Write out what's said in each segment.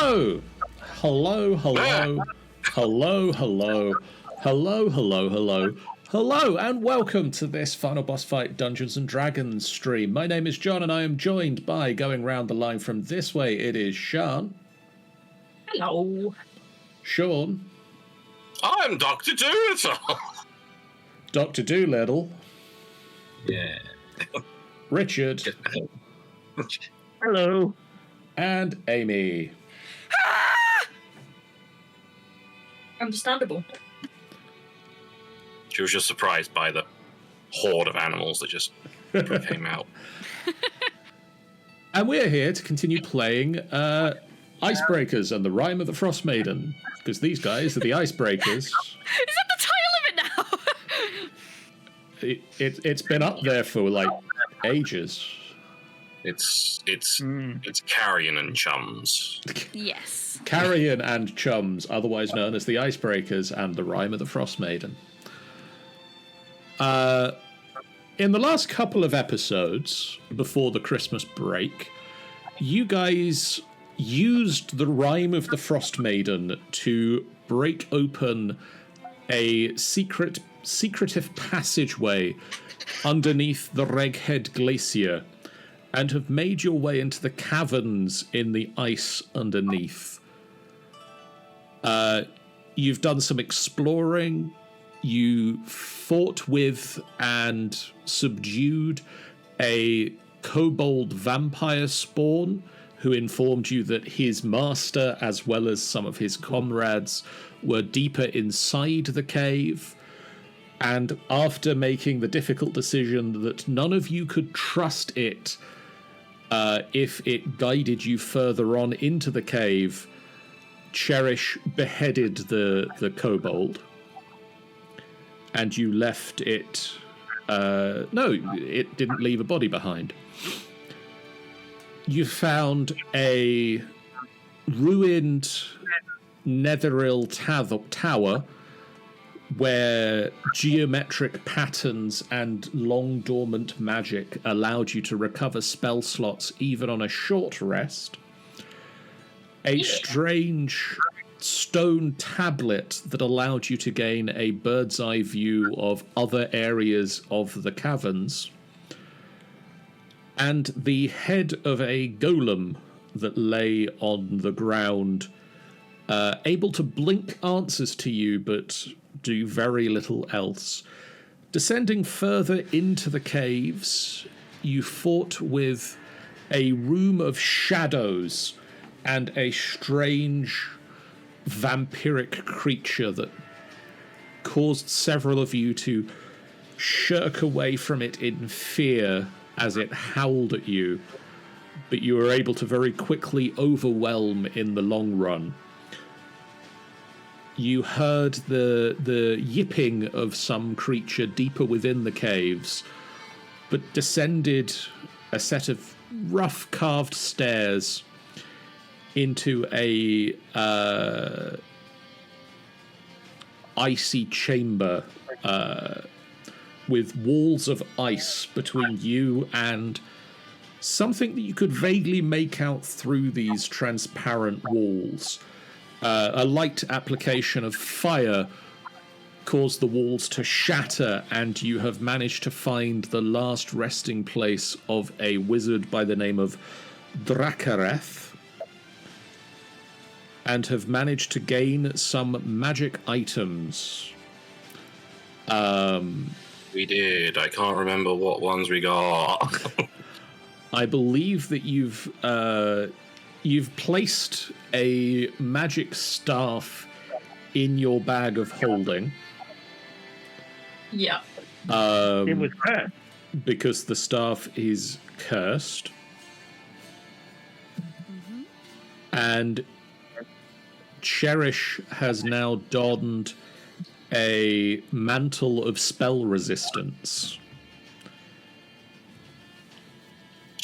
Hello! Hello, hello, hello, hello, hello, hello, hello, hello, and welcome to this Final Boss Fight Dungeons & Dragons stream. My name is John, and I am joined by, going round the line from this way, it is Sean. Hello. Sean. I'm Dr. Doolittle. Dr. Doolittle. Yeah. Richard. Hello. And Amy. Understandable. She was just surprised by the horde of animals that just came out. And we're here to continue playing Icebreakers and the Rime of the Frostmaiden, because these guys are the Icebreakers. Is that the title of it now? It's been up there for like ages. It's Carrion and Chums. Yes. Carrion and Chums, otherwise known as the Icebreakers and the Rime of the Frostmaiden. In the last couple of episodes before the Christmas break, you guys used the Rime of the Frostmaiden to break open a secretive passageway underneath the Reghead Glacier, and have made your way into the caverns in the ice underneath. You've done some exploring. You fought with and subdued a kobold vampire spawn who informed you that his master, as well as some of his comrades, were deeper inside the cave. And after making the difficult decision that none of you could trust it, if it guided you further on into the cave, Cherish beheaded the kobold, and you left it. No, it didn't leave a body behind. You found a ruined Netheril tower where geometric patterns and long dormant magic allowed you to recover spell slots even on a short rest. A strange stone tablet that allowed you to gain a bird's eye view of other areas of the caverns. And the head of a golem that lay on the ground, able to blink answers to you, but do very little else. Descending further into the caves, you fought with a room of shadows and a strange vampiric creature that caused several of you to shirk away from it in fear as it howled at you, but you were able to very quickly overwhelm in the long run. You heard the yipping of some creature deeper within the caves, but descended a set of rough carved stairs into a icy chamber with walls of ice between you and something that you could vaguely make out through these transparent walls. A light application of fire caused the walls to shatter, and you have managed to find the last resting place of a wizard by the name of Drakareth, and have managed to gain some magic items. We did. I can't remember what ones we got. I believe that you've placed a magic staff in your bag of holding. Yeah. It was cursed. Because the staff is cursed. Mm-hmm. And Cherish has now donned a mantle of spell resistance.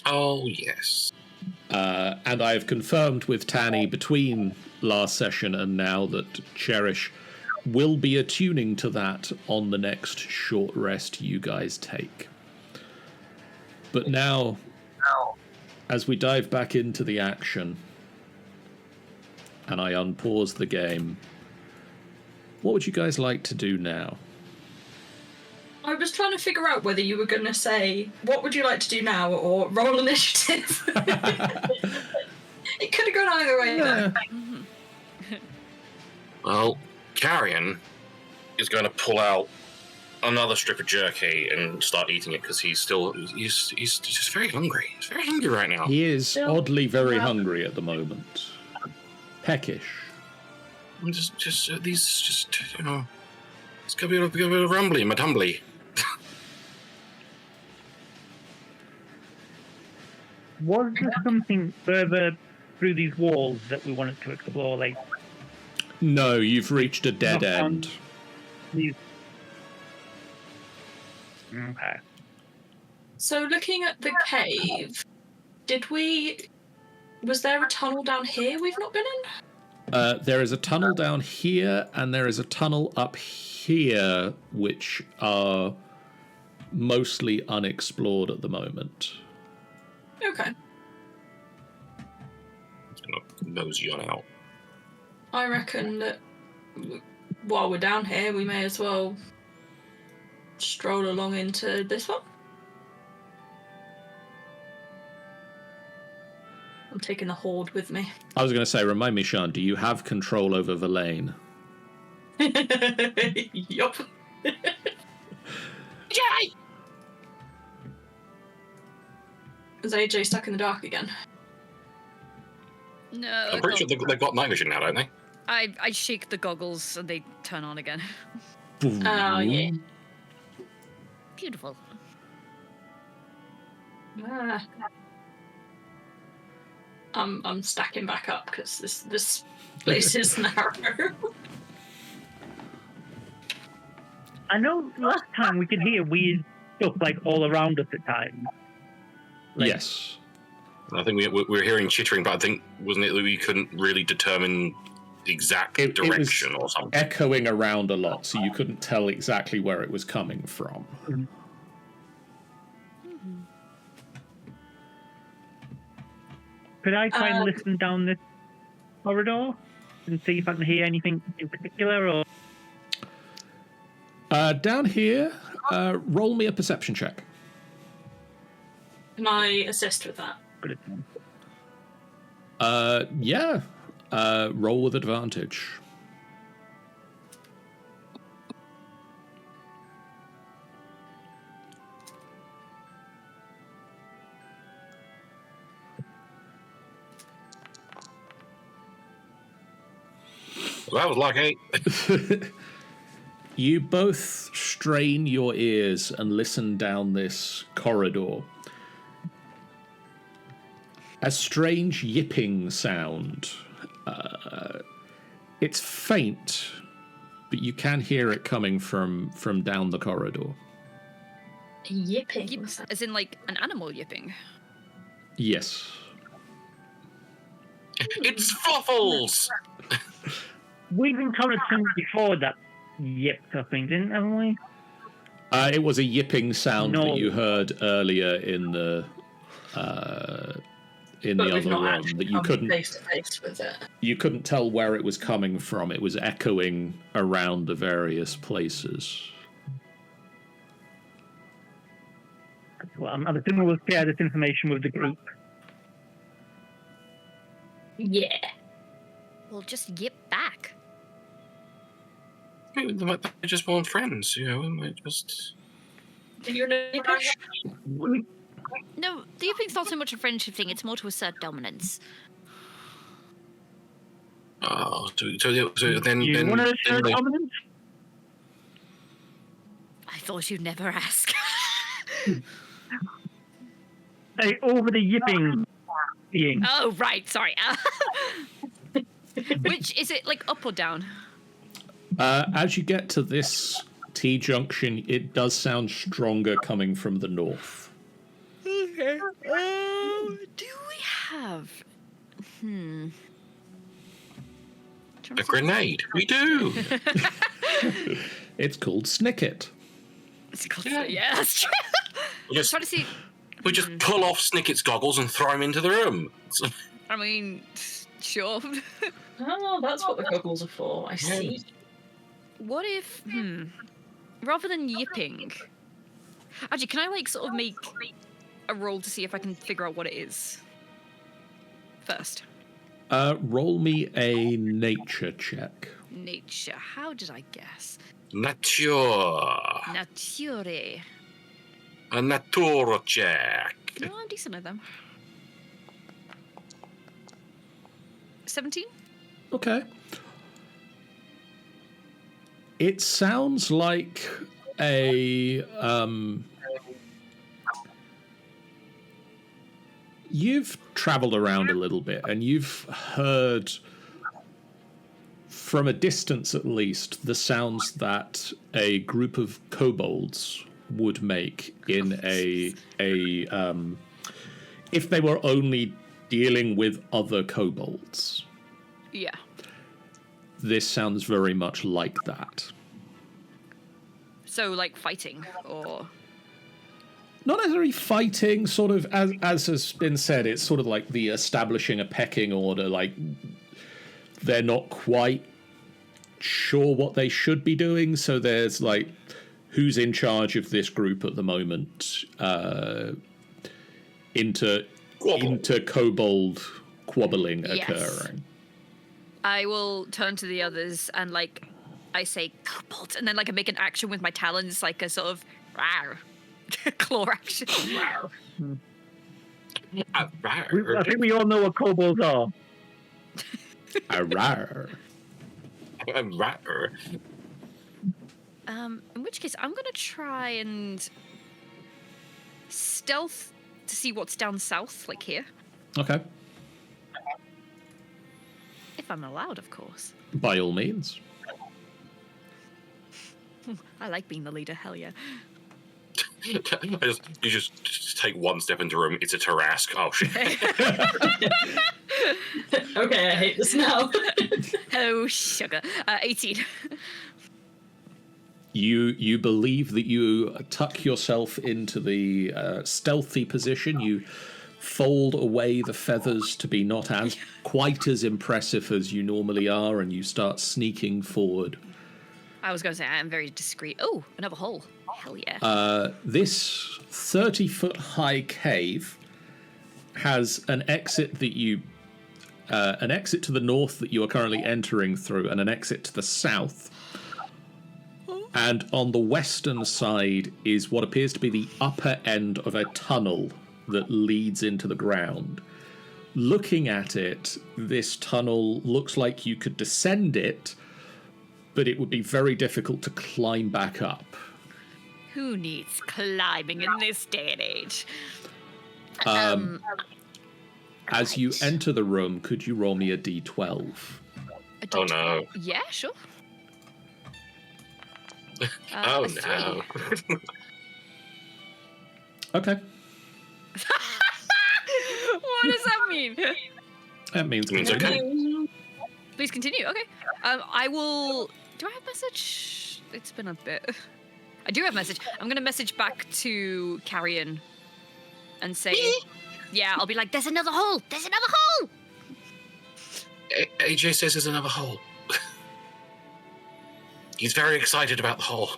Oh, yes. And I have confirmed with Tanny between last session and now that Cherish will be attuning to that on the next short rest you guys take. But now, as we dive back into the action, and I unpause the game. What would you guys like to do now? I was trying to figure out whether you were going to say, what would you like to do now, or roll initiative. It could have gone either way. Yeah. Well, Carrion is going to pull out another strip of jerky and start eating it because he's just very hungry. He's very hungry right now. He is oddly very hungry at the moment. Peckish. I'm it's gonna be a bit of rumbly in my tumbly. Was there something further through these walls that we wanted to explore? Like, No, you've reached a dead end. these... Okay. So looking at the cave, was there a tunnel down here we've not been in? There is a tunnel down here, and there is a tunnel up here, which are mostly unexplored at the moment. Okay. It's gonna mosey on out. I reckon that while we're down here, we may as well stroll along into this one. I'm taking the horde with me. I was going to say, remind me, Sean, do you have control over Verlaine? Yup. Yay! Is AJ stuck in the dark again? No. I'm pretty sure they've got night vision now, don't they? I shake the goggles and they turn on again. Oh, yeah. Beautiful. Ah. I'm stacking back up because this place is narrow. I know last time we could hear weird stuff like all around us at times. Like, Yes. I think we were hearing chittering, but I think, wasn't it that we couldn't really determine the exact direction or something? Echoing around a lot, so you couldn't tell exactly where it was coming from. Could I try and listen down this corridor and see if I can hear anything in particular? Or Down here, roll me a perception check. Can I assist with that? Yeah. Roll with advantage. Well, that was like 8. You both strain your ears and listen down this corridor. A strange yipping sound. It's faint, but you can hear it coming from down the corridor. Yipping. As in, like, an animal yipping. Yes. It's Fluffles! we've encountered something before that yipped something, didn't we? It was a yipping sound that you heard earlier in the other room that you couldn't face to face with it. You couldn't tell where it was coming from. It was echoing around the various places. Well, I'm assuming we'll share this information with the group. Yeah. We'll just yip back. They might just want friends, you know, they might just... You're neighbours? No, the yipping's not so much a friendship thing, it's more to assert dominance. Oh, so then... You want to share they... dominance? I thought you'd never ask. Hey, over the yipping being. Oh, right, sorry. Which, is it like up or down? As you get to this T-junction, it does sound stronger coming from the north. Okay. Do we have... A grenade? We do! It's called Snicket. It's called... Yeah, that's true. Just, Trying to see... we just pull off Snicket's goggles and throw him into the room. I mean, Sure. Oh, that's what the goggles are for. I see. What if, rather than yipping... Actually, can I, like, sort of make a roll to see if I can figure out what it is? First. Roll me a nature check. Nature. How did I guess? Nature. Nature. A natura check. No, I'm decent at them. 17? Okay. It sounds like a you've traveled around a little bit and you've heard from a distance at least the sounds that a group of kobolds would make in a if they were only dealing with other kobolds. Yeah. This sounds very much like that. So, like, fighting, or... Not necessarily fighting, sort of, as has been said, it's sort of like the establishing a pecking order, like, they're not quite sure what they should be doing, so there's, like, who's in charge of this group at the moment, into kobold quabbling occurring. I will turn to the others and, like, I say, kobold, and then, like, I make an action with my talons, like a sort of, rawr, claw action. I think we all know what kobolds are. Rawr. In which case, I'm gonna try and stealth to see what's down south, like here. Okay. If I'm allowed, of course. By all means. I like being the leader, hell yeah. You just take one step into the room, it's a Tarrasque. Oh, shit. Okay, I hate this now. Oh, sugar. 18. You believe that you tuck yourself into the stealthy position. You fold away the feathers to be not as quite as impressive as you normally are, and you start sneaking forward. I was going to say, I am very discreet. Oh, another hole. Hell yeah. This 30-foot high cave has an exit that you... an exit to the north that you are currently entering through, and an exit to the south. And on the western side is what appears to be the upper end of a tunnel that leads into the ground. Looking at it, this tunnel looks like you could descend it, but it would be very difficult to climb back up. Who needs climbing in this day and age? As you enter the room, could you roll me a d12? Oh, no. Yeah, sure. Oh, a 3. no. Okay. What does that mean? That means Means okay. Please continue. Okay. I will... Do I have message? It's been a bit... I do have message. I'm going to message back to Carrion and say... Yeah, I'll be like, there's another hole! There's another hole! AJ says there's another hole. He's very excited about the hole.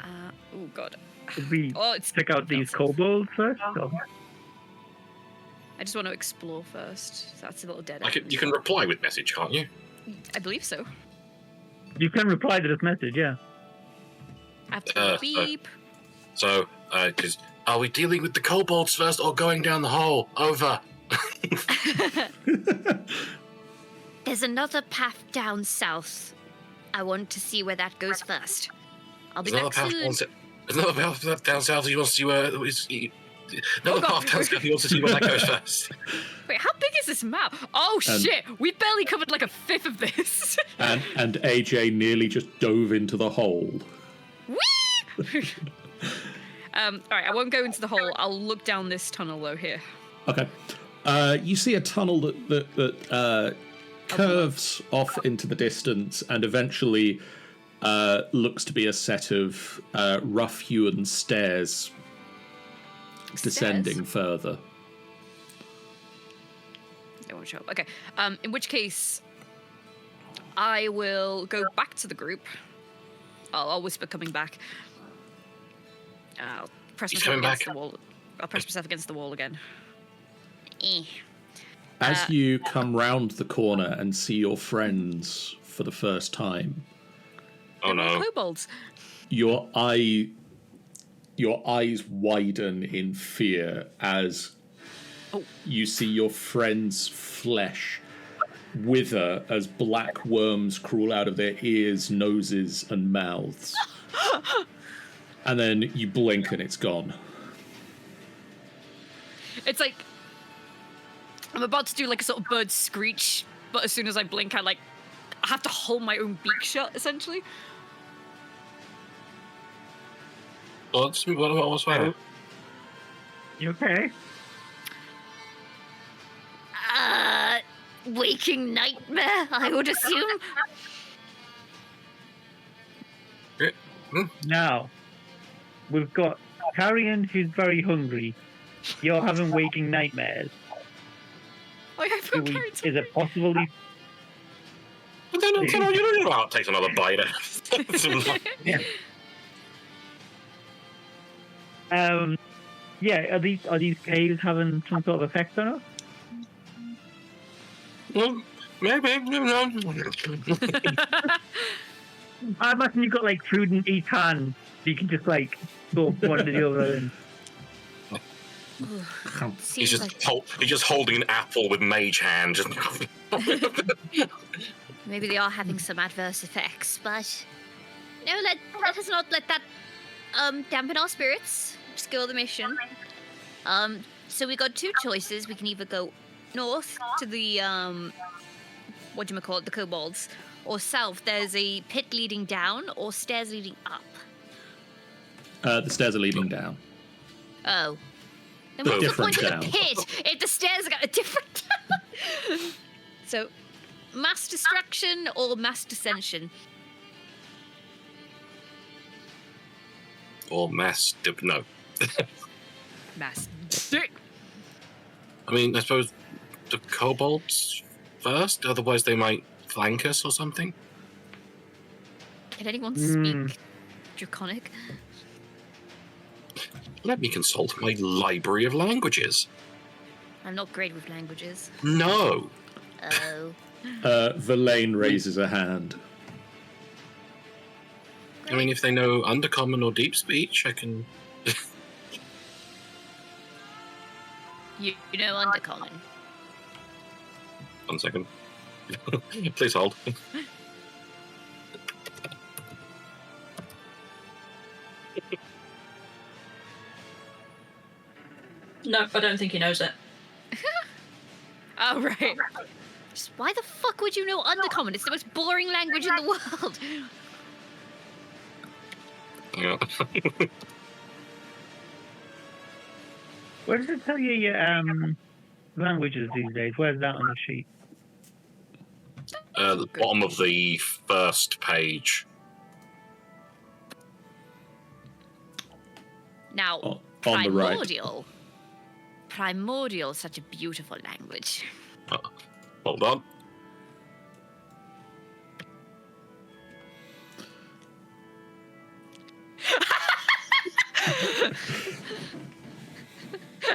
Oh, God. Should we It's... check out these kobolds first? Or? I just want to explore first. That's a little dead. You can reply with message, can't you? I believe so. You can reply to this message, yeah. After beep. So, are we dealing with the kobolds first or going down the hole? Over. There's another path down south. I want to see where that goes first. I'll be back soon. There's another path down south. He wants to see where... Another path down south. He wants to see where that goes first. Wait, how big is this map? Oh, shit! We barely covered like a fifth of this. and AJ nearly just dove into the hole. Whee! Alright, I won't go into the hole. I'll look down this tunnel, though, here. Okay. You see a tunnel that curves off into the distance and eventually looks to be a set of rough-hewn stairs descending further. won't show up. Okay. In which case, I will go back to the group. I'll whisper coming back. I'll press myself against the wall. I'll press myself against the wall again. As you come round the corner and see your friends for the first time, Oh no! Kobolds. your eyes widen in fear as you see your friend's flesh wither as black worms crawl out of their ears, noses, and mouths. And then you blink and it's gone. It's like I'm about to do like a sort of bird screech, but as soon as I blink, I have to hold my own beak shut, essentially. What's that? You okay? Waking nightmare, I would assume. Now, we've got Carrion, who's very hungry. You're having waking nightmares. Oh, yeah, I forgot Carrion's Is it possible he... You don't know how it takes another bite. Yeah. Yeah, are these caves having some sort of effect on us? Well, maybe. I imagine you've got like food in each hand, so you can just like go from one to the other. And... He's just holding an apple with mage hand. Maybe they are having some adverse effects, but no, let us not let that dampen our spirits. Just go the mission. So we got two choices. We can either go north to the the kobolds, or south. There's a pit leading down, or stairs leading up. The stairs are leading down. Oh. Then what's the point Different of the pit if the stairs are a different... So, mass destruction or mass dissension? Or mass... No. Mass. I mean, I suppose the kobolds first, otherwise they might flank us or something. Can anyone speak Draconic? Let me consult my library of languages. I'm not great with languages. No. Oh. Verlaine raises a hand. I mean, if they know Undercommon or Deep Speech, I can... You know Undercommon. 1 second. Please hold. No, I don't think he knows it. Oh, right. Just why the fuck would you know Undercommon? It's the most boring language in the world. Yeah. Where does it tell you your languages these days? Where's that on the sheet? The bottom of the first page. Now, On the right. primordial. Primordial, such a beautiful language. Hold on.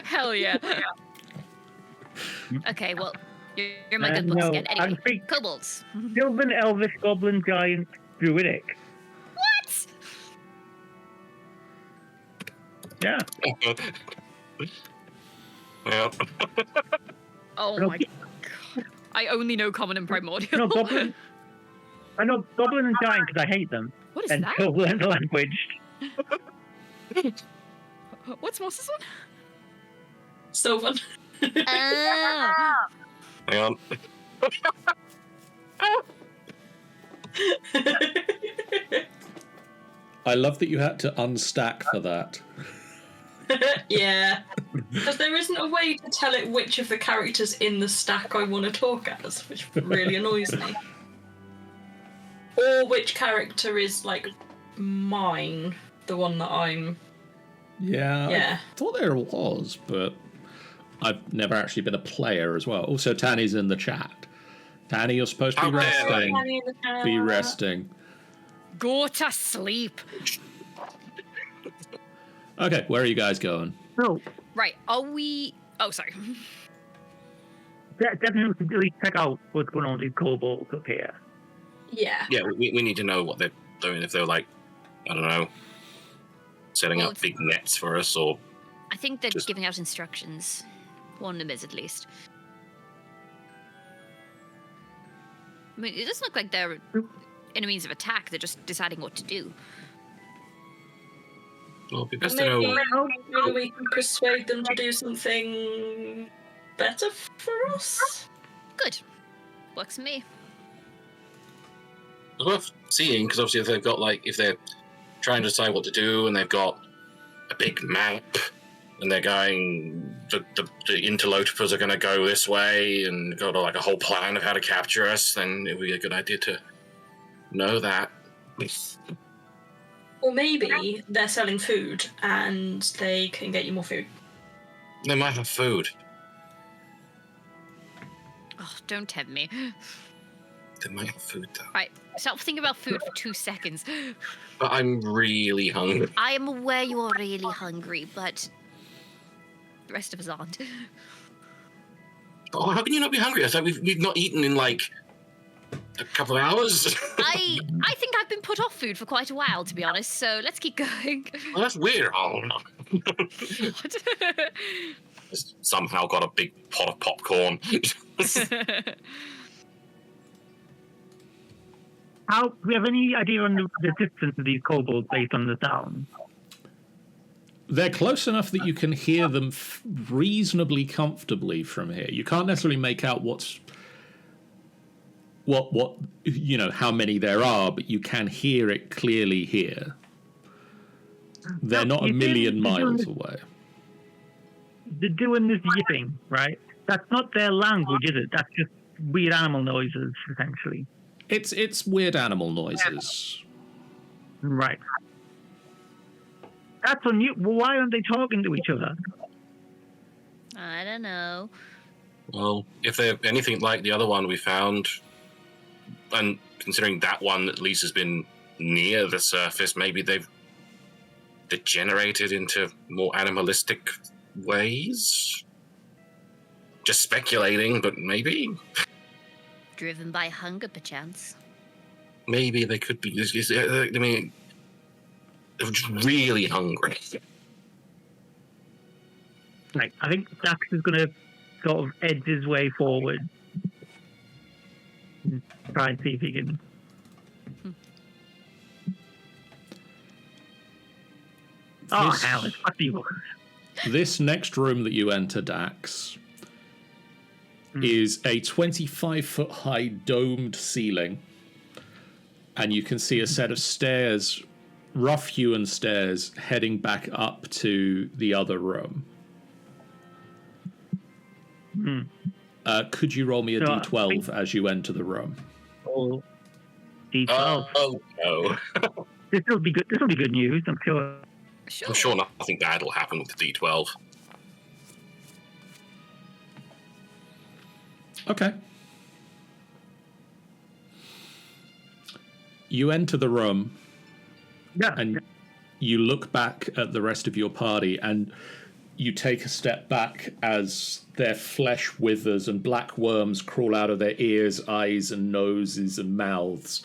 Hell yeah. Okay, well, you're in my good books no, again. I'm Anyway, speak- kobolds. Sylvan, Elvish, Goblin, Giant, Druidic. What? Yeah. Yeah. Oh No, my god. I only know common and primordial. no, Goblin. I know Goblin and Giant because I hate them. What is And that? still learn the language. What's Moss's one? Sylvan. Oh. Hang on. I love that you had to unstack for that. Yeah. Because there isn't a way to tell it which of the characters in the stack I want to talk as, which really annoys me. Or which character is, like, mine, the one that I'm... Yeah. Yeah. I thought there was, but I've never actually been a player as well. Also, Tanny's in the chat. Tanny, you're supposed to be resting. Be resting. Go to sleep. Okay, where are you guys going? So, Right, are we... Oh, sorry. definitely at least check out what's going on with these kobolds up here. Yeah. Yeah, we need to know what they're doing. If they're like, I don't know, setting Well, up big nets for us, or I think they're Just- giving out instructions. One of them is, at least. I mean, it doesn't look like they're in means of attack. They're just deciding what to do. well, it'd be best to Maybe, know. maybe we can persuade them to do something better for us. Good. Works for me. It's worth seeing because obviously if they're trying to decide what to do and they've got a big map and they're going the interlopers are going to go this way and got like a whole plan of how to capture us, then it would be a good idea to know that. Or maybe they're selling food and they can get you more food. They might have food. Oh, don't tempt me. They might have food though. Right, stop thinking about food for 2 seconds. But I'm really hungry. I am aware you are really hungry, but The rest of us aren't. Oh, how can you not be hungry? It's like we've not eaten in like a couple of hours. I think I've been put off food for quite a while, to be honest, so let's keep going. Well, that's weird. Oh no. What? Just somehow got a big pot of popcorn. Do we have any idea on the distance of these kobolds based on the sound? They're close enough that you can hear them reasonably comfortably from here. You can't necessarily make out what how many there are, but you can hear it clearly here. They're not a million miles away. They're doing this yipping, right? That's not their language, is it? That's just weird animal noises, essentially. It's weird animal noises. Right. That's on you. Well, why aren't they talking to each other? I don't know. Well, if they're anything like the other one we found, and considering that one at least has been near the surface, maybe they've degenerated into more animalistic ways. Just speculating, but maybe. Driven by hunger, perchance. Maybe they could be. I mean, they're just really hungry. Right. I think Dax is going to sort of edge his way forward. And try and see if he can. Oh, This- hell, it's fuck you. This next room that you enter, Dax, is a 25-foot high domed ceiling. And you can see a set of stairs, rough-hewn stairs, heading back up to the other room. Could you roll me a So, d12 as you enter the room? Oh, D12. Oh no! This will be good. This will be good news, I'm sure. Sure. I'm sure nothing bad will happen with the D12. Okay. You enter the room Yeah. and you look back at the rest of your party and you take a step back as their flesh withers and black worms crawl out of their ears, eyes and noses and mouths.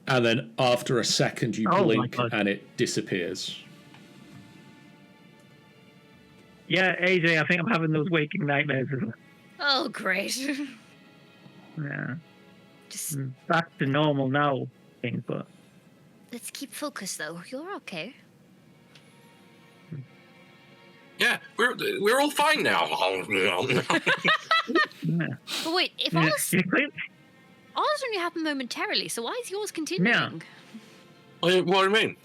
And then after a second you Oh my blink God. and it disappears. Yeah, AJ, I think I'm having those waking nightmares. Oh, great. Yeah. Just Back to normal now, I think, but let's keep focused, though. You're okay. Yeah, we're all fine now. yeah. But wait, if Yeah. ours only happened momentarily, so why is yours continuing? What do you mean?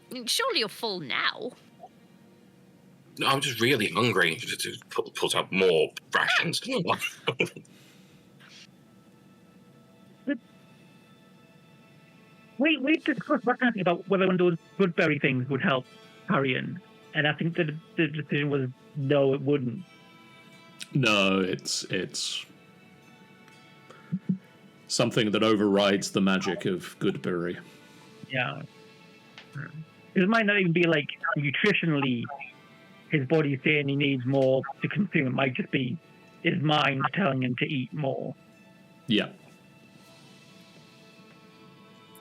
I mean, surely you're full now. No, I'm just really hungry. Just put up more rations. We discussed last night about whether one of those Goodberry things would help Carrion, and I think that the decision was no, it wouldn't. No, it's something that overrides the magic of Goodberry. Yeah. It might not even be like nutritionally his body's saying he needs more to consume. It might just be his mind telling him to eat more. Yeah.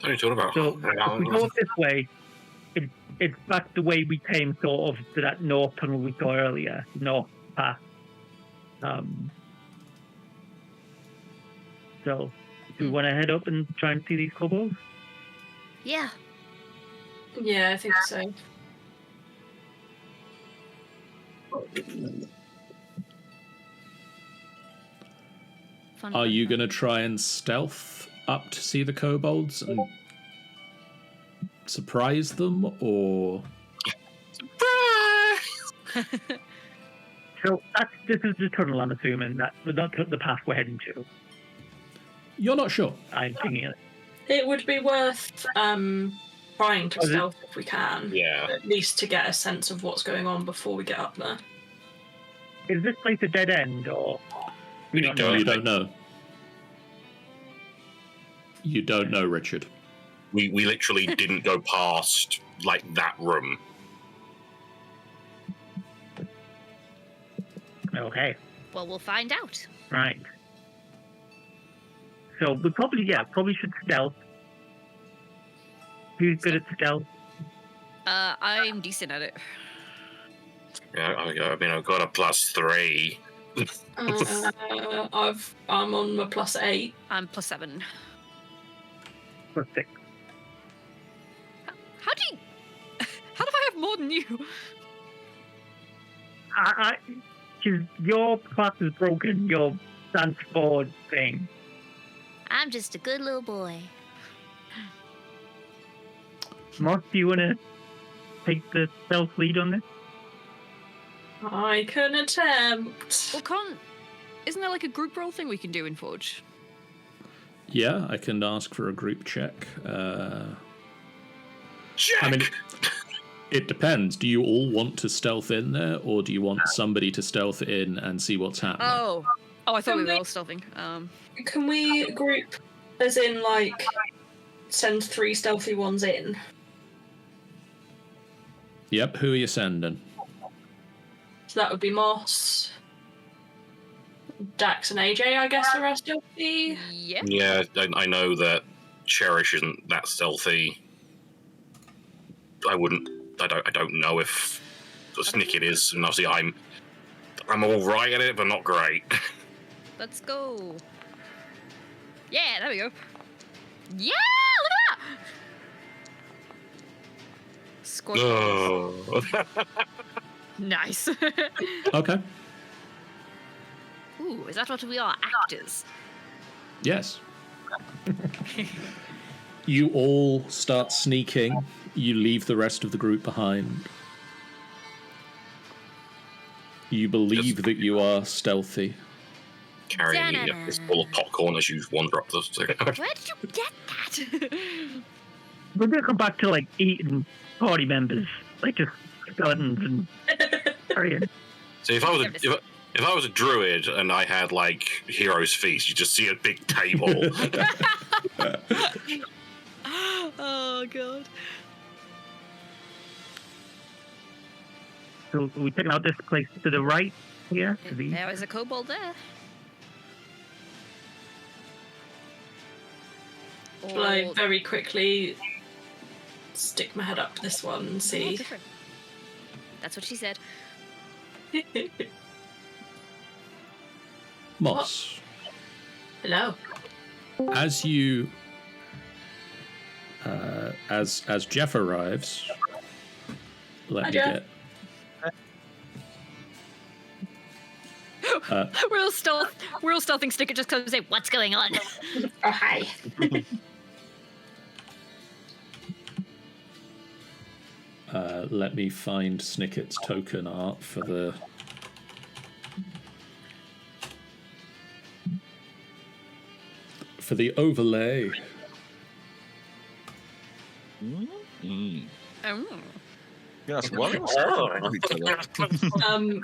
What are you talking about? So if we go this way, it's back the way we came sort of to that north tunnel we saw earlier, north path. So do we want to head up and try and see these kobolds? Yeah. Yeah, I think so. Fun, Are fun, you fun. going to try and stealth up to see the kobolds and surprise them, or So this is the tunnel, I'm assuming. That's not the path we're heading to. you're not sure? I'm thinking it. It would be worth trying to Oh, is it? stealth if we can. Yeah. At least to get a sense of what's going on before we get up there. Is this place a dead end, or we don't No, know? you don't know. You don't know, Richard. We literally didn't go past like that room. Okay, Well, we'll find out. right. So we probably should stealth. Who's good at stealth? I'm decent at it. Yeah, I mean, I've got a +3. I'm on my +8. I'm +7. Plus 6. How do I have more than you? Because your class is broken, your dance board thing. I'm just a good little boy. Moss, do you want to take the stealth lead on this? I can attempt. Well, isn't there like a group roll thing we can do in Forge? Yeah, I can ask for a group check. Check! I mean, it depends. Do you all want to stealth in there, or do you want somebody to stealth in and see what's happening? Oh, I thought we were Can all stealthing. Can we group, as in, like, send 3 stealthy ones in? Yep, who are you sending? So that would be Moss, Dax, and AJ, I guess the rest of the... Yeah. Yeah, I know that Cherish isn't that stealthy. I don't know if Snicket is, and obviously I'm all right at it, but not great. Let's go. Yeah, there we go. Yeah, look at that. Squad. Oh. Nice. Okay. Ooh, is that what we are? Actors. Yes. You all start sneaking. You leave the rest of the group behind. You believe that you are stealthy. Carrying this bowl of popcorn as you wander up the stairs. Where did you get that? We're going to come back to, like, eating party members. Like, just skeletons and... carrion. So if I was a druid and I had like Hero's Feast, you just see a big table. Oh god. So we taking out this place to the right here? To the... There is a kobold there. Shall I very quickly stick my head up this one and see? Different. That's what she said. Moss, Hello. as you as Jeff arrives, let Hi, me Jeff. get We're all stealthing. Snicket just comes and say, "What's going on?" Oh, hi. let me find Snicket's token art for the overlay. Mm. Oh. Yes, well,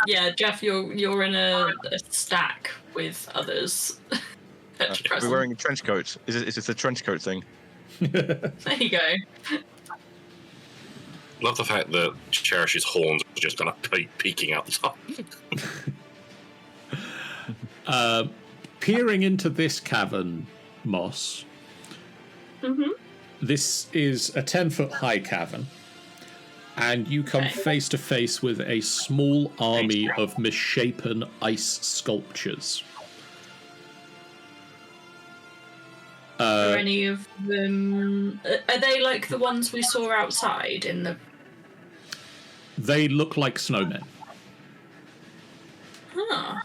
Yeah, Jeff, you're in a stack with others at we're present. wearing trench coats. Is this a trench coat thing? There you go. Love the fact that Cherish's horns are just kind of peeking out the top. Peering into this cavern, Moss. Mm-hmm. This is a 10-foot high cavern, and you come face to face with a small army of misshapen ice sculptures. Are any of them? Are they like the ones we saw outside in the? They look like snowmen. Huh.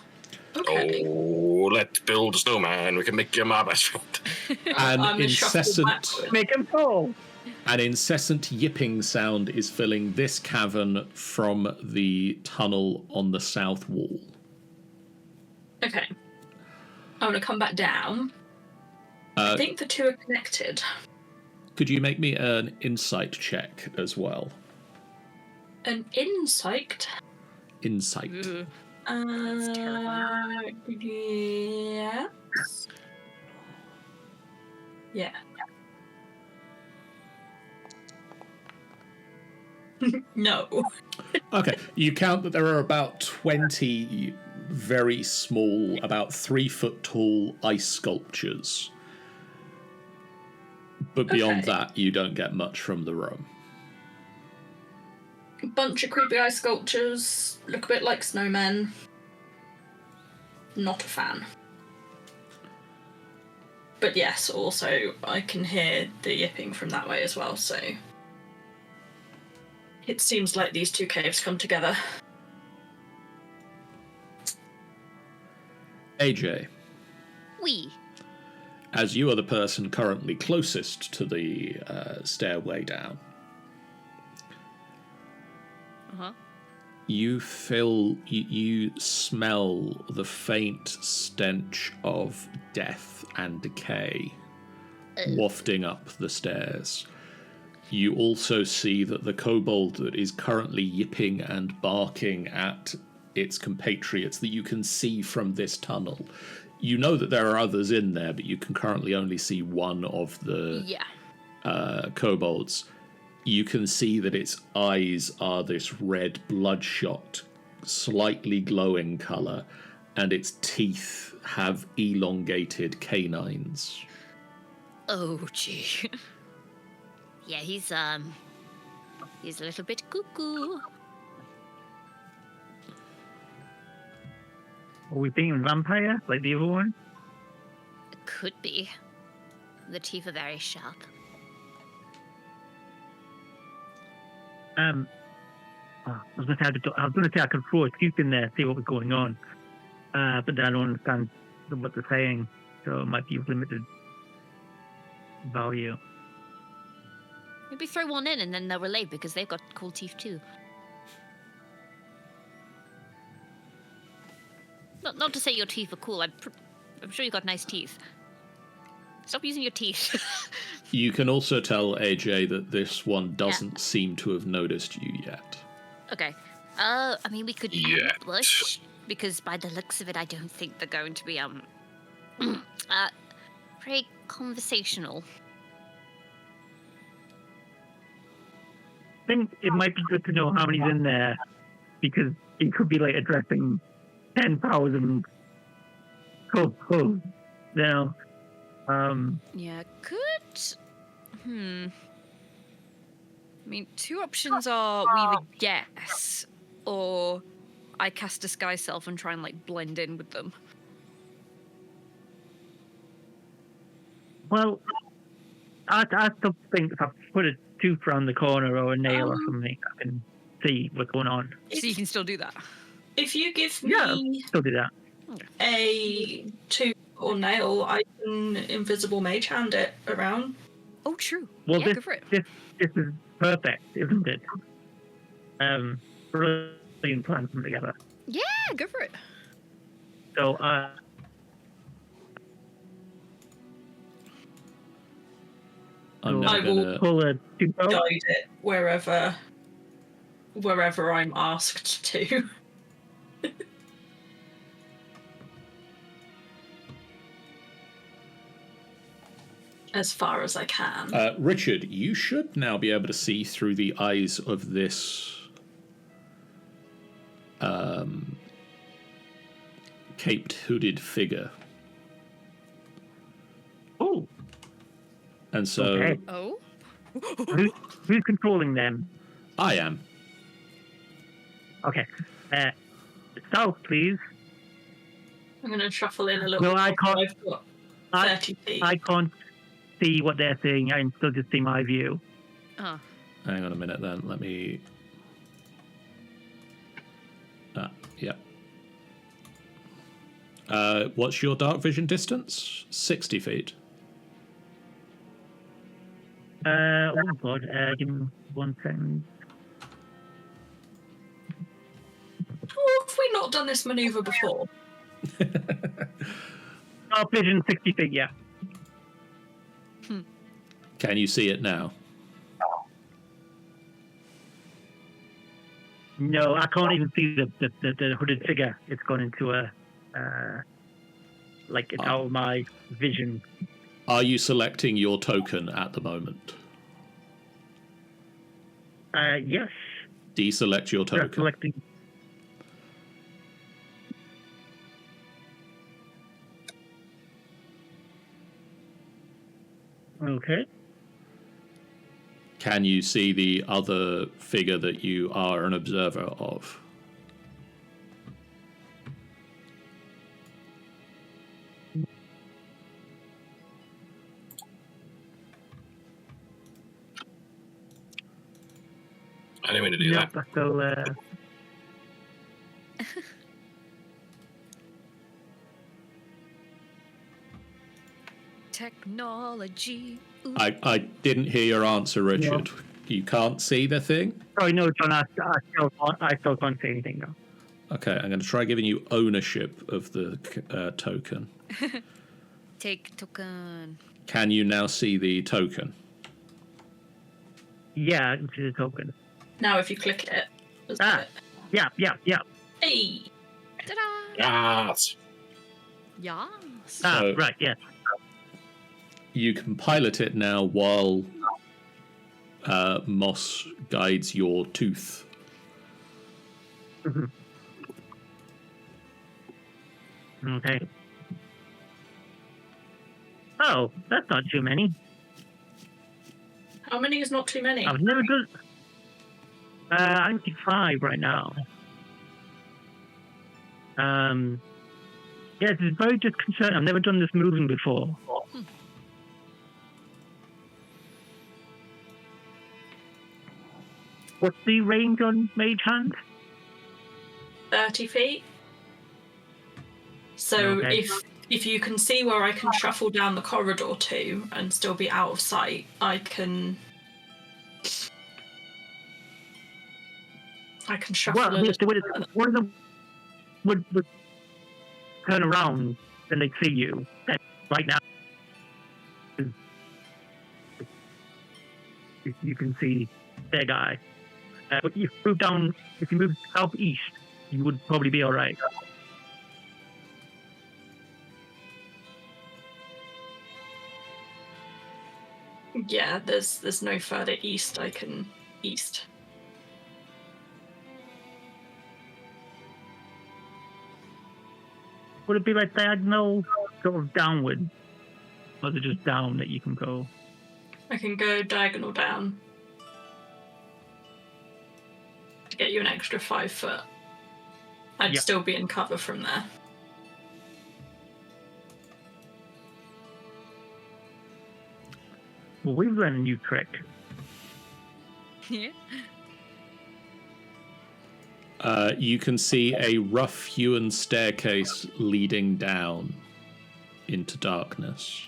Okay. Oh, let's build a snowman. We can make him our best friend. An I'm gonna shuffle incessant, backwards. Make him fall. an incessant yipping sound is filling this cavern from the tunnel on the south wall. Okay. I'm gonna come back down. I think the two are connected. Could you make me an insight check as well? An insight. Insight. Yes. Yeah. No. Okay, you count that there are about 20 very small, about 3 foot tall ice sculptures. But beyond Okay. that, you don't get much from the room. Bunch of creepy ice sculptures. Look a bit like snowmen. Not a fan. But yes, also I can hear the yipping from that way as well, so it seems like these two caves come together. AJ, We. as you are the person currently closest to the stairway down, Uh-huh. you smell the faint stench of death and decay wafting up the stairs. You also see that the kobold that is currently yipping and barking at its compatriots that you can see from this tunnel. You know that there are others in there, but you can currently only see one of the kobolds. You can see that its eyes are this red, bloodshot, slightly glowing colour, and its teeth have elongated canines. Oh, gee. Yeah, he's a little bit cuckoo. Are we being vampire like the other one? Could be. The teeth are very sharp. I was going to say I could throw a tooth in there, see what was going on, but then I don't understand what they're saying, so it might be of limited value. Maybe throw one in and then they'll relate because they've got cool teeth too. Not to say your teeth are cool. I'm sure you've got nice teeth. Stop using your teeth. You can also tell AJ that this one doesn't seem to have noticed you yet. Okay. I mean, we could Yet. ambush because by the looks of it, I don't think they're going to be very conversational. I think it might be good to know how many's in there, because it could be like addressing 10,000 kobolds, you know. Yeah, could. I mean, two options are we either guess or I cast Disguise Self and try and like blend in with them. Well, I still think if I put a tooth around the corner or a nail or something, I can see what's going on. So you can still do that. If you give Yeah, me still do that. a tooth or nail, I can invisible mage hand it around. Oh, true. Well, Yeah, go for it. this is perfect, isn't it? Brilliant plan from together. Yeah, go for it. So, I'm So now I will gonna. pull a 2 guide it wherever I'm asked to. As far as I can. Richard, you should now be able to see through the eyes of this caped hooded figure. Oh, And so okay. Oh? Who's controlling them? I am. Okay. South, please. I'm going to shuffle in a little No, bit. I can't. I've got I, 30 feet. I can't see what they're seeing. I can still just see my view. Oh. Hang on a minute then. Let me. Yeah. What's your dark vision distance? 60 feet. Oh god, give me 1 second. Oh, have we not done this maneuver before? Dark vision 60 feet, yeah. Can you see it now? No, I can't even see the hooded figure. It's gone into a like it's out of my vision. Are you selecting your token at the moment? Yes. Deselect your token. Selecting. Okay. Can you see the other figure that you are an observer of? I didn't mean to do No, that. that's still. Technology. Ooh. I didn't hear your answer, Richard. You can't see the thing? Sorry, no, John. I still can't say anything now. Okay, I'm going to try giving you ownership of the token. Take token. Can you now see the token? Yeah, it's a token. Now, if you click it. Does Ah. it? Yeah. Hey! Ta-da! Yes. Yes. So- Right, yeah. You can pilot it now while Moss guides your tooth. Okay. Oh, that's not too many. How many is not too many? I've never done. I'm 5 right now. Yeah, it's very disconcerting. I've never done this moving before. What's the range on Mage Hand? 30 feet. So Okay. if you can see where I can shuffle down the corridor to and still be out of sight, I can shuffle Well, a little. one of them would turn around and they see you. Then, right now, you can see their guy. But if you move southeast, you would probably be all right. Yeah, there's no further east I can east. Would it be like diagonal, sort of downward? Or is it just down that you can go? I can go diagonal down to get you an extra 5 foot. I'd Yeah. still be in cover from there. Well, we've learned a new trick. Yeah. You can see a rough-hewn staircase leading down into darkness.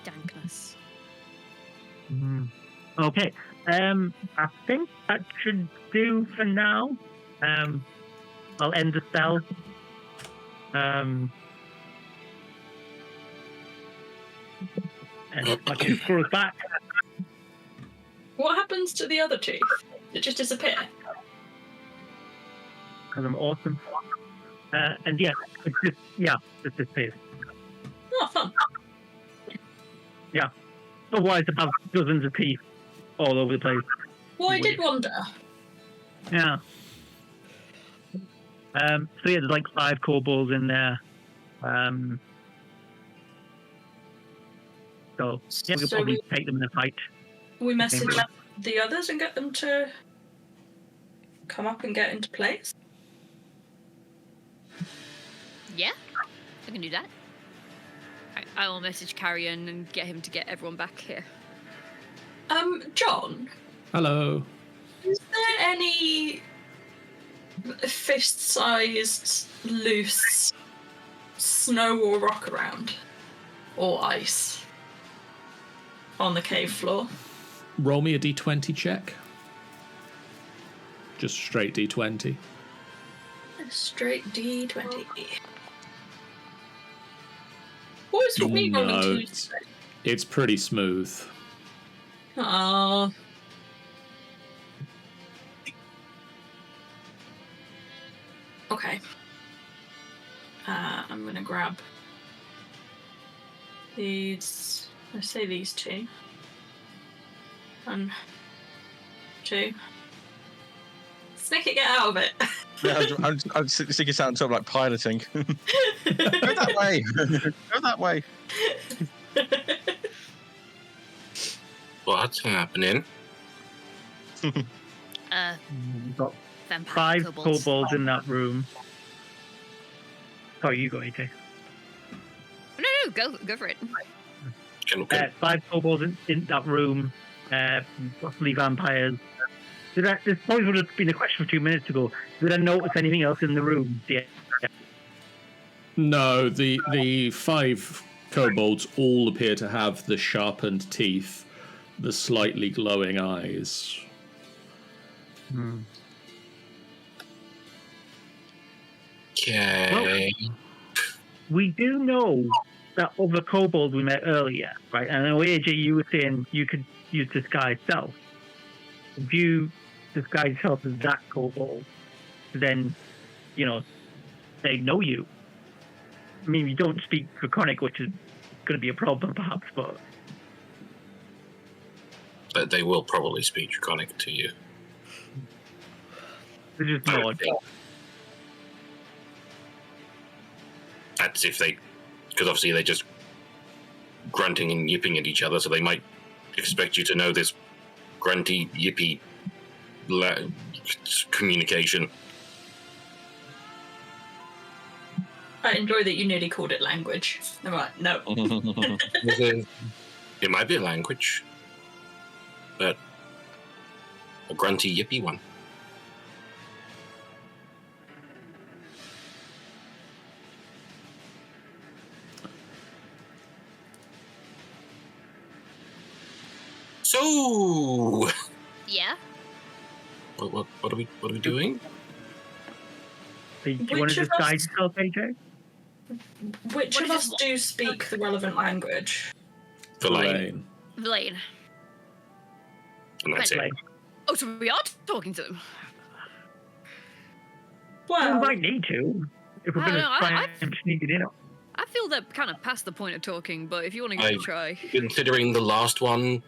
Dankness. Okay. I think that should do for now. I'll end the spell. And my tooth grows back. What happens to the other tooth? It just disappear? Because I'm awesome. And yeah, it's disappears. Oh, fun. Yeah. Otherwise, about dozens of teeth all over the place. Well, I did wonder. Yeah. So yeah, there's like 5 kobolds in there. So yeah, we could So probably take them in a fight. We message the others and get them to come up and get into place? Yeah, I can do that. I will message Carrion and get him to get everyone back here. John, Hello. is there any fist-sized, loose snow or rock around? Or ice? On the cave floor? Roll me a d20 check. Just straight d20. Straight D20. What is me rolling No, to say? it's pretty smooth. Aww. Okay. I'm gonna grab these. Let's say these 2. 1, 2. Snicket, get out of it. Yeah, I'm thinking sound sort of like piloting. Go that way. Go that way. What's happening? We've got Vampire 5 kobolds in that room. Oh, you go, AJ. No, go for it. Can 5 kobolds in that room. Possibly vampires. This probably would have been a question from 2 minutes ago. Did I notice anything else in the room? Yeah. No, the 5 kobolds all appear to have the sharpened teeth, the slightly glowing eyes. Okay. We do know that other kobold we met earlier, right? And I know, AJ, you were saying you could use disguise self. If you disguise yourself as that kobold, then, they know you. I mean, you don't speak Draconic, which is going to be a problem, perhaps, but... But they will probably speak Draconic to you. They just know it. That's if they... Because obviously they're just grunting and yipping at each other, so they might expect you to know this grunty, yippy communication. I enjoy that you nearly called it language. I'm like, no. It might be a language, but a grunty, yippy one. So, Yeah. what are we doing? Do you Which want to of disguise us- yourself, AJ? Which What of is us this do speak the relevant language? Verlaine. Vlaine. And that's it. Like, Oh, so we are talking to them. we Well, might need to, if we're I going to don't know, try and sneak it in. I feel they're kind of past the point of talking, but if you want to give it a try. Considering the last one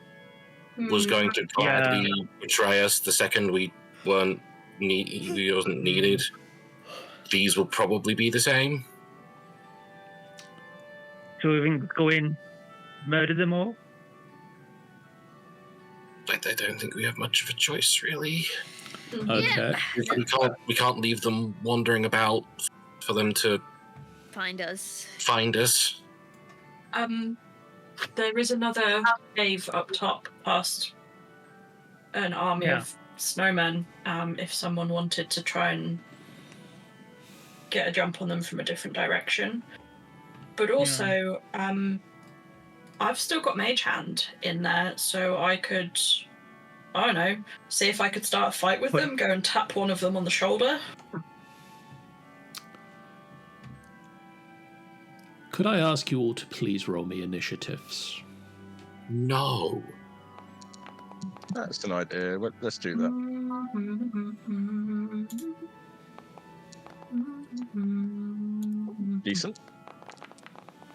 was going to gladly betray us, the second we wasn't needed, these will probably be the same. So we can go in, murder them all? But I don't think we have much of a choice, really. Okay. We can't leave them wandering about for them to Find us. find us. There is another cave up top past an army of snowmen. If someone wanted to try and get a jump on them from a different direction. But also, I've still got Mage Hand in there, so I could, I don't know, see if I could start a fight with them, go and tap one of them on the shoulder. Could I ask you all to please roll me initiatives? No. That's an idea. Let's do that. Decent.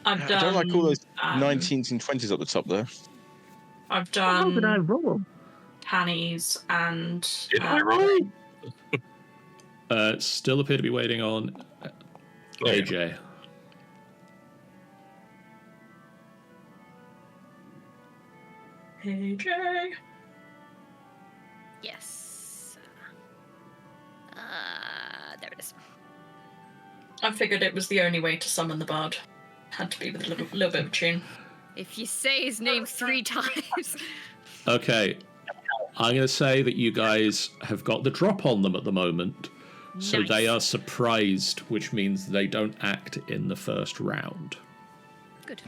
I've done. I don't like all those 19s and 20s up the top there. I've How did I done roll? Tannies and. Did I roll? Still appear to be waiting on AJ. AJ. Yes. There it is. I figured it was the only way to summon the bard. Had to be with a little bit of a tune. If you say his name 3 times. Okay. I'm going to say that you guys have got the drop on them at the moment. So Nice. they are surprised, which means they don't act in the first round. Good.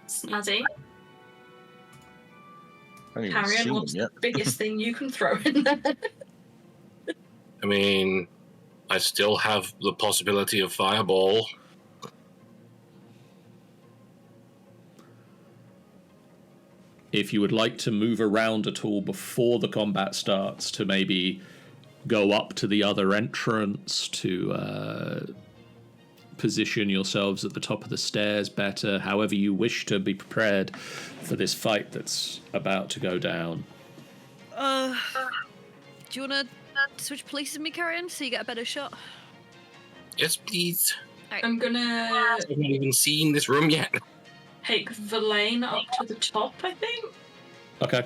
Snazzy. I haven't even Carry on. seen What's them yet. the biggest thing you can throw in there? I mean, I still have the possibility of fireball. If you would like to move around at all before the combat starts to maybe go up to the other entrance, to position yourselves at the top of the stairs better, however you wish to be prepared for this fight that's about to go down. Do you want to switch places with me, Carrion, so you get a better shot? Yes, please. I'm gonna I haven't even seen this room yet. take Verlaine up to the top, I think, Okay.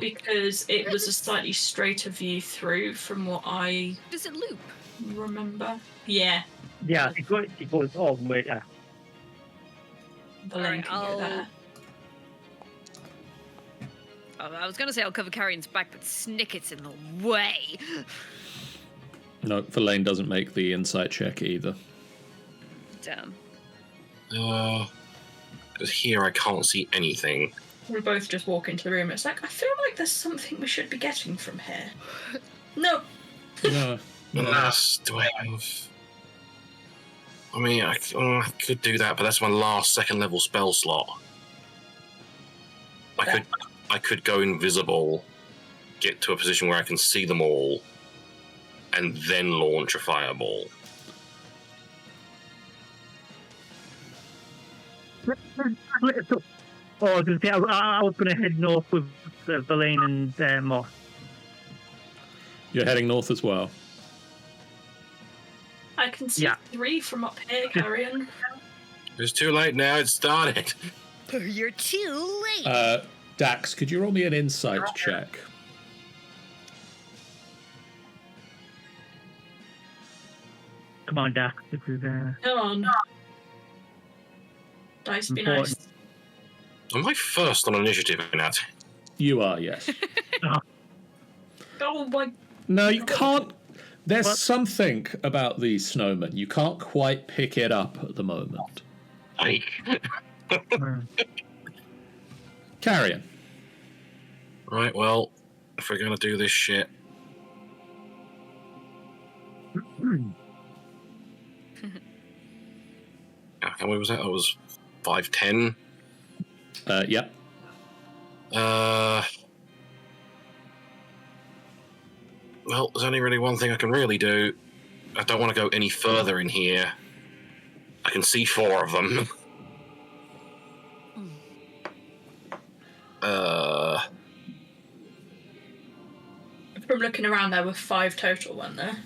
because it was a slightly straighter view through from what I Does it loop? remember. Yeah, Yeah, it goes all the way there. Verlaine Alright, can go there. I was going to say I'll cover Carrion's back, but Snickett's in the way. No, Verlaine doesn't make the insight check either. Damn. Because here I can't see anything. We both just walk into the room. It's like, I feel like there's something we should be getting from here. No. No. Unless, do I have... I mean, I could do that, but that's my last second level spell slot. I could go invisible, get to a position where I can see them all, and then launch a fireball. Oh, I was going to say, I was going to head north with Verlaine and Moss. You're heading north as well. I can see Yeah. 3 from up here, Carrion. It's too late now, it started. You're too late. Dax, could you roll me an insight check? Come on, Dax. This is, Come on. Dice be nice. Important. Am I first on initiative in that? You are, yes. Oh my. No, you can't. There's What? something about these snowmen. You can't quite pick it up at the moment. Carrion. Right, well, if we're going to do this shit... How many was that? That was 5'10". Yep. Well, there's only really one thing I can really do. I don't want to go any further in here. I can see 4 of them. From looking around, there were 5 total, weren't there?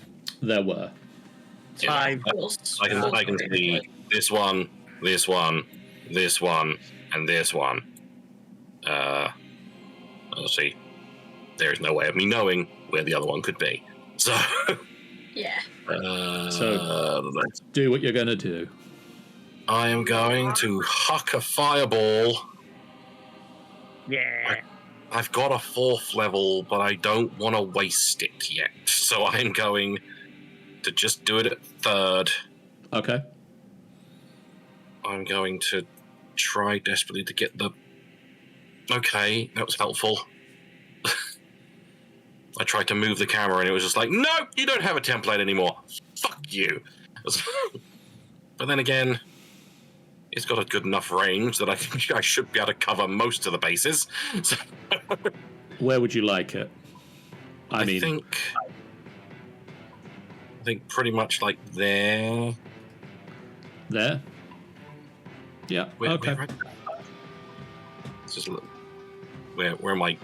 There were. Five. I can see this one, this one, this one, and this one. Let's see. There is no way of me knowing where the other one could be. So... Yeah. So, do what you're going to do. I am going to huck a fireball. Yeah. I've got a 4th level, but I don't want to waste it yet. So I'm going to just do it at 3rd. Okay. I'm going to try desperately to get the... Okay, that was helpful. I tried to move the camera and it was just like, no, you don't have a template anymore. Fuck you. But then again, it's got a good enough range that I should be able to cover most of the bases. So, Where would you like it? I think pretty much like there. There? Yeah, okay. It's just a little, where my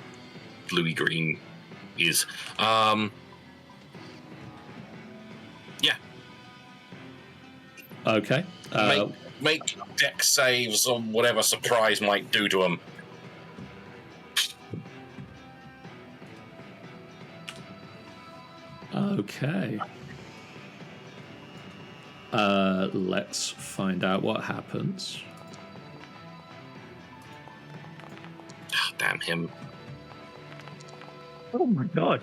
bluey green is. Yeah. Okay. Make deck saves on whatever surprise might do to them. Okay. Let's find out what happens. Oh, damn him. Oh my god.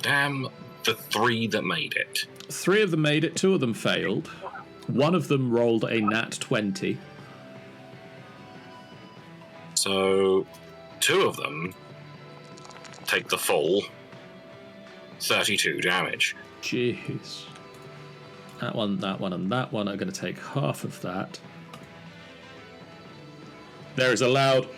Damn the 3 that made it. 3 of them made it, 2 of them failed. One of them rolled a nat 20. So 2 of them take the full 32 damage. Jeez. That one, and that one are going to take half of that. There is a loud...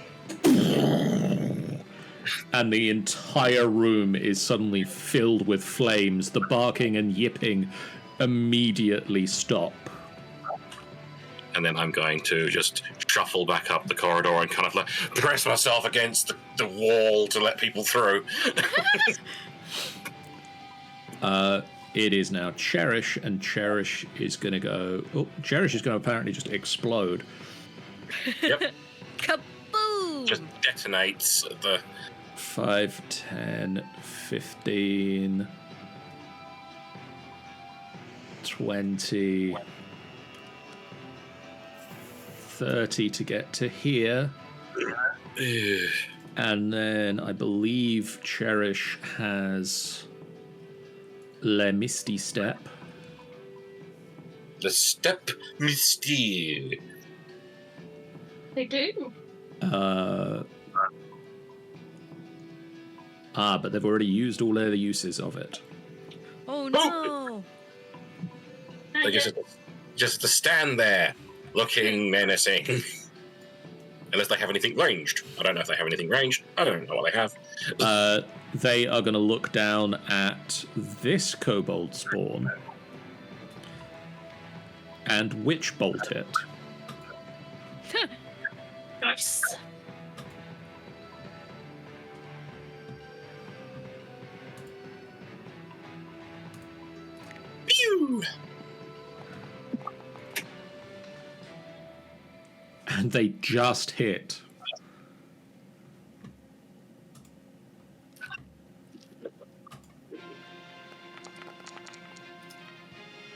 and the entire room is suddenly filled with flames. The barking and yipping immediately stop. And then I'm going to just shuffle back up the corridor and kind of like press myself against the wall to let people through. It is now Cherish, and Cherish is going to go... Oh, Cherish is going to apparently just explode. Yep. Kaboom! Just detonates the... 5, 10, 15, 20, 30 to get to here. And then I believe Cherish has Le Misty Step. The Step Misty. They do. But they've already used all their uses of it. Oh no! They just to stand there, looking menacing. Unless they have anything ranged. I don't know if they have anything ranged. I don't know what they have. They are going to look down at this kobold spawn and witch bolt it. Nice. Pew! And they just hit.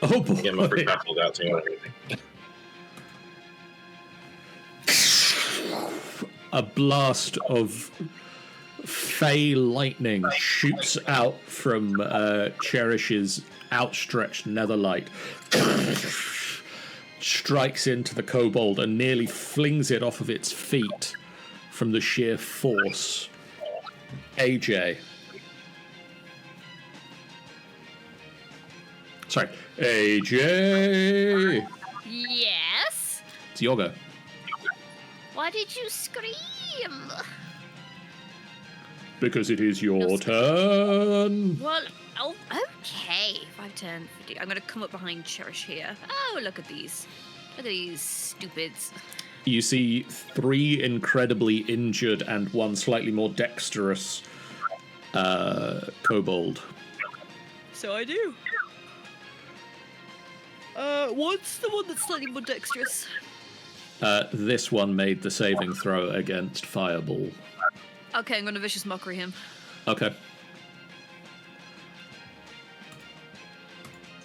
Oh boy. Get my free baffled out to A blast of fey lightning shoots out from Cherish's outstretched netherlight, strikes into the kobold and nearly flings it off of its feet from the sheer force. AJ. Sorry, AJ. Yes? It's your go. Why did you scream? Because it is your turn. Well, oh, okay. 5, 10, 50. I'm going to come up behind Cherish here. Oh, look at these. Look at these stupids. You see 3 incredibly injured and 1 slightly more dexterous kobold. So I do. What's the one that's slightly more dexterous? This one made the saving throw against Fireball. Okay, I'm going to vicious mockery him. Okay.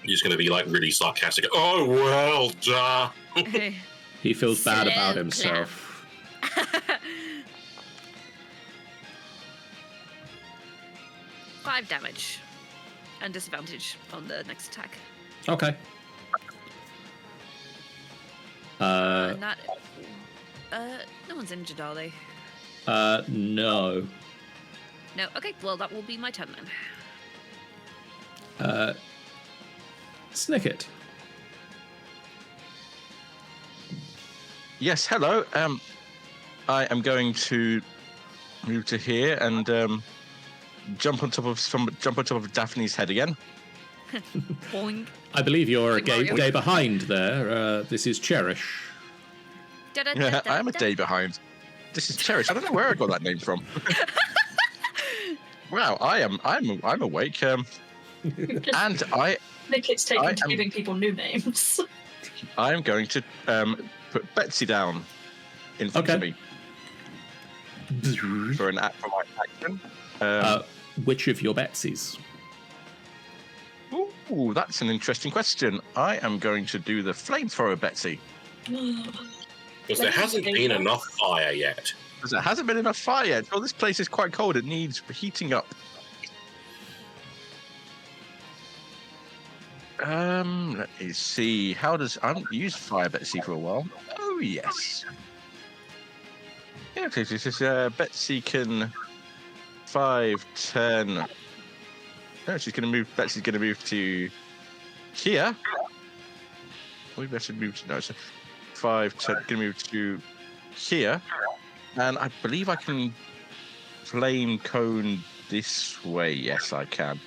You're just going to be like really sarcastic. Oh, well done. Hey. He feels bad Slow about clap. himself. 5 damage. And disadvantage on the next attack. Okay. And that... no one's injured, are they? No. No? Okay, well, that will be my turn then. Snicket. Yes, hello. I am going to move to here and jump on top of Daphne's head again. Boing. I believe you're a Like Mario. day behind there. This is Cherish. Yeah, I am a day behind. This is Cherish. I don't know where I got that name from. Wow, I'm awake. And I think it's taken to am- giving people new names. I am going to put Betsy down in front of me for my action. Which of your Betsies? Ooh, that's an interesting question. I am going to do the flamethrower Betsy. Because there hasn't been enough fire yet. Because it hasn't been enough fire yet. Oh, this place is quite cold. It needs heating up. Let me see. I haven't used fire Betsy for a while. Oh, yes. Yeah, okay, this is Betsy can 5, 10. No, Betsy's going to move to here. We better move to, no, so 5, 10, going to move to here. And I believe I can flame cone this way. Yes, I can.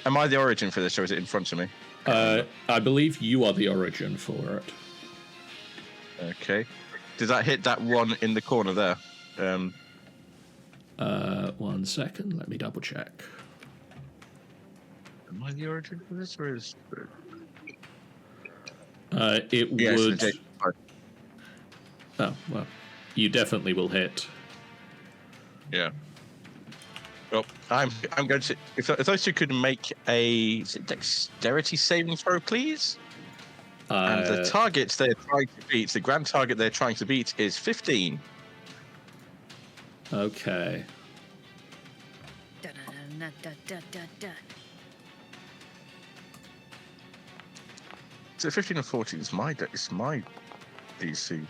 Am I the origin for this, or is it in front of me? I believe you are the origin for it. Okay. Does that hit that one in the corner there? 1 second, let me double check. Am I the origin for this, or is It Yes, would. the Oh well, you definitely will hit. Yeah. Well, I'm going to. If those two could make a dexterity saving throw, please. And the targets they're trying to beat, the grand target they're trying to beat, is 15. Okay. So 15 and 14 is my DC.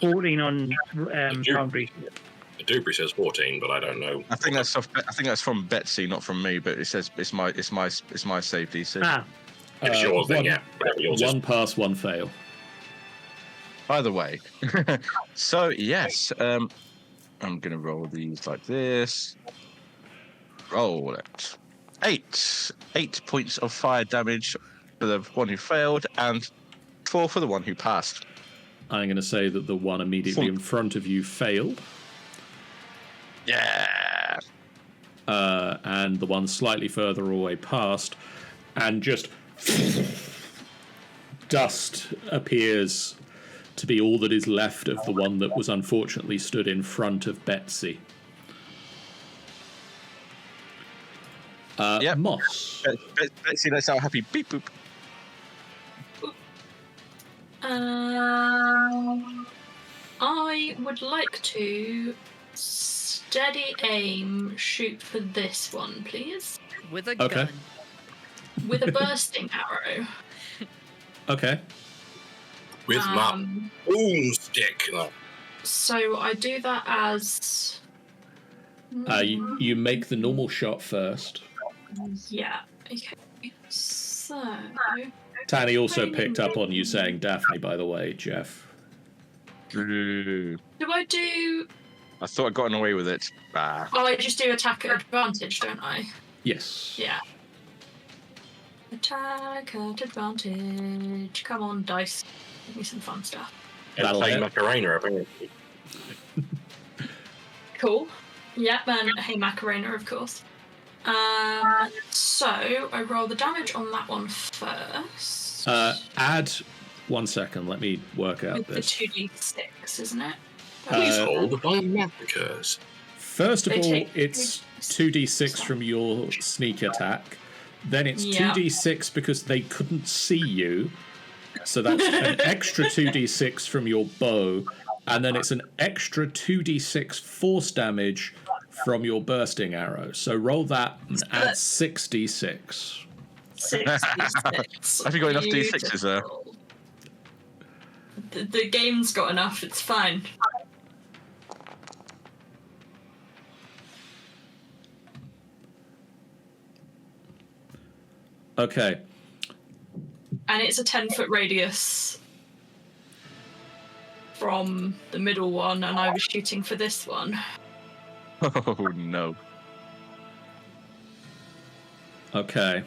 14 on Foundry. The Dubry says 14, but I don't know. I think that's from Betsy, not from me. But it says it's my save DC. Ah, If it's yours, then one- yeah. Whatever yours is. One pass, one fail. Either way. So yes, I'm gonna roll these like this. Roll it. 8 points of fire damage for the one who failed, and 4 for the one who passed. I'm going to say that the one immediately in front of you failed, Yeah. and the one slightly further away passed, and just dust appears to be all that is left of the one that was unfortunately stood in front of Betsy. Yep. Moss. Betsy lets out a happy beep boop. I would like to steady aim shoot for this one, please. With a Okay. gun. With a bursting arrow. Okay. With my boomstick. Oh, So I do that as. You make the normal shot first. Yeah. Okay. So. Tanny also picked up on you saying Daphne, by the way, Jeff. Ooh. Do I do. I thought I'd gotten away with it. Ah. Oh, I just do attack at advantage, don't I? Yes. Yeah. Attack at advantage. Come on, dice. Give me some fun stuff. and That'll play hit. Macarena, apparently. Cool. Yep, and hey Macarena, of course. So I roll the damage on that one first. Add 1 second. Let me work out with the this. 2d6, isn't it? Please hold by Macarena. First of They all, take it's 2d6 from your sneak attack. Then it's Yeah. 2d6 because they couldn't see you. So that's an extra 2d6 from your bow. And then it's an extra 2d6 force damage from your bursting arrow. So roll that and add 6d6. 66. Have you got enough D6s there? Beautiful. The game's got enough, it's fine. Okay. And it's a 10-foot radius. from the middle one, and I was shooting for this one. Oh no. Okay.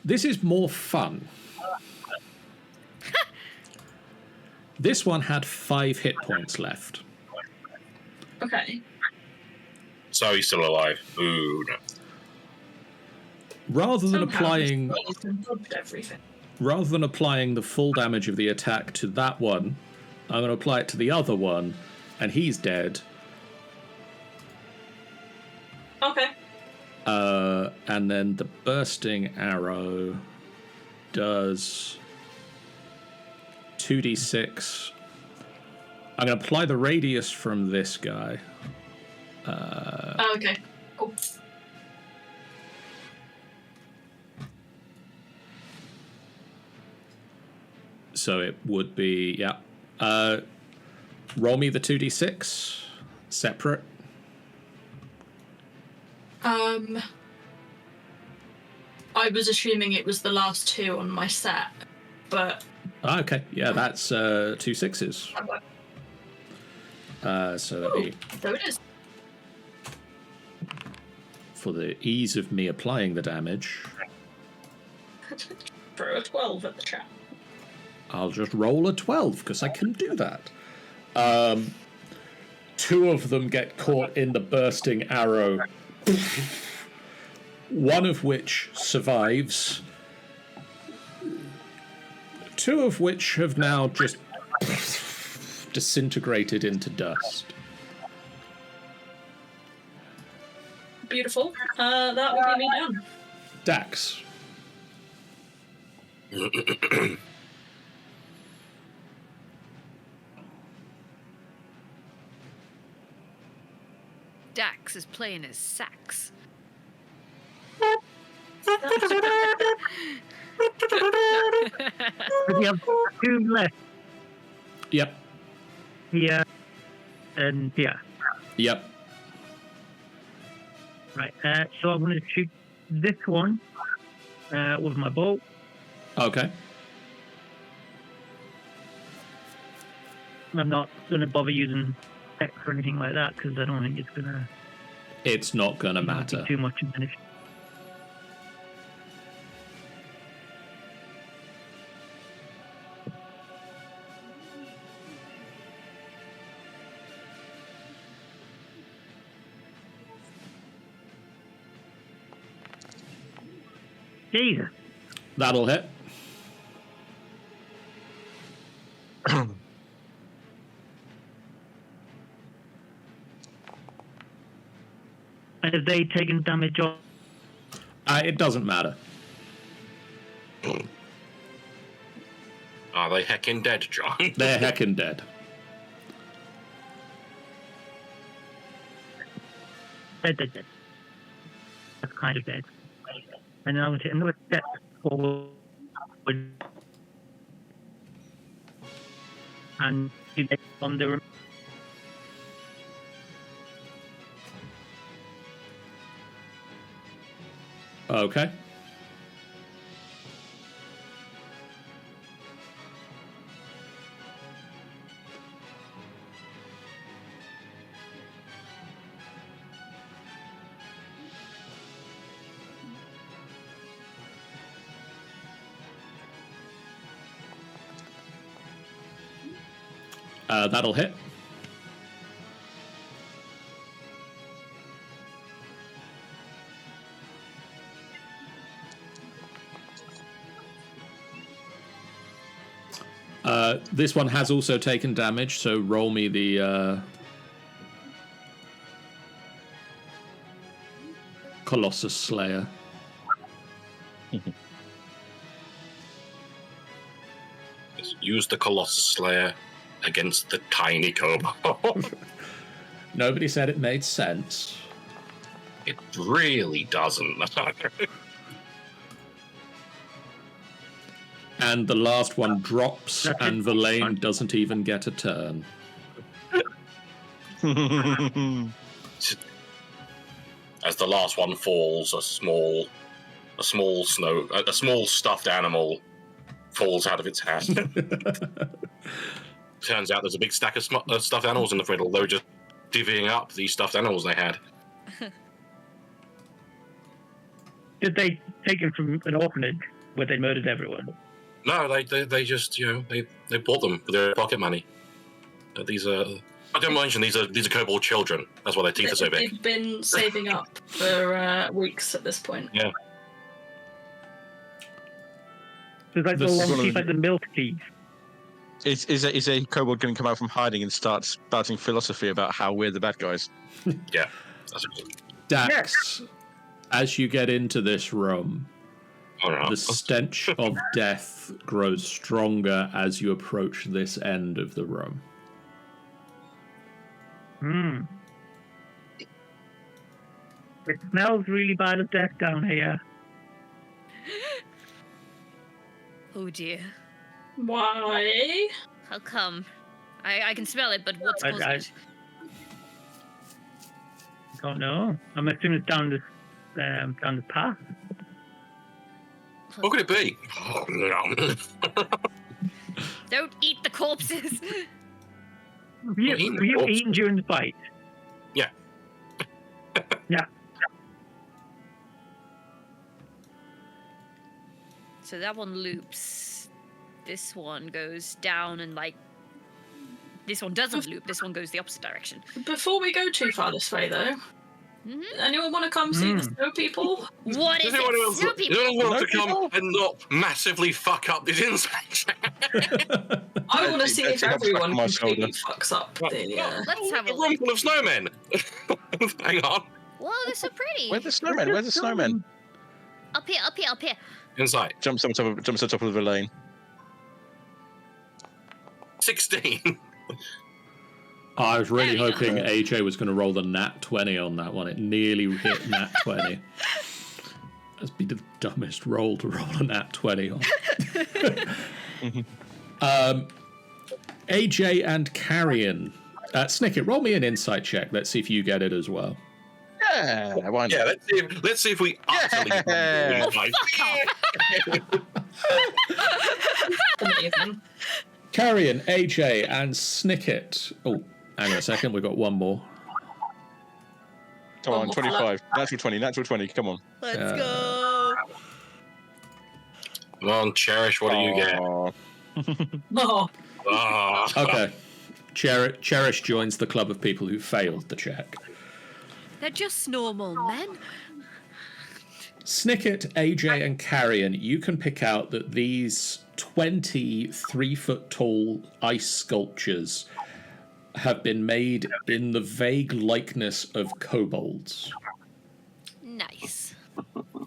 This is more fun. This one had 5 hit points left. Okay. So he's still alive. Ooh, no. Rather than Somehow applying he's absorbed everything. rather than applying the full damage of the attack to that one, I'm going to apply it to the other one, and he's dead. Okay. And then the bursting arrow does 2d6. I'm going to apply the radius from this guy. Okay. Cool. So it would be, yeah. Roll me the 2d6 separate. I was assuming it was the last 2 on my set, but Okay, yeah, that's 2 6s. So that'd be so it is. for the ease of me applying the damage. Throw a 12 at the trap. I'll just roll a 12 because I can do that. 2 of them get caught in the bursting arrow, one of which survives, 2 of which have now just disintegrated into dust. Beautiful. That will be me done. Dax. Dax is playing his sax. We have 2 left Yep. here and here. Yep. Right. So I'm going to shoot this one with my bow. Okay. I'm not going to bother using text or anything like that because I don't think it's going to It's not going to matter. be too much information. Jesus. That'll hit. And have they taken damage off? It doesn't matter. Are they heckin' dead, John? They're heckin' dead. Dead. That's kind of dead. And then I'm going to take another step forward. And you get on the... Okay. That'll hit. This one has also taken damage, so roll me the Colossus Slayer. Use the Colossus Slayer against the tiny kobold. Nobody said it made sense. It really doesn't. And the last one drops, and Verlaine doesn't even get a turn. as the last one falls, a small stuffed animal falls out of its hand. Turns out there's a big stack of stuffed animals in the middle. They were just divvying up these stuffed animals they had. Did they take him from an orphanage where they murdered everyone? No, they just they bought them with their pocket money. These are. I don't mention these are kobold children. That's why their teeth are so big. They've been saving up for weeks at this point. Yeah. So it's like the long teeth, like the milk teeth. Is a kobold going to come out from hiding and start spouting philosophy about how we're the bad guys? Yeah. That's Dax, as you get into this room, right. the stench of death grows stronger as you approach this end of the room. It smells really bad of death down here. Oh dear. Why? How come? I can smell it, but what's causing it? I don't know. I'm assuming it's down this path. What could it be? Don't eat the corpses. Were you eaten during the fight? Yeah. Yeah. So that one loops. This one goes down and this one doesn't loop. This one goes the opposite direction. Before we go too far this way, though, anyone want to come see the snow people? What is it? Snow people? Anyone want to come and not massively fuck up this inside? I want to see if everyone my completely fucks up the... Let's have a room look. full of snowmen. Hang on. Whoa, they're so pretty. Where's the snowmen? Where's the snowmen? Up here, up here, up here. Inside. Jumps on top of the lane. 16. I was really There we hoping AJ was going to roll the nat 20 on that one. It nearly hit nat 20. That's be the dumbest roll to roll a nat 20 on. AJ and Carrion. Snicket, roll me an insight check. Let's see if you get it as well. Yeah, why not? Yeah, let's see if we utterly Yeah. Amazing. Carrion, AJ, and Snicket. Oh, hang on a second. We've got one more. Come on, 25. Natural 20. Come on. Let's go. Come on, Cherish, what do you get? Aw. Oh, Ah. Okay. Cherish joins the club of people who failed the check. They're just normal men. Snicket, AJ, and Carrion, you can pick out that these 23-foot-tall ice sculptures have been made in the vague likeness of kobolds. Nice. Okay.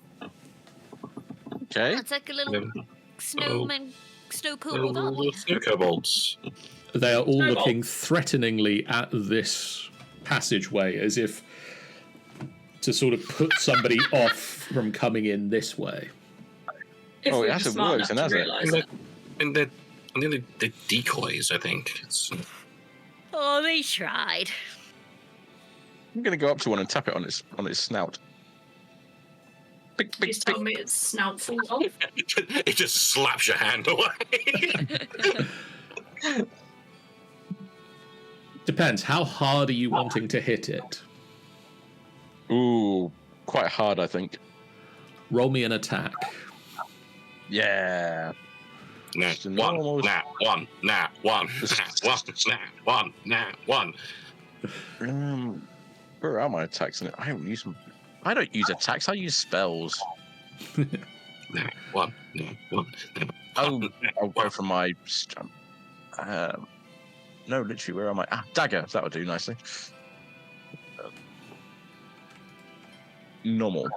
That's like a little snowman, snow kobold, aren't they? Snow kobolds. They are all Snowball. looking threateningly at this passageway as if to sort of put somebody off from coming in this way. if Oh, we it were hasn't smart worked, enough to hasn't it? realise it. And they're decoys, I think. Oh, they tried. I'm going to go up to one and tap it on its snout. Pick, pick, Please pick. tell me it's snout full of. It just slaps your hand away. Depends. How hard are you wanting to hit it? Ooh, quite hard, I think. Roll me an attack. Yeah. Nah, Just an one, almost- nah, one, nah, one, nah, one. Where are my attacks? I don't use them. I don't use attacks. I use spells. Nah, one, nah, one. I'll go for my. No, literally, where am I? Dagger. That would do nicely. Normal.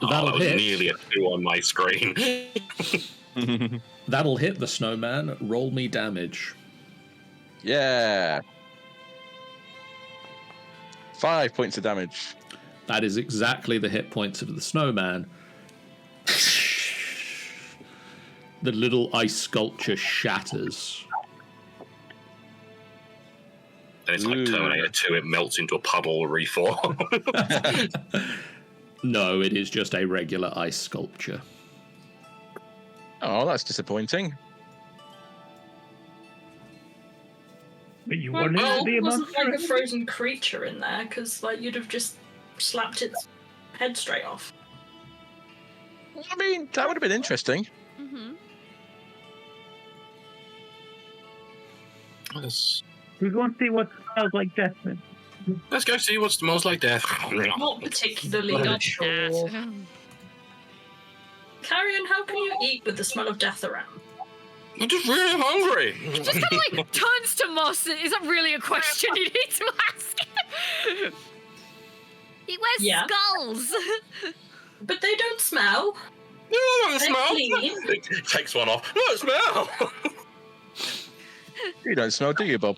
That'll that was hit. nearly a 2 on my screen. That'll hit the snowman. Roll me damage. Yeah. 5 points of damage. That is exactly the hit points of the snowman. The little ice sculpture shatters. And it's like Ooh. Terminator 2, it melts into a puddle reform. No, it is just a regular ice sculpture. Oh, that's disappointing. But you wanted Well, to be it a wasn't monster. like a frozen creature in there, because like you'd have just slapped its head straight off. I mean, that would have been interesting. Mm-hmm. We want to see what smells like death. Then. Let's go see what smells like death. Not particularly Stop sure. that. Carrion, how can you eat with the smell of death around? I'm just really hungry. Just kind of like turns to Moss. Is that really a question you need to ask? He wears Yeah. skulls. But they don't smell. No, don't They're smell. clean. It takes one off. No, it smell. You don't smell, do you, Bob?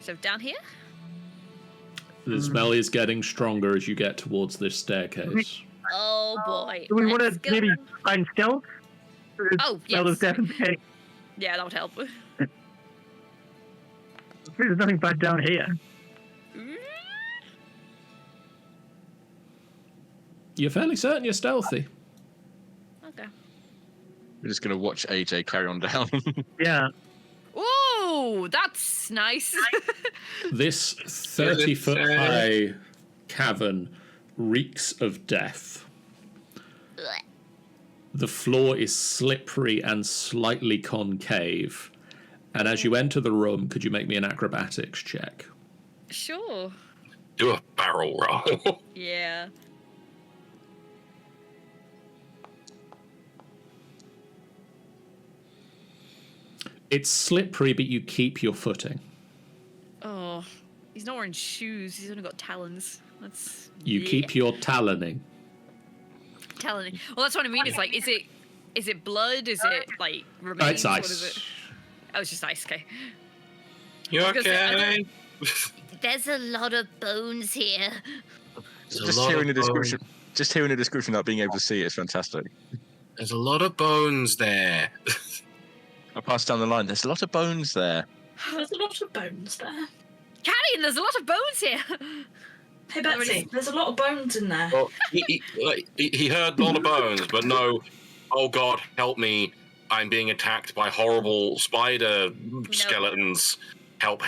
So down here? The smell is getting stronger as you get towards this staircase. Oh boy. Do we want Let's to go. maybe find stealth? Oh, Smell yes. of death and decay. Yeah, that would help. There's nothing bad down here. You're fairly certain you're stealthy. Okay. We're just going to watch AJ carry on down. Yeah. Ooh, that's nice. This 30-foot high cavern reeks of death. Blech. The floor is slippery and slightly concave. And as you enter the room, could you make me an acrobatics check? Sure. Do a barrel roll. Yeah. It's slippery, but you keep your footing. Oh, he's not wearing shoes. He's only got talons. That's You keep your taloning. talon. Well, that's what I mean. It's like, is it blood? Is it like remains? It's What is it? ice. Oh, it's just ice. Okay. You I was gonna say, I okay? There's a lot of bones here. Just hearing the description. Just hearing the description, not being able to see it is fantastic. There's a lot of bones there. I pass down the line. There's a lot of bones there. There's a lot of bones there. Carrion, there's a lot of bones here. Hey Betsy, there's a lot of bones in there. Well, he heard a lot of bones, but no. Oh God, help me! I'm being attacked by horrible spider skeletons. Help!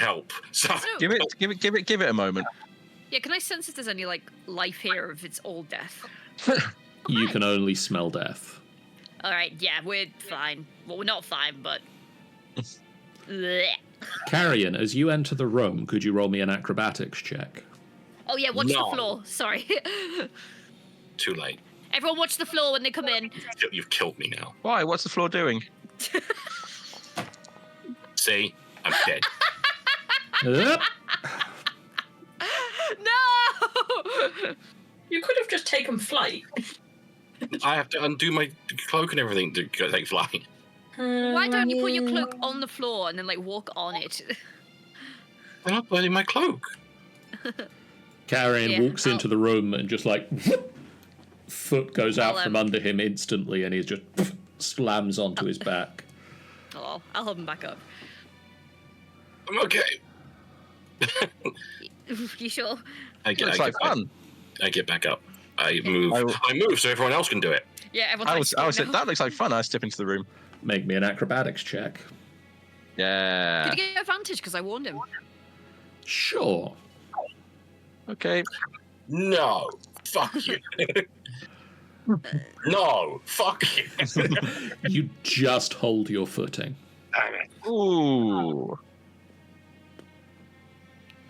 So So, Give it a moment. yeah, can I sense if there's any like life here, or if it's all death? You can only smell death. All right, yeah, we're fine. Well, we're not fine, but. Blech. Carrion, as you enter the room, could you roll me an acrobatics check? Oh yeah, watch No. the floor. Sorry. too late. Everyone, watch the floor when they come in. You've killed me now. Why? What's the floor doing? See, I'm dead. Yep. No. You could have just taken flight. I have to undo my cloak and everything to go take flight. Why don't you put your cloak on the floor and then like walk on it? I'm not wearing my cloak. Carrion Yeah, walks into the room and just like foot goes out I'll, from under him instantly, and he just slams onto his back. Oh, I'll hold him back up. I'm okay. You sure? Looks like fun. I get back up. I move. I move so everyone else can do it. Yeah, everyone's I like, was "Stop now." that looks like fun. I step into the room. Make me an acrobatics check. Yeah. Did he get advantage because I warned him? Sure. Okay. No, fuck you. No, fuck you. You just hold your footing. Damn it. Ooh.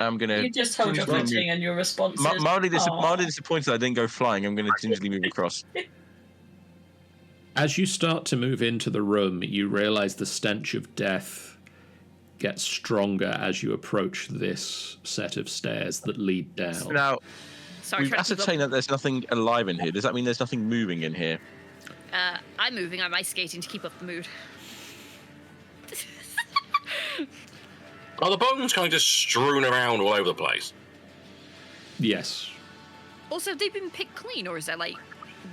I'm gonna. You just hold your gingerly footing and your response is Mildly "Aw." disappointed I didn't go flying. I'm going to gingerly move across. As you start to move into the room, you realize the stench of death gets stronger as you approach this set of stairs that lead down. Now, Sorry, we've trying to keep up. ascertained that there's nothing alive in here. Does that mean there's nothing moving in here? I'm moving. I'm ice skating to keep up the mood. Are the bones kind of just strewn around all over the place? Yes. Also, have they been picked clean, or is there like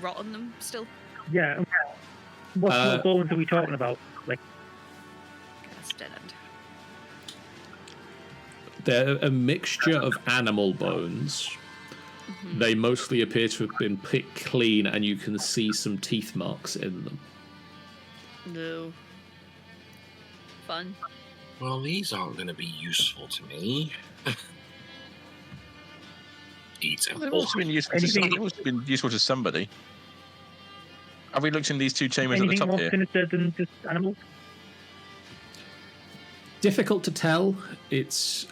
rot on them still? Yeah. What sort of bones are we talking about? Like, dead end? They're a mixture of animal bones. They mostly appear to have been picked clean, and you can see some teeth marks in them. No. Fun. Well, these aren't going to be useful to me. Eat them. They've also been useful to somebody. Have we looked in these two chambers Anything at the more top here? sinister than just animals? Difficult to tell. It's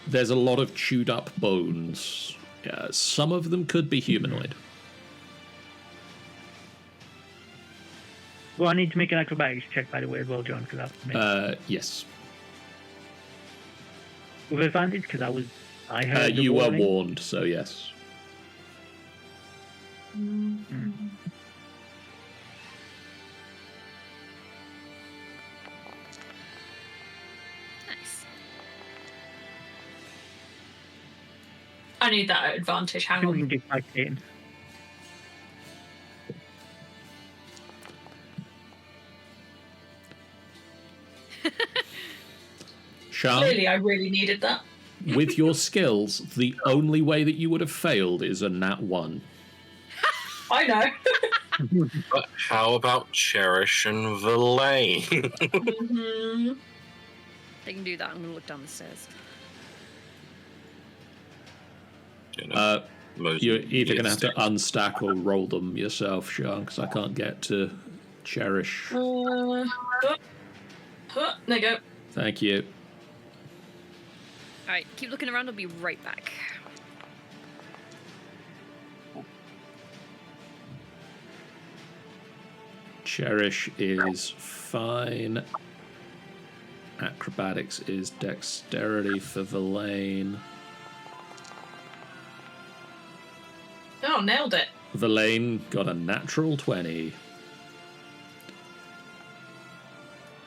there's a lot of chewed up bones. Yeah, some of them could be humanoid. Well, I need to make an acrobatics check, by the way, as well, John, because that's Yes. with advantage, because I heard the You were warning. warned, so yes. Nice. I need that advantage. I Hang think we can on. do 5 games. Sean, Clearly, I really needed that. with your skills, the only way that you would have failed is a nat 1. I know. But how about Cherish and Verlaine? Mhm. They can do that. I'm going to look down the stairs. You know, You're either going to have to unstack or roll them yourself, Sean, because I can't get to Cherish. There you go. Thank you. All right, keep looking around. I'll be right back. Cherish is fine. Acrobatics is dexterity for Verlaine. Oh, nailed it. Verlaine got a natural 20.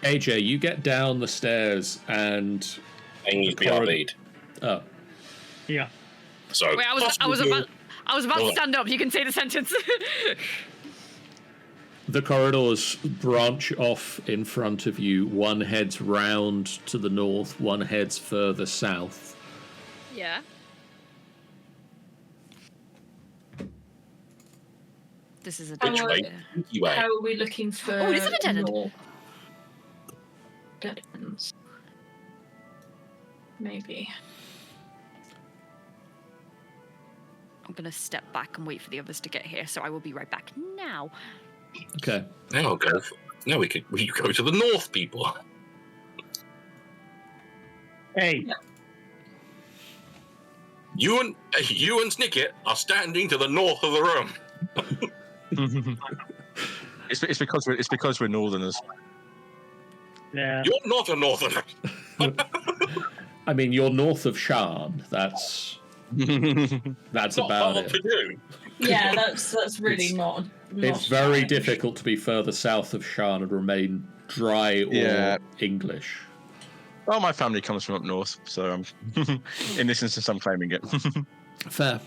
AJ, you get down the stairs and... and you corridor- BRB'd. Oh, Yeah. So Wait, I was about to stand up. You can say the sentence. the corridors branch off in front of you. One heads round to the north, one heads further south. Yeah. This is a Which dead way? end. Anyway, How are we looking for? Oh, is it a dead end? more dead ends? Maybe. I'm going to step back and wait for the others to get here, so I will be right back now. Okay. now go. Now we go to the north, people. Hey, You and Snicket are standing to the north of the room. It's because we're northerners. yeah. You're not a northerner. I mean, you're north of Sharn. That's Not about hard it. to do. Yeah, that's really not. It's very difficult to be further south of Sharn and remain dry or Yeah. English. Well, my family comes from up north, so in this instance, I'm claiming it. Fair.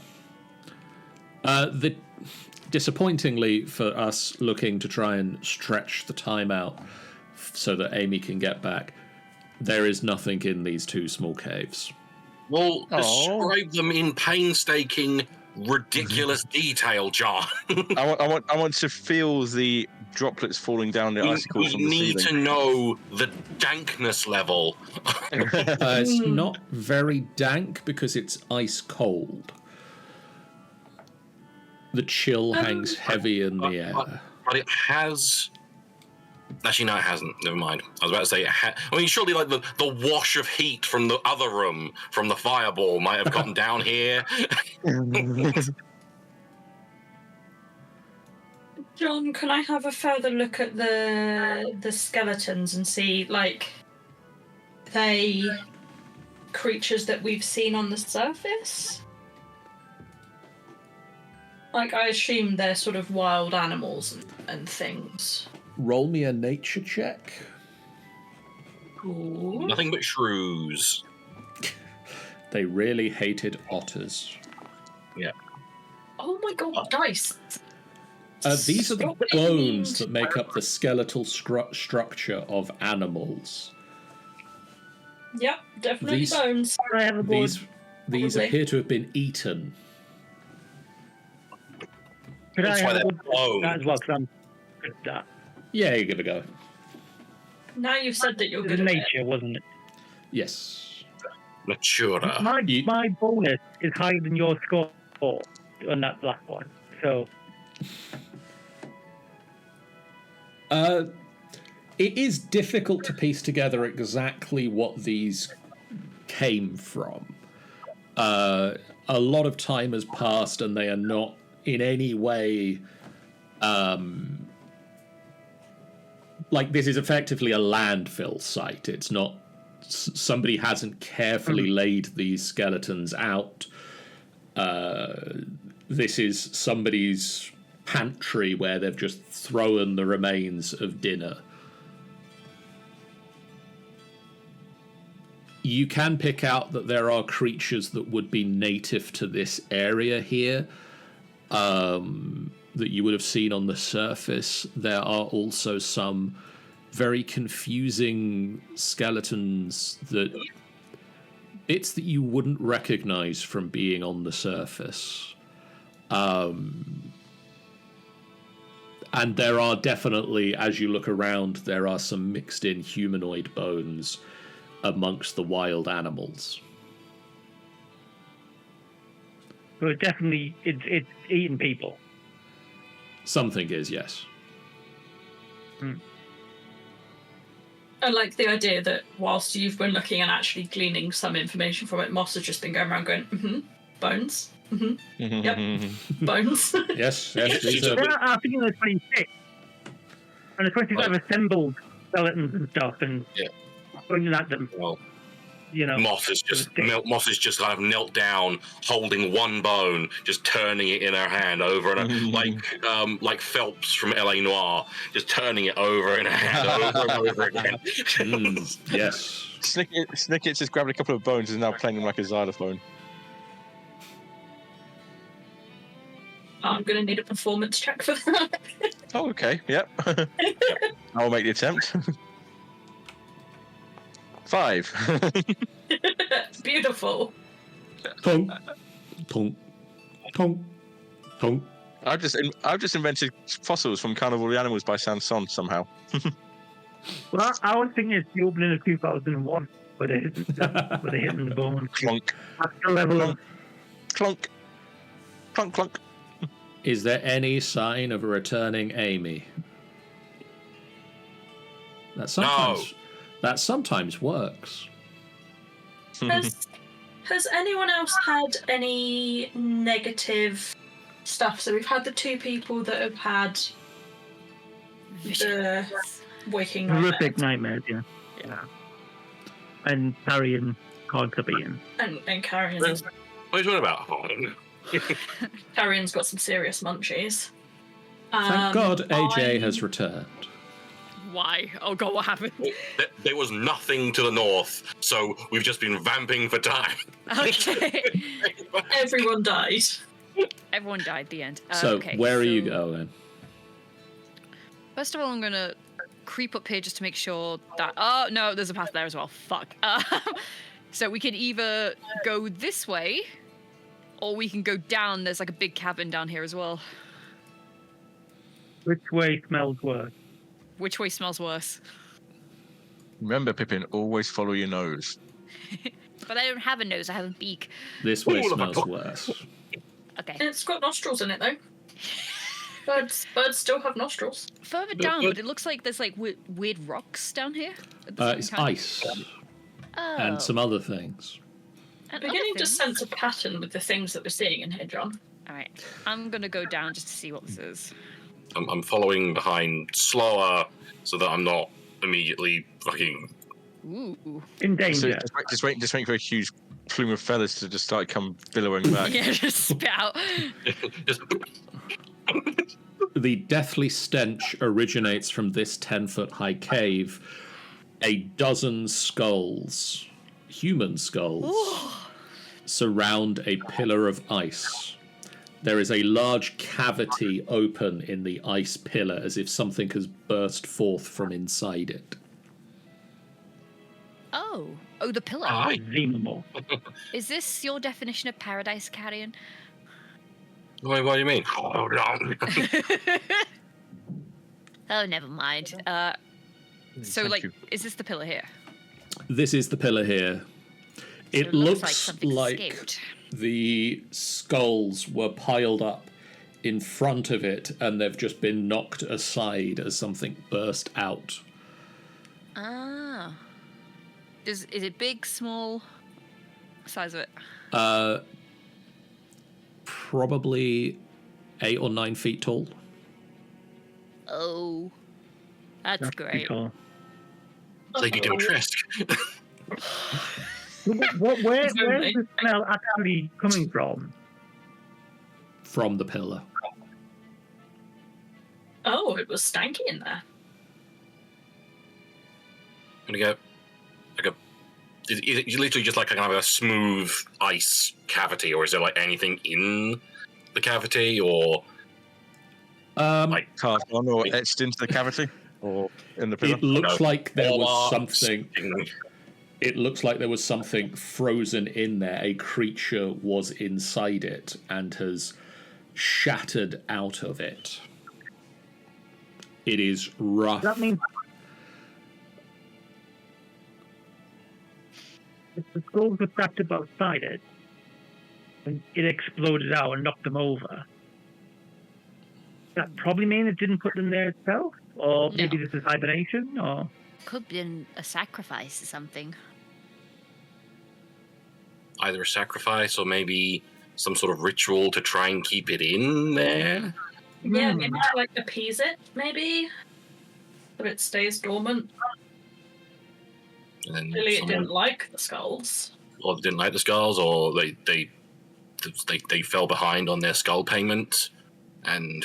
Disappointingly for us looking to try and stretch the time out so that Amy can get back, there is nothing in these two small caves. Well, Oh. describe them in painstaking, ridiculous detail, John. I want to feel the droplets falling down the icicles We from the need to ceiling. know the dankness level. It's not very dank because it's ice cold. The chill hangs heavy in the air. But it has. Actually, no, it hasn't. Never mind. I was about to say, I mean, surely like the wash of heat from the other room, from the fireball, might have gotten down here. John, can I have a further look at the skeletons and see, like, they creatures that we've seen on the surface? Like, I assume they're sort of wild animals and things. Roll me a nature check. Ooh. Nothing but shrews. They really hated otters. Oh my god, dice! These are the bones that make up the skeletal structure of animals. Yep, definitely bones. I have a board. These Probably. appear to have been eaten. Could I That's why have a they're board bone. that as well? Because I'm good at that. Yeah, you give it a go. Now you've said that you're It was good at it. nature, wasn't it? Yes. Natura. My bonus is higher than your score on that last one. So It is difficult to piece together exactly what these came from. A lot of time has passed and they are not in any way... like, this is effectively a landfill site. It's not... Somebody hasn't carefully laid these skeletons out. This is somebody's pantry where they've just thrown the remains of dinner. You can pick out that there are creatures that would be native to this area here, that you would have seen on the surface. There are also some very confusing skeletons that bits that you wouldn't recognize from being on the surface. And there are definitely, as you look around, there are some mixed in humanoid bones amongst the wild animals. So it definitely, it's eating people. Something is, yes. I like the idea that whilst you've been looking and actually gleaning some information from it, Moss has just been going around going, bones. Yep. Bones. Yes, these are... I think in the 26. And the 26 have assembled skeletons and stuff and pointing at them. Well, You know, Moss is just kind of knelt down, holding one bone, just turning it in her hand over and over, like Phelps from LA Noire, just turning it over in her hand over and over again. Yes. Snicket's just grabbed a couple of bones and is now playing them like a xylophone. I'm going to need a performance check for that. Oh, okay. Yep. I will make the attempt. 5. Beautiful. Tonk, tonk, tonk, tonk. I've just invented fossils from Carnival of the Animals by Sanson somehow. well, I was thinking it's the opening of 2001, where they hit the bone. Clunk. That's the level of Clunk. Clunk, clunk. Is there any sign of a returning Amy? That sometimes works. Has anyone else had any negative stuff? So we've had the 2 people that have had the waking horrific nightmares, yeah. And Carrion can't be in. And Carrion. What are you talking about? Carrion's got some serious munchies. Thank God AJ has returned. Why? Oh god, what happened? There was nothing to the north, so we've just been vamping for time. Okay. Everyone died. Everyone died at the end. So okay, where are you going? First of all, I'm going to creep up here just to make sure that... Oh, no, there's a path there as well. Fuck. So we can either go this way, or we can go down. There's like a big cabin down here as well. Which way smells worse? Which way smells worse? Remember, Pippin, always follow your nose. But I don't have a nose, I have a beak. This way smells worse. Okay. It's got nostrils in it, though. Birds still have nostrils. Further down, but it looks like there's like weird rocks down here. It's ice Oh. and some other things. I'm beginning to sense a pattern with the things that we're seeing in here, John. Alright, I'm gonna go down just to see what this is. I'm following behind slower so that I'm not immediately fucking... Ooh. In danger. So just waiting for a huge plume of feathers to just start come billowing back. Yeah, just spit out. just... The deathly stench originates from this 10-foot high cave. A dozen skulls, human skulls, surround a pillar of ice. There is a large cavity open in the ice pillar as if something has burst forth from inside it. Oh, the pillar. Unbelievable. Is this your definition of paradise, Carrion? Wait, what do you mean? Hold on. Oh, never mind. So, Thank like, you. is this the pillar here? This is the pillar here. So It looks like looks something like escaped. the skulls were piled up in front of it and they've just been knocked aside as something burst out. Ah. Is it big, small? Size of it? Probably 8 or 9 feet tall. Oh. That's Pretty great. cool. Lady Dimitrescu. Where's the smell actually coming from? From the pillar. Oh, it was stanky in there. I'm gonna go. Is it literally just like kind of a smooth ice cavity, or is there like anything in the cavity, or like Carved on or etched into the cavity? Or in the pillar? It looks like there was or something. It looks like there was something frozen in there. A creature was inside it and has shattered out of it. It is rough. That means if the skulls were stacked up outside it, and it exploded out and knocked them over, that probably means it didn't put them there itself? Or maybe this is hibernation? Or Could be a sacrifice or something. either a sacrifice or maybe some sort of ritual to try and keep it in there? Yeah, maybe to like appease it, maybe. So it stays dormant. And then Clearly it someone- didn't like the skulls. or didn't like the skulls, or they fell behind on their skull payment, and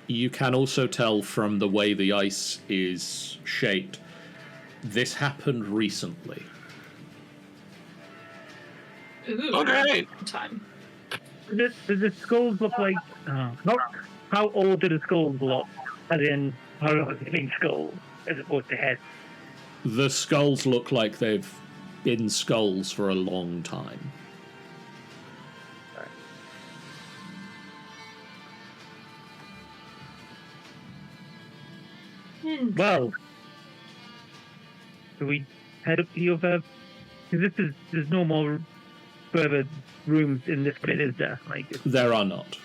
You can also tell from the way the ice is shaped, this happened recently. Ooh, Okay. time. does the skulls look like... not how old do the skulls look? As in, how long have they been skulls, as opposed to heads? The skulls look like they've been skulls for a long time. Well, do we head up to the other? Because there's no more further rooms in this bit, is there? Like, There are not.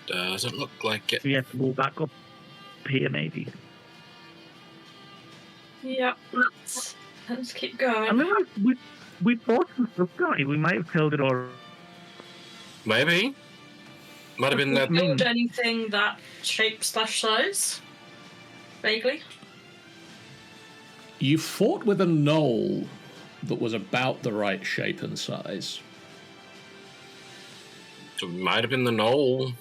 doesn't look like it. we have to go back up here, maybe. Yeah, let's keep I going. mean, we bought some stuff, guy. We might have killed it all. Maybe. Might have been that. Build anything that shape/size? Vaguely. You fought with a knoll that was about the right shape and size. It might have been the knoll.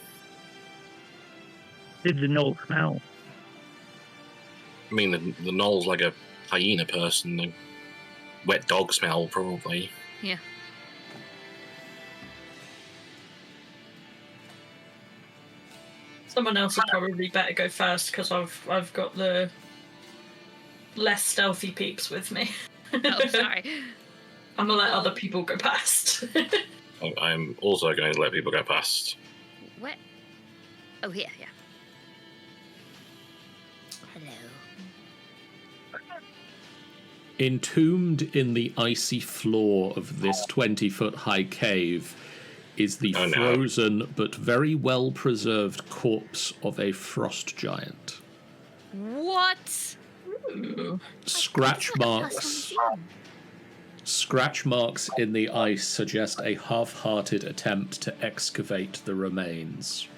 Did the knoll smell? I mean, the knoll's like a hyena person. The wet dog smell, probably. Yeah. Someone else would probably better go first because I've got the less stealthy peeps with me. Oh, sorry. I'm gonna let other people go past. I'm also going to let people go past. Where? Oh, here, yeah. Hello. Entombed in the icy floor of this 20-foot high cave is the Oh, no. frozen but very well preserved corpse of a frost giant. What? Ooh. Scratch It's like a marks. person's museum. Scratch marks in the ice suggest a half-hearted attempt to excavate the remains.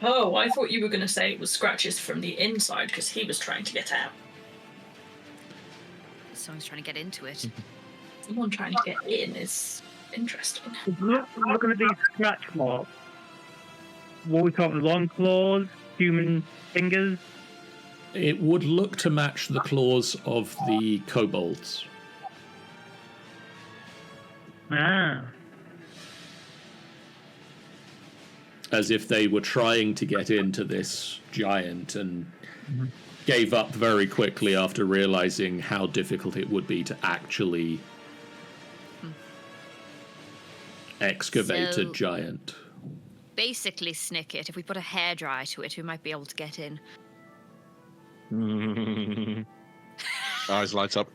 Oh, I thought you were gonna say it was scratches from the inside because he was trying to get out. Someone's trying to get into it. Someone trying to get in is interesting. Looking at these scratch marks, what are we talking? Long claws, human fingers? It would look to match the claws of the kobolds. Ah. As if they were trying to get into this giant and gave up very quickly after realizing how difficult it would be to actually excavate a So- giant. Basically, Snicket, if we put a hairdryer to it, we might be able to get in. Eyes light up.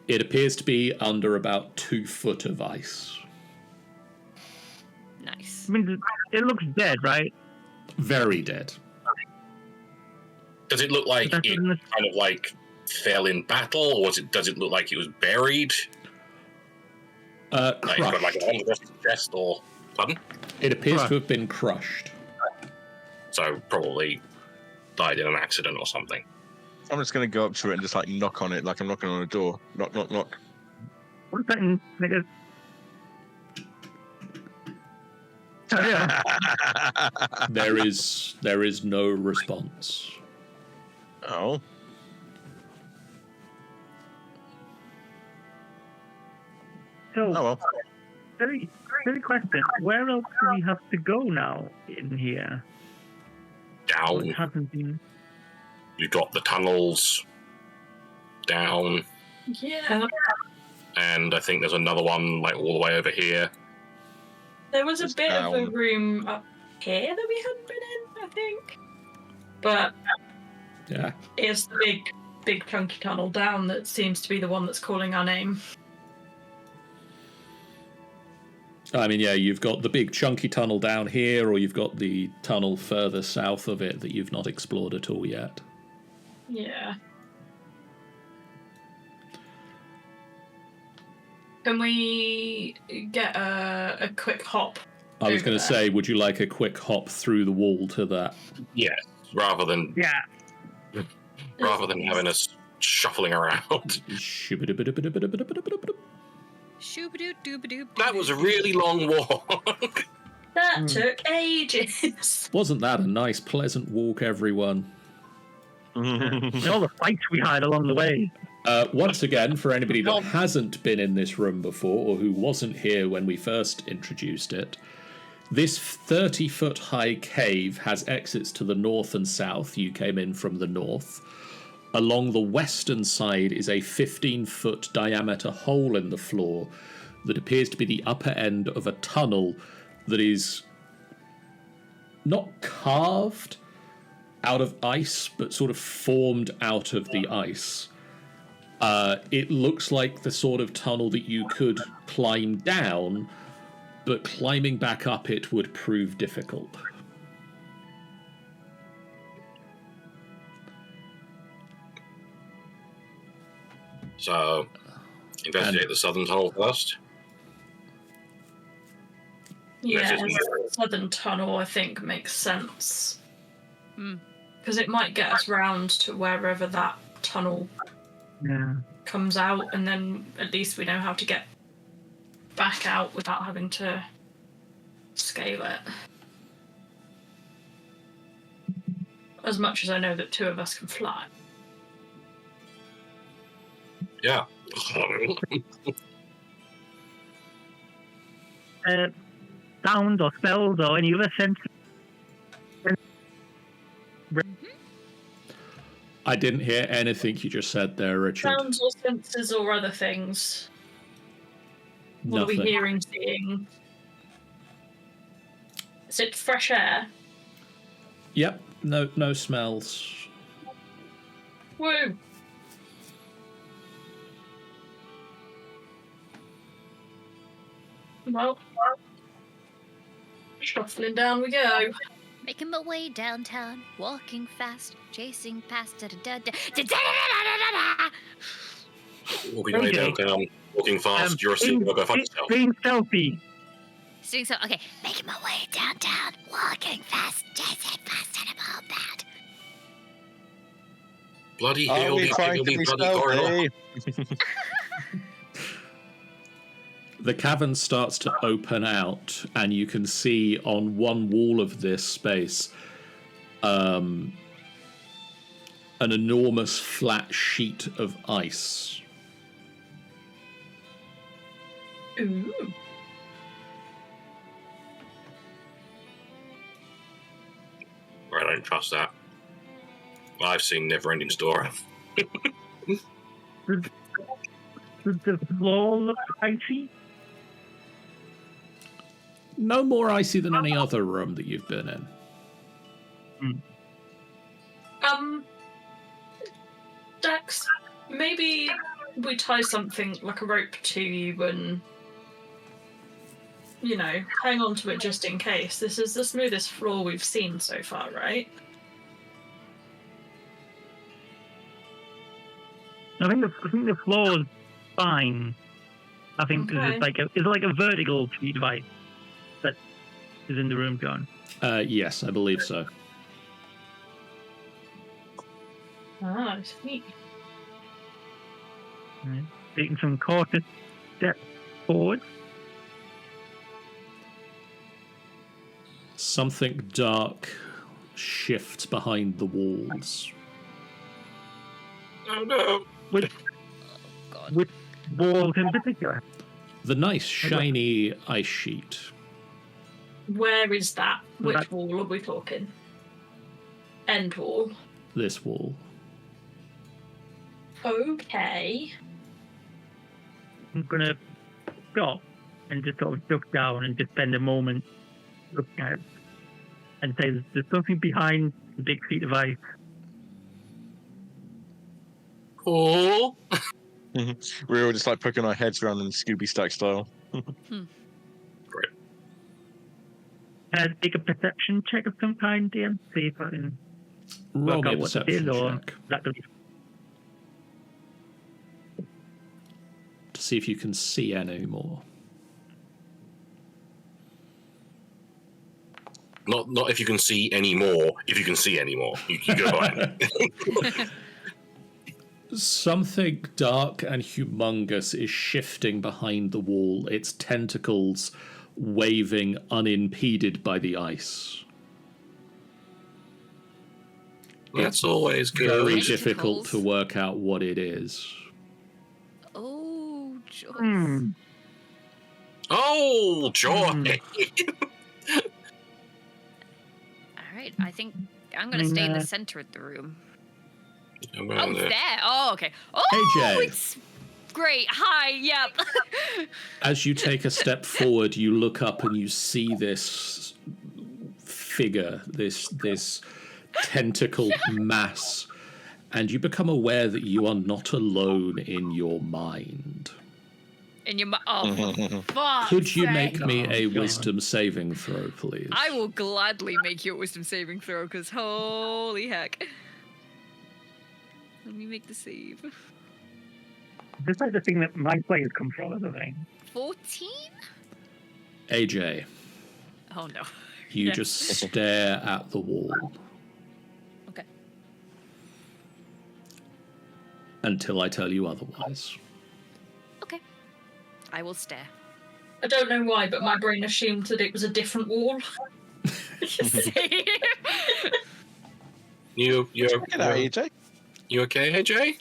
It appears to be under about 2 foot of ice. Nice. I mean, it looks dead, right? Very dead. Does it look like That's it in the- kind of like fell in battle, or does it look like it was buried? Like it's got Crushed. like a hole across its chest, or pardon? It appears Crushed. to have been crushed. So probably died in an accident or something. I'm just going to go up to it and just like knock on it like I'm knocking on a door. Knock, knock, knock. What's that in? Nigga? Oh, yeah. There is no response. Oh. So, Oh well. very question. Where else do we have to go now in here? Down. It hasn't been. You've got the tunnels down, Yeah. and I think there's another one like all the way over here. There was a Just bit of a down. room up here that we hadn't been in, I think. But Yeah. it's the big chunky tunnel down that seems to be the one that's calling our name. I mean, yeah, you've got the big chunky tunnel down here, or you've got the tunnel further south of it that you've not explored at all yet. Yeah. Can we get a quick hop? I was Over going to there. say, would you like a quick hop through the wall to that? Yes, rather than Yeah. having us shuffling around. Shoo-ba-doo-doo-ba-doo. That was a really long walk. That took ages. Wasn't that a nice, pleasant walk, everyone? And all the fights we had along the way. Once again, for anybody that hasn't been in this room before, or who wasn't here when we first introduced it, this 30-foot high cave has exits to the north and south. You came in from the north. Along the western side is a 15-foot diameter hole in the floor that appears to be the upper end of a tunnel that is not carved out of ice, but sort of formed out of the ice. It looks like the sort of tunnel that you could climb down, but climbing back up it would prove difficult. So, investigate the southern tunnel first. Yeah, This is- the southern tunnel, I think, makes sense. Hmm. Because it might get us round to wherever that tunnel Yeah. comes out, and then at least we know how to get back out without having to scale it. As much as I know that 2 of us can fly. Yeah. Sound or spells or any other sense. I didn't hear anything you just said there, Richard. Sounds or senses or other things. What Nothing. are we hearing, seeing? Is it fresh air? Yep, no smells. Woo! Well, shuffling down we go. Making my way downtown, walking fast, chasing past da-da-da-da-da-da-da-da-da. Walking way downtown, walking fast, you're a secret, go find yourself. Being stealthy. Doing so, okay. Making my way downtown, walking fast, chasing past and all that. Bloody Are we hillbilly, trying to hillbilly, be bloody corridor. stealthy? The cavern starts to open out, and you can see on one wall of this space an enormous flat sheet of ice. Ooh. I don't trust that. I've seen Neverending Story. Does the floor look icy? No more icy than any other room that you've been in. Dax, maybe we tie something like a rope to you and, hang on to it just in case. This is the smoothest floor we've seen so far, right? I think the floor is fine. I think Okay. it's like a vertical tree device that is in the room, John. Yes, I believe so. Ah, sweet. Right. Taking some cautious steps forward. Something dark shifts behind the walls. Oh no! With God. with walls in particular. The nice, shiny ice sheet. Where is that? Well, Which wall are we talking? End wall. This wall. Okay. I'm gonna stop and just sort of look down and just spend a moment looking at it and say there's something behind the big sheet of ice. Cool. We're all just like poking our heads around in Scooby Stack style. Great. Can I take a perception check of some kind, DM? See if I can Roll work me a out what it perception is, or check that could be to see if you can see any more. Not if you can see any more. If you can see any more, you go behind. Something dark and humongous is shifting behind the wall, its tentacles waving unimpeded by the ice. That's always good. Very Tentacles. difficult to work out what it is. Oh, joy. Oh, joy! All right, I think I'm going to stay in the center of the room. I'm Oh, going it's there. there. Oh, okay. Oh, AJ. it's great. Hi. Yep. As you take a step forward, you look up and you see this figure, this tentacled mass, and you become aware that you are not alone in your mind. In your oh, fuck. Could you make me Oh, a God. wisdom saving throw, please? I will gladly make you a wisdom saving throw, because holy heck. Let me make the save. This is like the thing that my players come from, isn't it? 14? AJ, Oh no. you Yeah. just stare at the wall Okay. until I tell you otherwise. Okay. I will stare. I don't know why, but my brain assumed that it was a different wall. Same. You Look at that, AJ. you okay, AJ?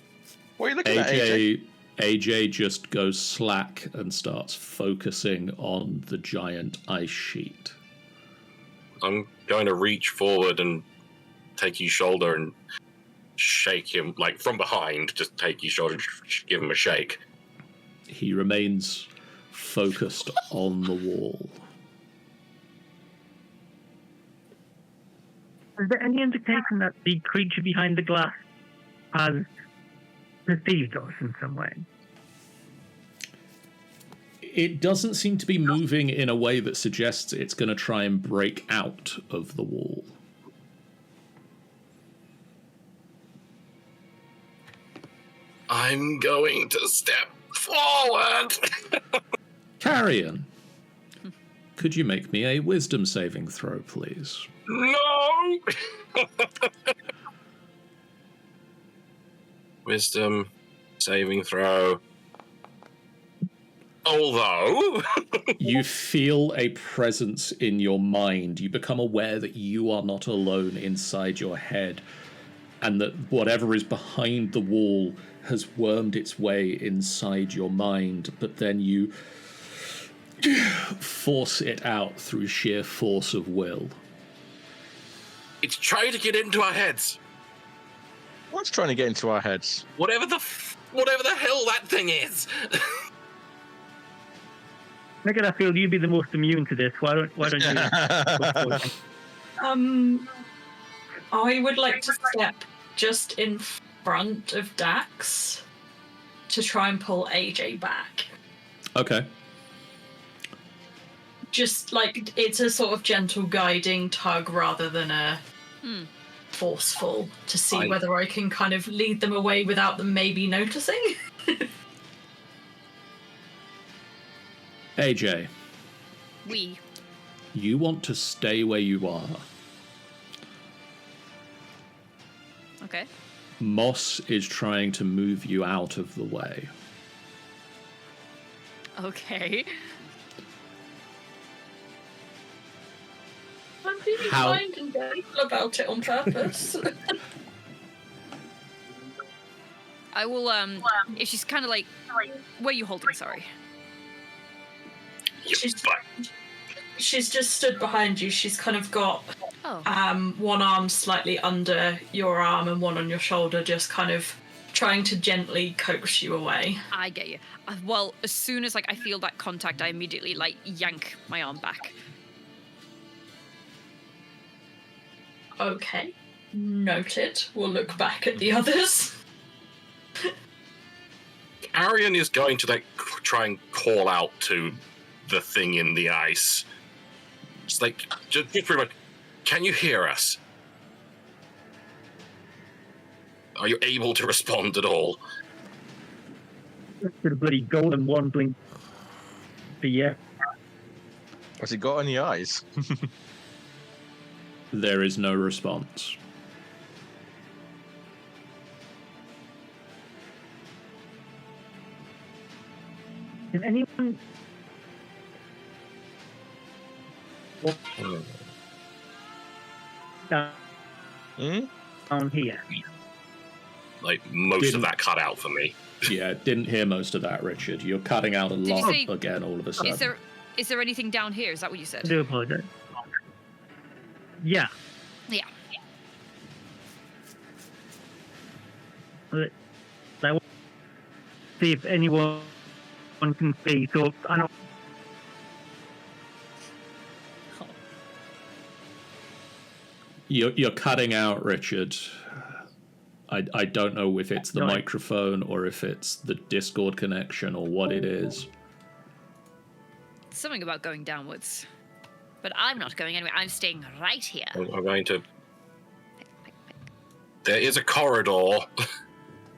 What are you looking at, AJ? AJ just goes slack and starts focusing on the giant ice sheet. I'm going to reach forward and take his shoulder and shake him, like from behind. Just take his shoulder, give him a shake. He remains focused on the wall. Is there any indication that the creature behind the glass has perceived us in some way? It doesn't seem to be moving in a way that suggests it's going to try and break out of the wall. I'm going to step forward. Carrion, could you make me a wisdom saving throw, please? No. Wisdom saving throw. Although You feel a presence in your mind. You become aware that you are not alone inside your head, and that whatever is behind the wall has wormed its way inside your mind. But then you force it out through sheer force of will. It's trying to get into our heads. What's trying to get into our heads? Whatever the hell that thing is. Megan, I feel you'd be the most immune to this. Why don't you? I would like to step just in front of Dax to try and pull AJ back. Okay. Just like it's a sort of gentle guiding tug rather than a forceful, to see whether I can kind of lead them away without them maybe noticing. AJ. We. You want to stay where you are. Okay. Moss is trying to move you out of the way. Okay. I'm being kind and gentle about it on purpose. I will, if she's kind of like, where are you holding, sorry? She's just stood behind you. She's kind of got Oh. one arm slightly under your arm and one on your shoulder, just kind of trying to gently coax you away. I get you. Well, as soon as I feel that contact, I immediately yank my arm back. Okay, noted. We'll look back at the others. Arian is going to try and call out to the thing in the ice. It's just pretty much, can you hear us? Are you able to respond at all? To the bloody golden one blink. But yeah. Has he got any eyes? There is no response. Can anyone? Down here. Most of that cut out for me. Yeah, didn't hear most of that, Richard. You're cutting out a you lot say- again all of a sudden. Is there anything down here? Is that what you I said? do apologize. Yeah. Yeah. I want to see if anyone can see. So I don't. You're cutting out, Richard. I don't know if it's the No. microphone or if it's the Discord connection or what it is. Something about going downwards. But I'm not going anywhere. I'm staying right here. I'm going to... There is a corridor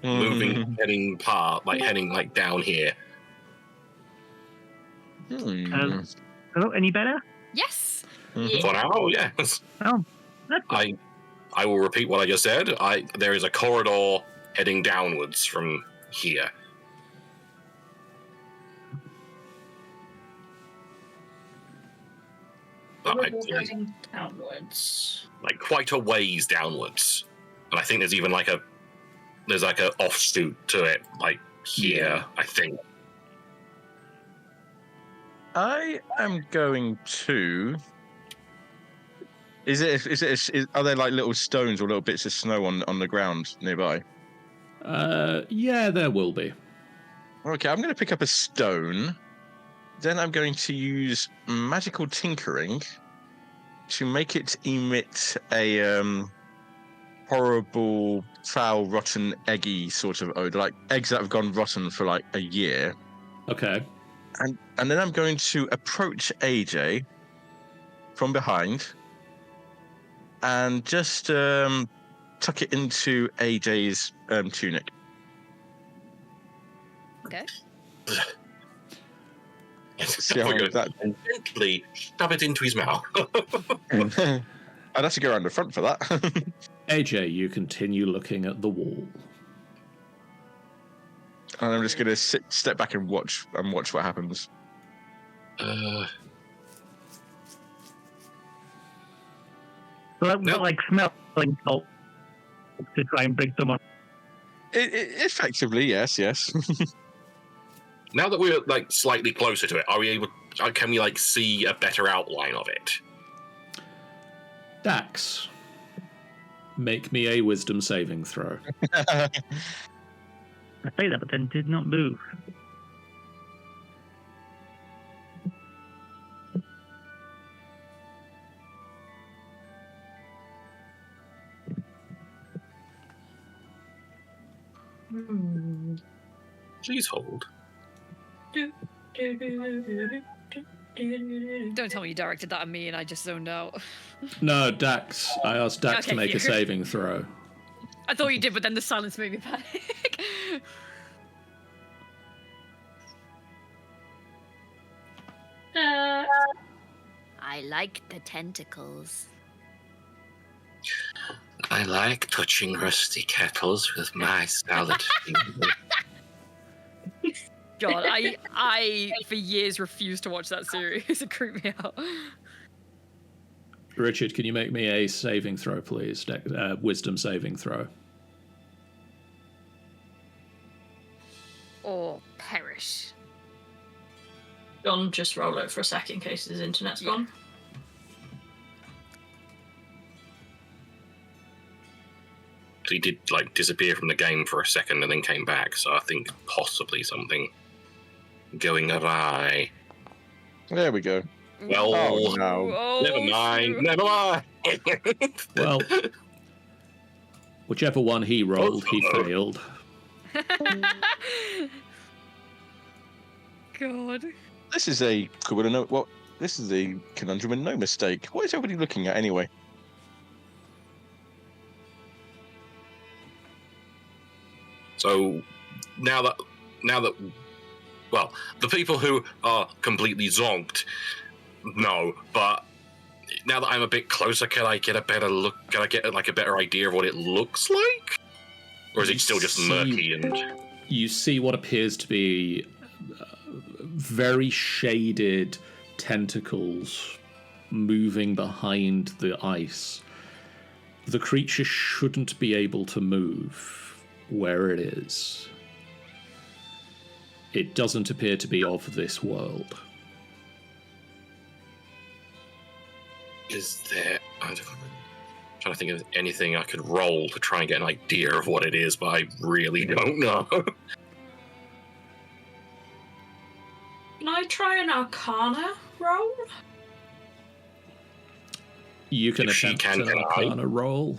moving, heading down here. Hello, any better? Yes. For now, yes. Oh, that's good. I will repeat what I just said. There is a corridor heading downwards from here. We're heading downwards. Quite a ways downwards. And I think there's even there's a offshoot to it, here, I think. I am going to. Are there little stones or little bits of snow on the ground nearby? Yeah, there will be. Okay, I'm going to pick up a stone. Then I'm going to use magical tinkering to make it emit a horrible, foul, rotten, eggy sort of odor, like eggs that have gone rotten for a year. Okay. And then I'm going to approach AJ from behind and just tuck it into AJ's tunic. Okay. See how that... And gently stab it into his mouth. I'd have to go around the front for that. AJ, you continue looking at the wall. And I'm just going to step back and watch what happens. Smelling salt to try and bring someone. Effectively, yes. Now that we're slightly closer to it, are we able can we like see a better outline of it? Dax, make me a wisdom saving throw. I say that, but then did not move. Please hold. Don't tell me you directed that at me and I just zoned out. No, Dax. I asked Dax to Okay, make a phew. saving throw. I thought you did, but then the silence made me panic. I like the tentacles. I like touching rusty kettles with my salad fingers. God, I for years refused to watch that series. It creeped me out. Richard, can you make me a saving throw, please? Wisdom saving throw. Or perish. John, just roll it for a sec in case his internet's gone. He did like disappear from the game for a second and then came back, so I think possibly something going awry. There we go. Well, Oh, no. Oh, never mind. shoot. Never mind. Well, whichever one he rolled, he failed. God. This is a this is a conundrum and no mistake. What is everybody looking at anyway? So now that well, the people who are completely zonked, no, but now that I'm a bit closer, can I get a better look? Can I get like a better idea of what it looks like, or is it still just murky and? You see what appears to be very shaded tentacles moving behind the ice. The creature shouldn't be able to move where it is. It doesn't appear to be of this world. Is there? I'm trying to think of anything I could roll to try and get an idea of what it is, but I really don't know. Can I try an Arcana roll? You can If she attempt can, an can I? Arcana roll.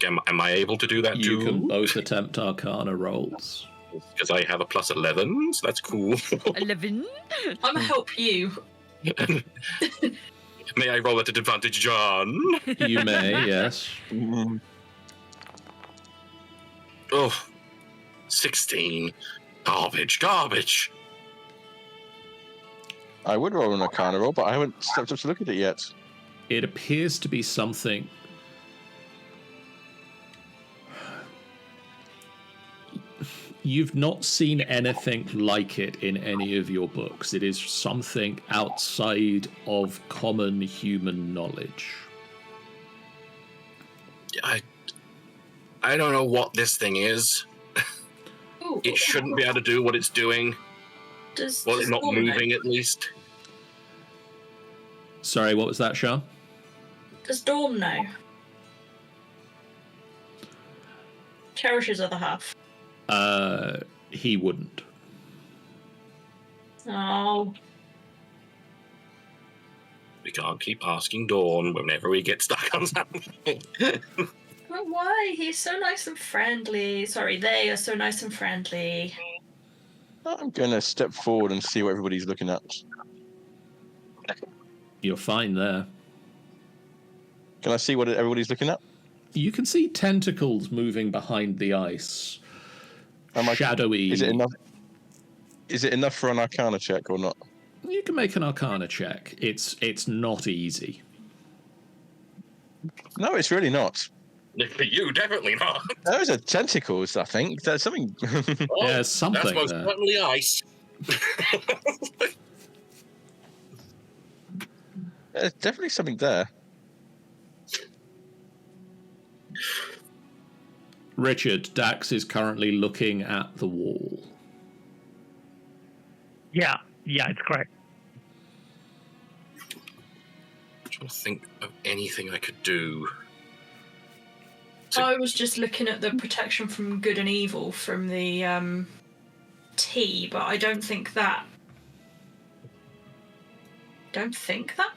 Am I able to do that You too? can both attempt Arcana rolls. Because I have a plus 11, so that's cool. 11? I'm gonna help you. May I roll at an advantage, John? You may, yes. Oh, 16. Garbage. I would roll an Arcana roll, but I haven't stepped up to look at it yet. It appears to be something. You've not seen anything like it in any of your books. It is something outside of common human knowledge. I don't know what this thing is. Ooh, It shouldn't be able to do what it's doing. Well, it's not Dawn know? moving at least. Sorry, what was that, Sean? Does Dawn know? Cherish's other half. He wouldn't. Oh, We can't keep asking Dawn whenever we get stuck on something. but why? He's so nice and friendly. Sorry, they are so nice and friendly. I'm going to step forward and see what everybody's looking at. You're fine there. Can I see what everybody's looking at? You can see tentacles moving behind the ice. Shadowy. Is it enough? Is it enough for an Arcana check or not? You can make an Arcana check. It's not easy. No, it's really not. For you, definitely not. Those are tentacles, I think. There's something. Oh, There's something that's most there. certainly ice. There's definitely something there. Richard, Dax is currently looking at the wall. Yeah, Yeah, it's correct. I'm trying to think of anything I could do. I was just looking at the protection from good and evil from the tea, but I don't think that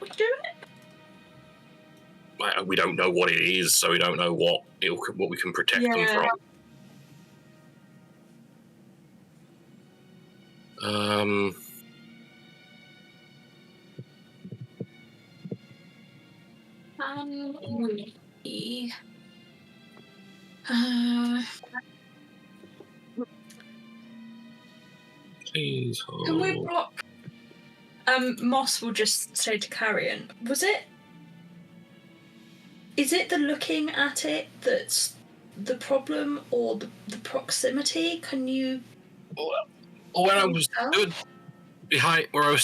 would do it. We don't know what it is, so we don't know what we can protect them from. Please hold. Can we block? Moss will just say to Carrion, is it the looking at it that's the problem, or the proximity? Can you... When I was stood behind, where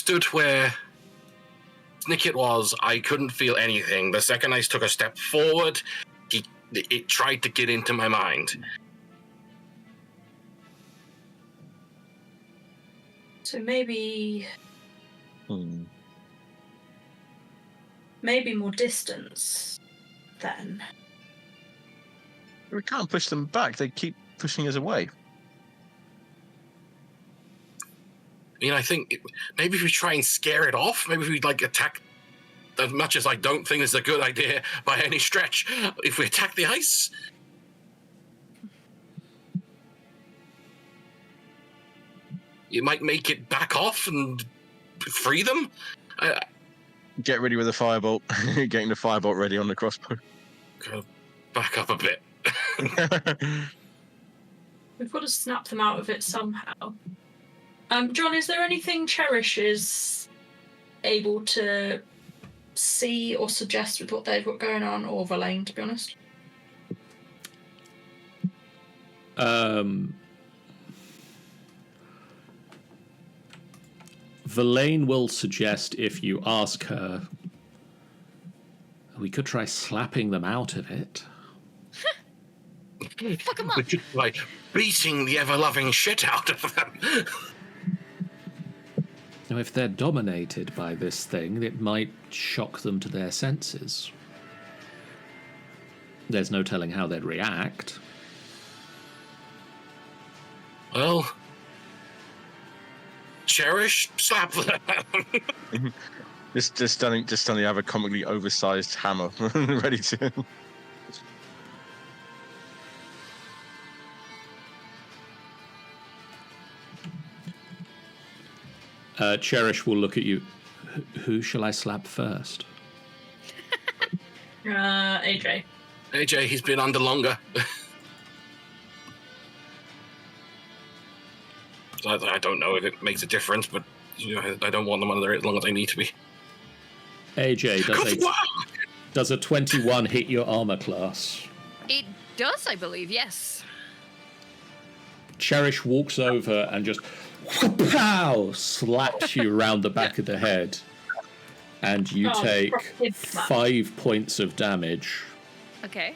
Snicket was, I couldn't feel anything. The second I took a step forward, it tried to get into my mind. So maybe more distance then. We can't push them back. They keep pushing us away. I think maybe if we try and scare it off, maybe if we attack. As much as I don't think it's a good idea by any stretch, if we attack the ice. It might make it back off and free them. Get ready with a firebolt. Getting the firebolt ready on the crossbow. Go back up a bit. We've got to snap them out of it somehow. John, is there anything Cherish is able to see or suggest with what they've got going on, or Verlaine, to be honest? Verlaine will suggest, if you ask her, we could try slapping them out of it. Fuck 'em up. We could try beating the ever-loving shit out of them. Now, if they're dominated by this thing, it might shock them to their senses. There's no telling how they'd react. Well, Cherish, slap them. Just suddenly have a comically oversized hammer ready to. Cherish will look at you. Who shall I slap first? AJ. AJ, he's been under longer. I don't know if it makes a difference, but I don't want them under as long as they need to be. AJ, does a 21 hit your armor class? It does, I believe, yes. Cherish walks over and just pow, slaps you round the back of the head, and you take 5 points of damage. Okay.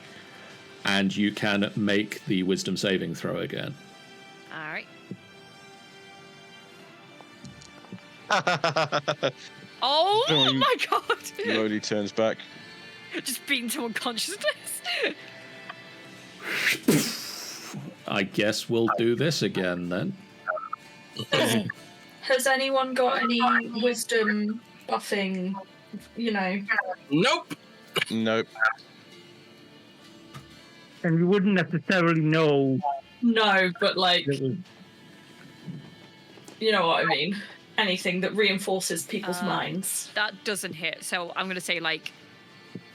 And you can make the wisdom saving throw again. All right. Oh my god! Slowly turns back. Just beating to unconsciousness. I guess we'll do this again then. Has anyone got any wisdom buffing, Nope. Nope. And we wouldn't necessarily know. No, but that you know what I mean. Anything that reinforces people's minds. That doesn't hit, so I'm gonna say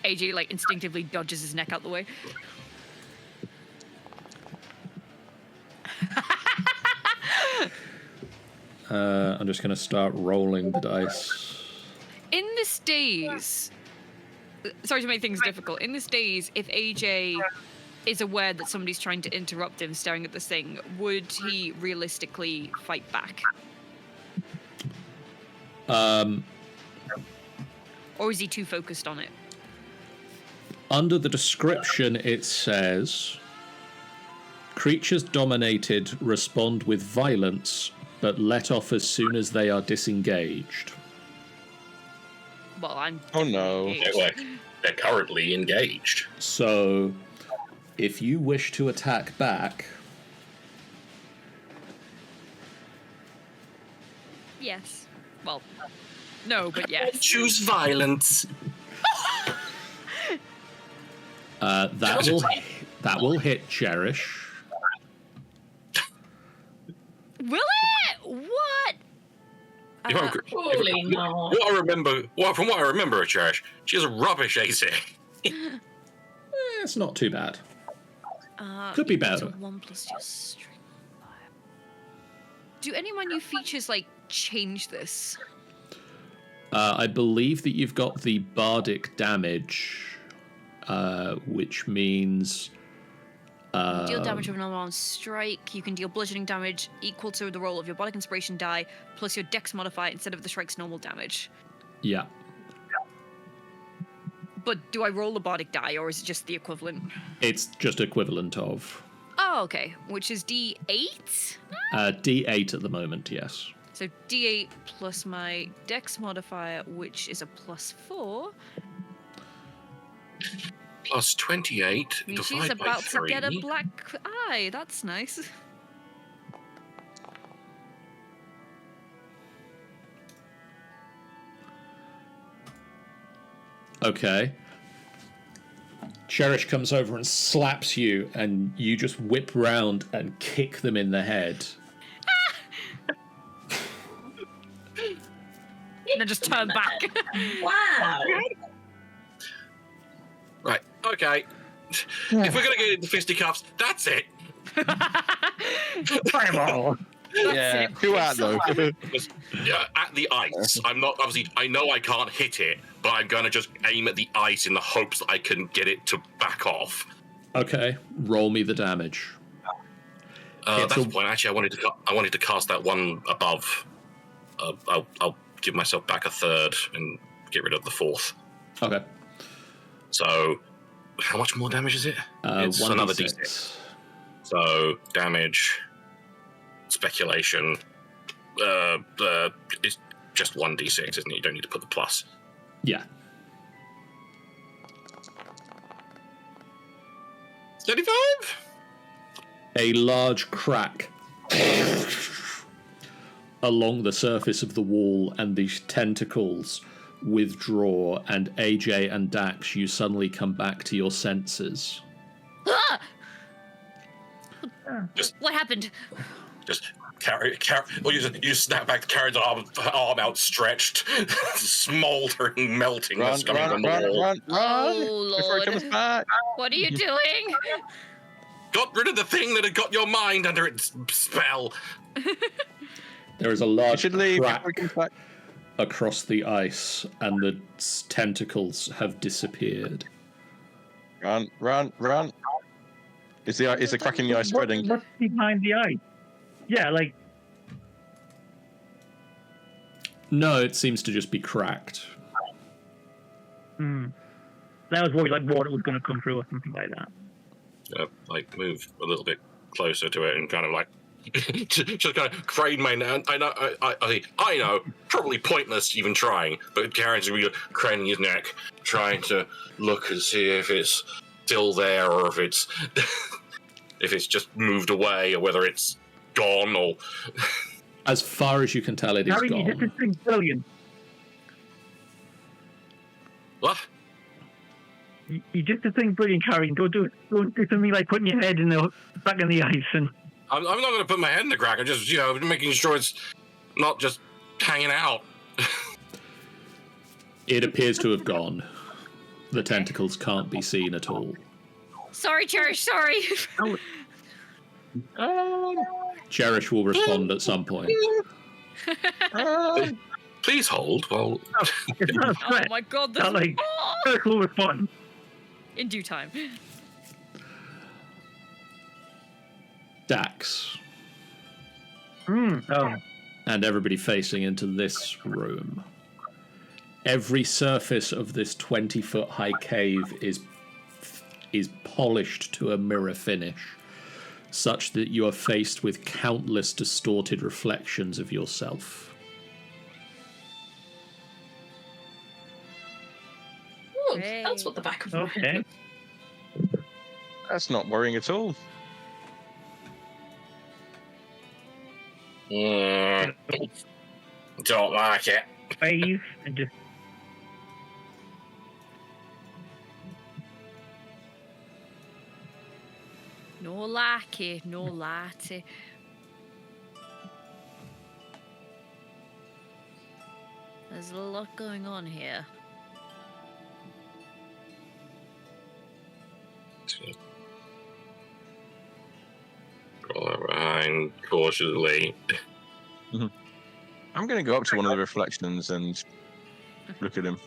AJ instinctively dodges his neck out the way. I'm just going to start rolling the dice. In this daze, sorry to make things difficult. In this daze, if AJ is aware that somebody's trying to interrupt him staring at this thing, would he realistically fight back? Or is he too focused on it? Under the description, it says, creatures dominated respond with violence but let off as soon as they are disengaged. Well, I'm. Oh no. They're currently engaged. So, if you wish to attack back, Yes. Well, no, but yes. Choose violence. that will hit Cherish. Will it? What? Surely not. From what I remember of Cherish, she has a rubbish AC. It's not too bad. Could be better. 1 plus your strength. Do any of my new features like change this? I believe that you've got the bardic damage, which means Deal damage with an unarmed strike. You can deal bludgeoning damage equal to the roll of your bardic inspiration die plus your dex modifier instead of the strike's normal damage. yeah. But do I roll a bardic die, or is it just the equivalent? It's just equivalent of Oh, okay. Which is D8? D8 at the moment, yes. So D8 plus my dex modifier, which is a +4. Plus 28 I mean, she's divided by about to 3. get a black eye. That's nice. Okay. Cherish comes over and slaps you, and you just whip round and kick them in the head. And then just turn back. Wow. Right, okay. If we're going to get into fisticuffs, that's it. Fireball. Yeah. it. Who out though? Just, at the ice. I'm not, obviously, I know I can't hit it, but I'm going to just aim at the ice in the hopes that I can get it to back off. Okay, roll me the damage. That's the point. Actually, I wanted to cast that one above. I'll give myself back a third and get rid of the fourth. Okay. So, how much more damage is it? It's 1d6. another d6. So, damage, speculation. It's just 1d6, isn't it? You don't need to put the plus. Yeah. 35? A large crack along the surface of the wall, and these tentacles withdraw, and AJ and Dax, you suddenly come back to your senses. Ah! Just- What happened? Just carry. Well, you snap back Karen's arm outstretched, smoldering, melting. Run, that's coming from the wall. run. Oh, Before he Lord. comes back. What are you doing? Got rid of the thing that had got your mind under its spell. There is a You large should leave crack before he comes back. across the ice, and the tentacles have disappeared. Run. Is the crack in the ice spreading? What's behind the ice? Yeah, like, No, it seems to just be cracked. I was worried like water was going to come through or something like that. Like move a little bit closer to it and kind of like just kind of crane my neck. I know, probably pointless even trying, but Karen's gonna be craning his neck, trying to look and see if it's still there or if it's if it's just moved away or whether it's gone or. As far as you can tell, it is Harry, this gone. is brilliant. What? You just a thing brilliant, Harry. Don't do something like putting your head back in the ice and. I'm not going to put my head in the crack. I'm just making sure it's not just hanging out. It appears to have gone. The tentacles can't be seen at all. Sorry, Cherish, sorry. Cherish will respond at some point. Please hold while. It's not a Oh threat. my god, Not that's like circle response. in due time. Dax, Oh. and everybody facing into this room. Every surface of this 20-foot high cave is polished to a mirror finish. such that you are faced with countless distorted reflections of yourself. Oh, that's what the back of my head Okay. looks. That's not worrying at all. Don't like it. Wave and just No lackey, no latte. There's a lot going on here. Roll around cautiously. I'm going to go up to one of the reflections and look at him.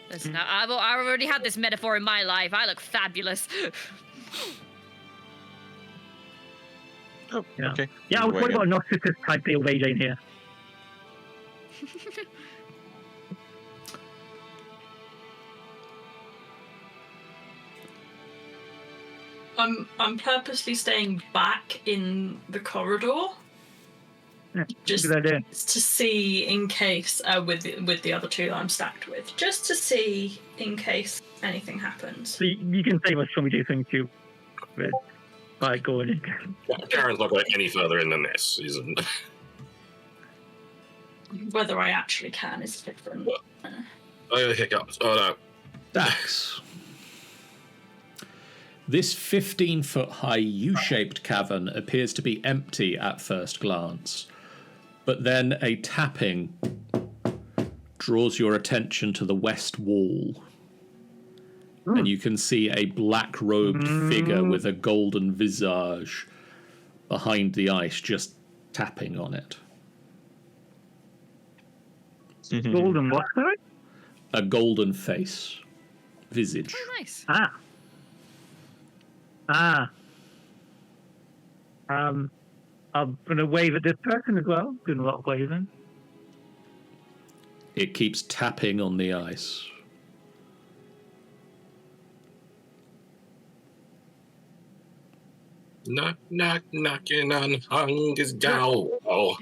Listen, I've already had this metaphor in my life. I look fabulous. Oh, Yeah. okay. yeah. I was worried about Narcissus type deal of AJ in here. I'm purposely staying back in the corridor Yeah, just good idea. to see in case with the other two that I'm stacked with, just to see in case anything happens. So you can save us when we do things too. By going in. Karen's not going any further in than this. Whether I actually can is different. Oh, hiccups. Oh, no. Dax. This 15-foot high U-shaped cavern appears to be empty at first glance, but then a tapping draws your attention to the west wall. And you can see a black-robed figure with a golden visage behind the ice just tapping on it. Golden what, sorry? A golden face. Visage. Oh, nice. I'm going to wave at this person as well. Doing a lot of waving. It keeps tapping on the ice. Knock, knock, knocking on hunger's door. Oh,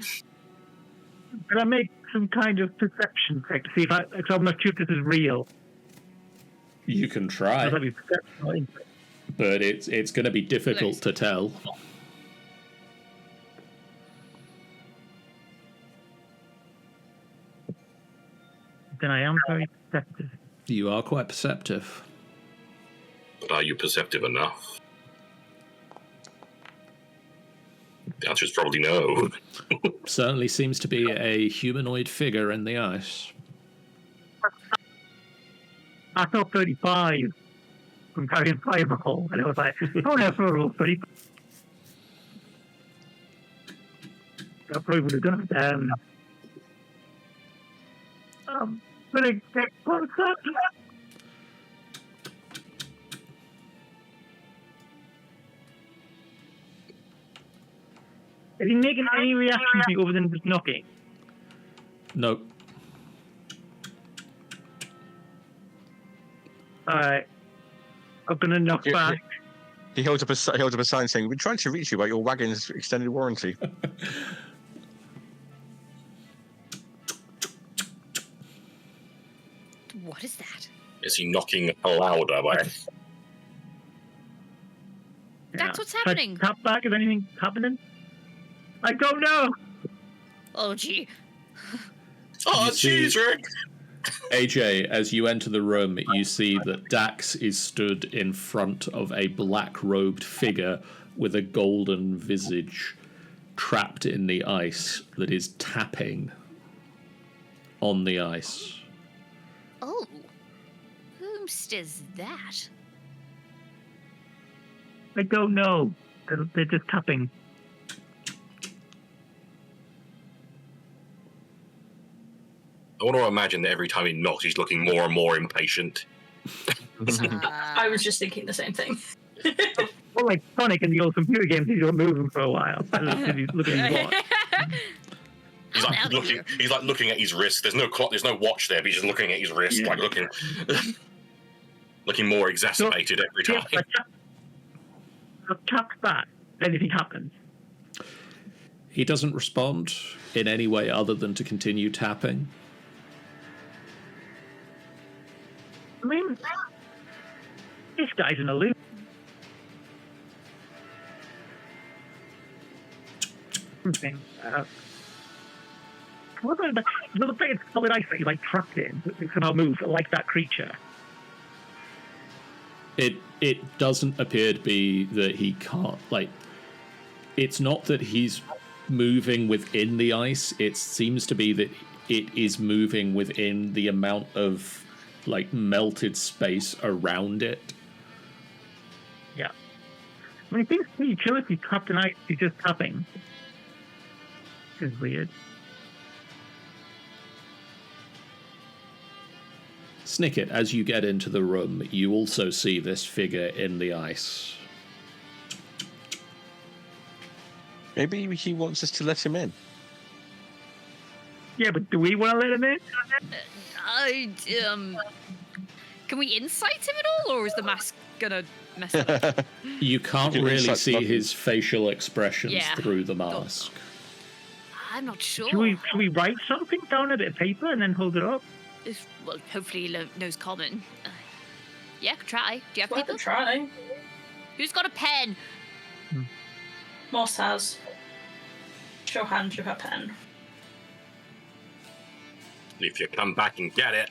Can I make some kind of perception check to see if because I'm not sure if this is real. You can try, That'd be perception, right? but it's going to be difficult Nice. to tell. Then I am very perceptive. You are quite perceptive. but are you perceptive enough? The answer is probably no. Certainly seems to be a humanoid figure in the ice. I thought 35 from carrying fireball, and I was like, oh, no, for a roll 30. That probably would have done it. I'm gonna get close up. Is he making any reaction to me other than just knocking? No. Alright. I'm gonna knock Yeah, back. He holds up a sign saying, "We're trying to reach you about your wagon's extended warranty." What is that? Is he knocking louder? That's what's Should I happening. Tap back, is anything happening? I don't know! Oh, gee. Oh, You see- cheese rig! AJ, as you enter the room, you see that Dax is stood in front of a black-robed figure with a golden visage trapped in the ice that is tapping on the ice. Oh. Whomst is that? I don't know. They're just tapping. I want to imagine that every time he knocks, he's looking more and more impatient. I was just thinking the same thing. Well, like Sonic in the old computer games, you don't move him for a while. He's looking at his watch. He's I'm like out of looking. here. He's like looking at his wrist. There's no clock. There's no watch there. But he's just looking at his wrist, Yeah. like looking, looking more exacerbated every Yeah, time. I tapped back. anything happens. He doesn't respond in any way other than to continue tapping. I mean, this guy's an illusion. What about the thing? It's solid ice that you like trapped in. It somehow moves like that creature. It doesn't appear to be that he can't, like, it's not that he's moving within the ice, it seems to be that it is moving within the amount of, like, melted space around it. Yeah. I mean, it seems pretty chill if you trapped in ice, you're just tapping. This is weird. Snicket, as you get into the room, you also see this figure in the ice. Maybe he wants us to let him in. Yeah, but do we want to let him in? Can we insight him at all, or is the mask gonna mess it up? You can't You can really insight see button. his facial expressions Yeah. through the mask. I'm not sure. Should we write something down on a bit of paper and then hold it up? Well, hopefully he knows common. Yeah, try. Do you have Worth people? a try. Who's got a pen? Moss has. Show hand you her pen. If you come back and get it.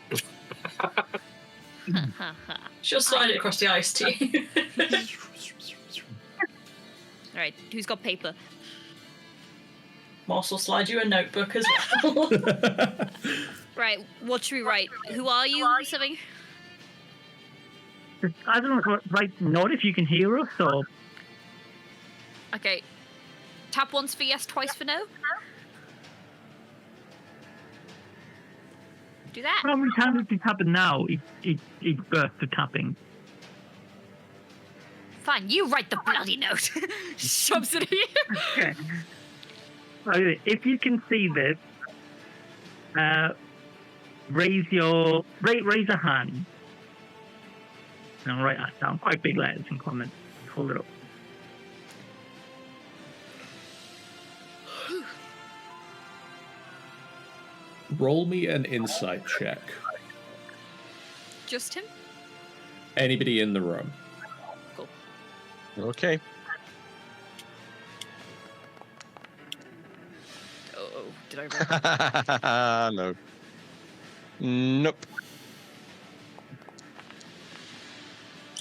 She'll slide it across the ice to you. All right, who's got paper? Moss will slide you a notebook as well. Right, what should we write? Who are you? Something? I don't know, right, not if you can hear us, or... Okay. Tap once for yes, twice for no? Do that. How many times has this happened now? He burst to tapping. Fine, you write the bloody note. Shoves it at you. Okay. Okay, if you can see this, raise a hand. And I'll write that down. Quite big letters in comments. Hold it up. Roll me an insight check. Just him? Anybody in the room. Cool. Okay. Oh, did I roll? No. Nope.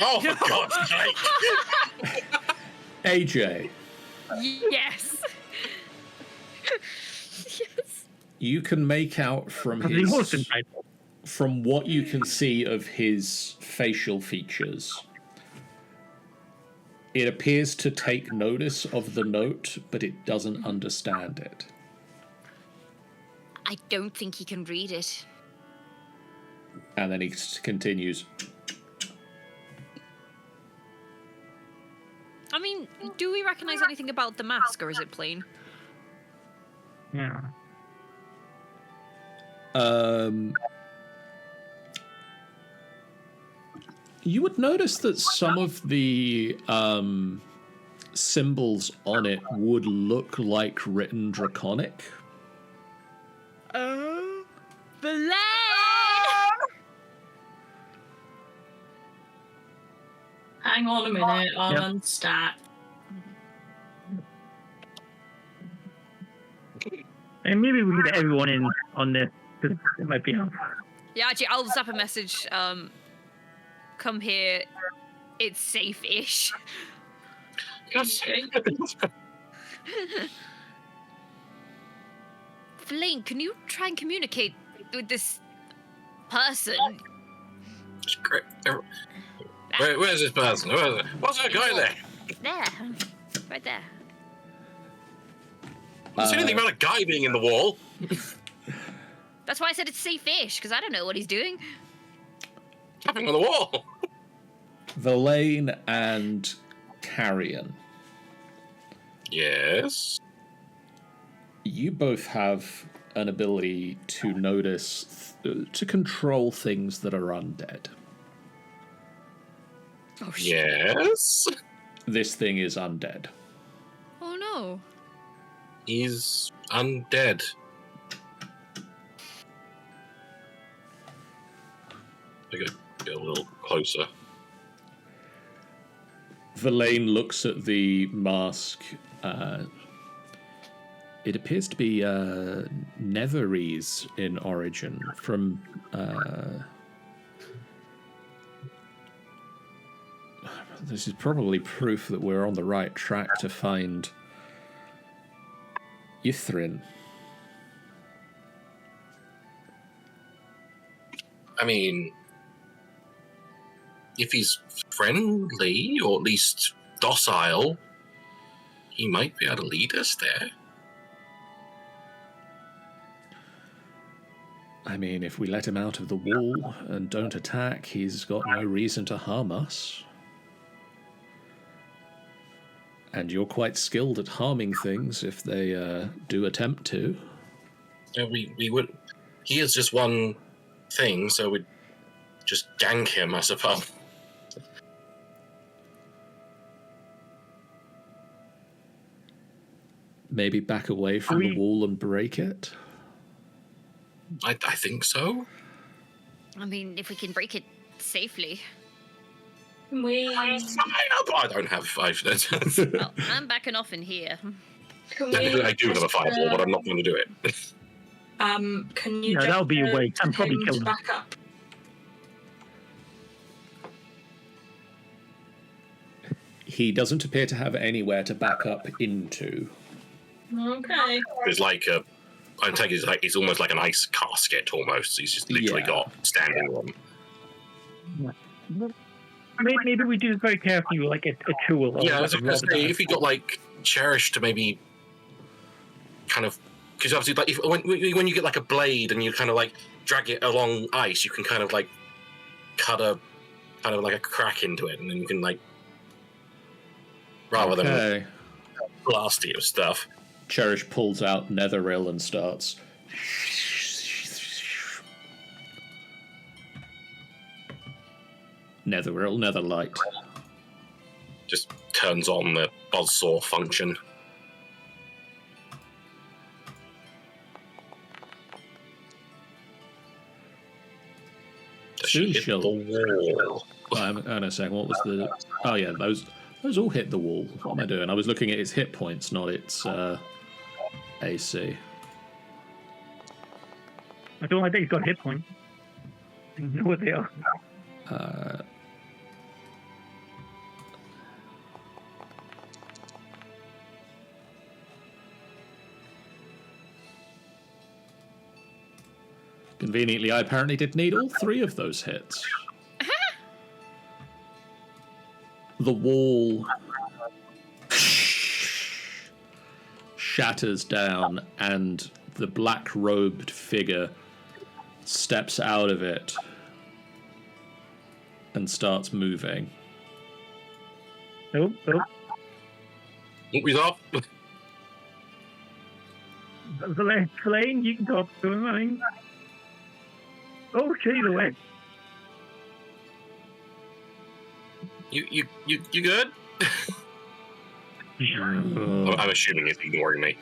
Oh, for God's sake! AJ, Yes. Yes. you can make out from He was his, entitled. from what you can see of his facial features. It appears to take notice of the note, but it doesn't understand it. I don't think he can read it. And then he continues. I mean, do we recognize anything about the mask, or is it plain? Yeah. You would notice that some of the symbols on it would look like written Draconic. Belay! Hang on a minute, I'll Yep. unstat. And maybe we can get everyone in on this, because it might be helpful. Yeah, actually, I'll zap a message. Come here. It's safe-ish. Flame, can you try and communicate with this person? It's great. Where's this person? What's that guy there? There. Right there. I don't see anything about a guy being in the wall. That's why I said it's safe-ish, because I don't know what he's doing. Tapping on the wall. Verlaine and Carrion. Yes. You both have an ability to notice, to control things that are undead. Oh, shit. Yes. This thing is undead. know? He's undead. I get a little closer. Verlaine looks at the mask. It appears to be Netherese in origin from... this is probably proof that we're on the right track to find Ithrin. I mean, if he's friendly, or at least docile, he might be able to lead us there. I mean, if we let him out of the wall and don't attack, he's got no reason to harm us. And you're quite skilled at harming things if they do attempt to. Yeah, we would. He is just one thing, so we'd just gank him, I suppose. Maybe back away from the wall and break it? I think so. I mean, if we can break it safely. I don't have 5 minutes. Well, I'm backing off in here. I do have a fireball, but I'm not going to do it. Can you? Yeah, that'll be a way. I'm probably him killing to back up. He doesn't appear to have anywhere to back up into. Okay. It's like I take it it's almost like an ice casket almost. He's just literally got standing room. Maybe we do this very carefully, like a tool. Yeah, I was going to say, if he got like Cherish to maybe kind of, because obviously like when you get like a blade and you kind of like drag it along ice, you can kind of like cut a kind of like a crack into it, and then you can like rather than blast it with stuff. Cherish pulls out Netheril and starts. Netheril, Netherlight. Just turns on the buzzsaw function. Soon hit she'll. the wall. Hang on a second. What was the? Oh yeah, those all hit the wall. What am I doing? I was looking at its hit points, not its AC. I don't like that he's got hit points. I know what they are. Conveniently, I apparently did need all 3 of those hits. The wall shatters down, and the black-robed figure steps out of it and starts moving. Oh. He's off. Flame, you can talk to him, I think. Oh, she's away. You good? I'm assuming it's ignoring me.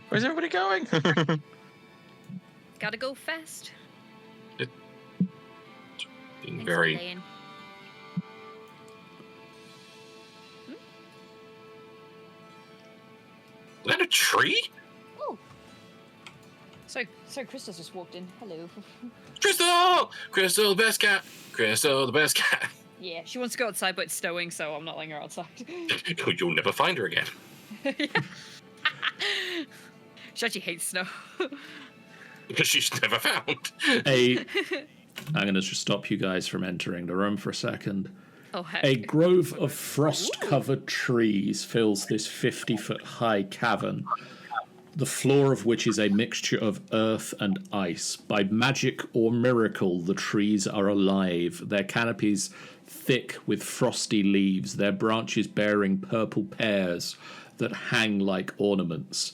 Where's everybody going? Gotta go fast. Very. Thanks, Is that a tree? So Crystal's just walked in. Hello. Crystal, the best cat. Crystal, the best cat. Yeah, she wants to go outside, but it's snowing, so I'm not letting her outside. You'll never find her again. She actually hates snow. Because she's never found. I'm going to just stop you guys from entering the room for a second. Oh, heck. A grove of frost-covered trees fills this 50-foot-high cavern, the floor of which is a mixture of earth and ice. By magic or miracle, the trees are alive, their canopies thick with frosty leaves, their branches bearing purple pears that hang like ornaments.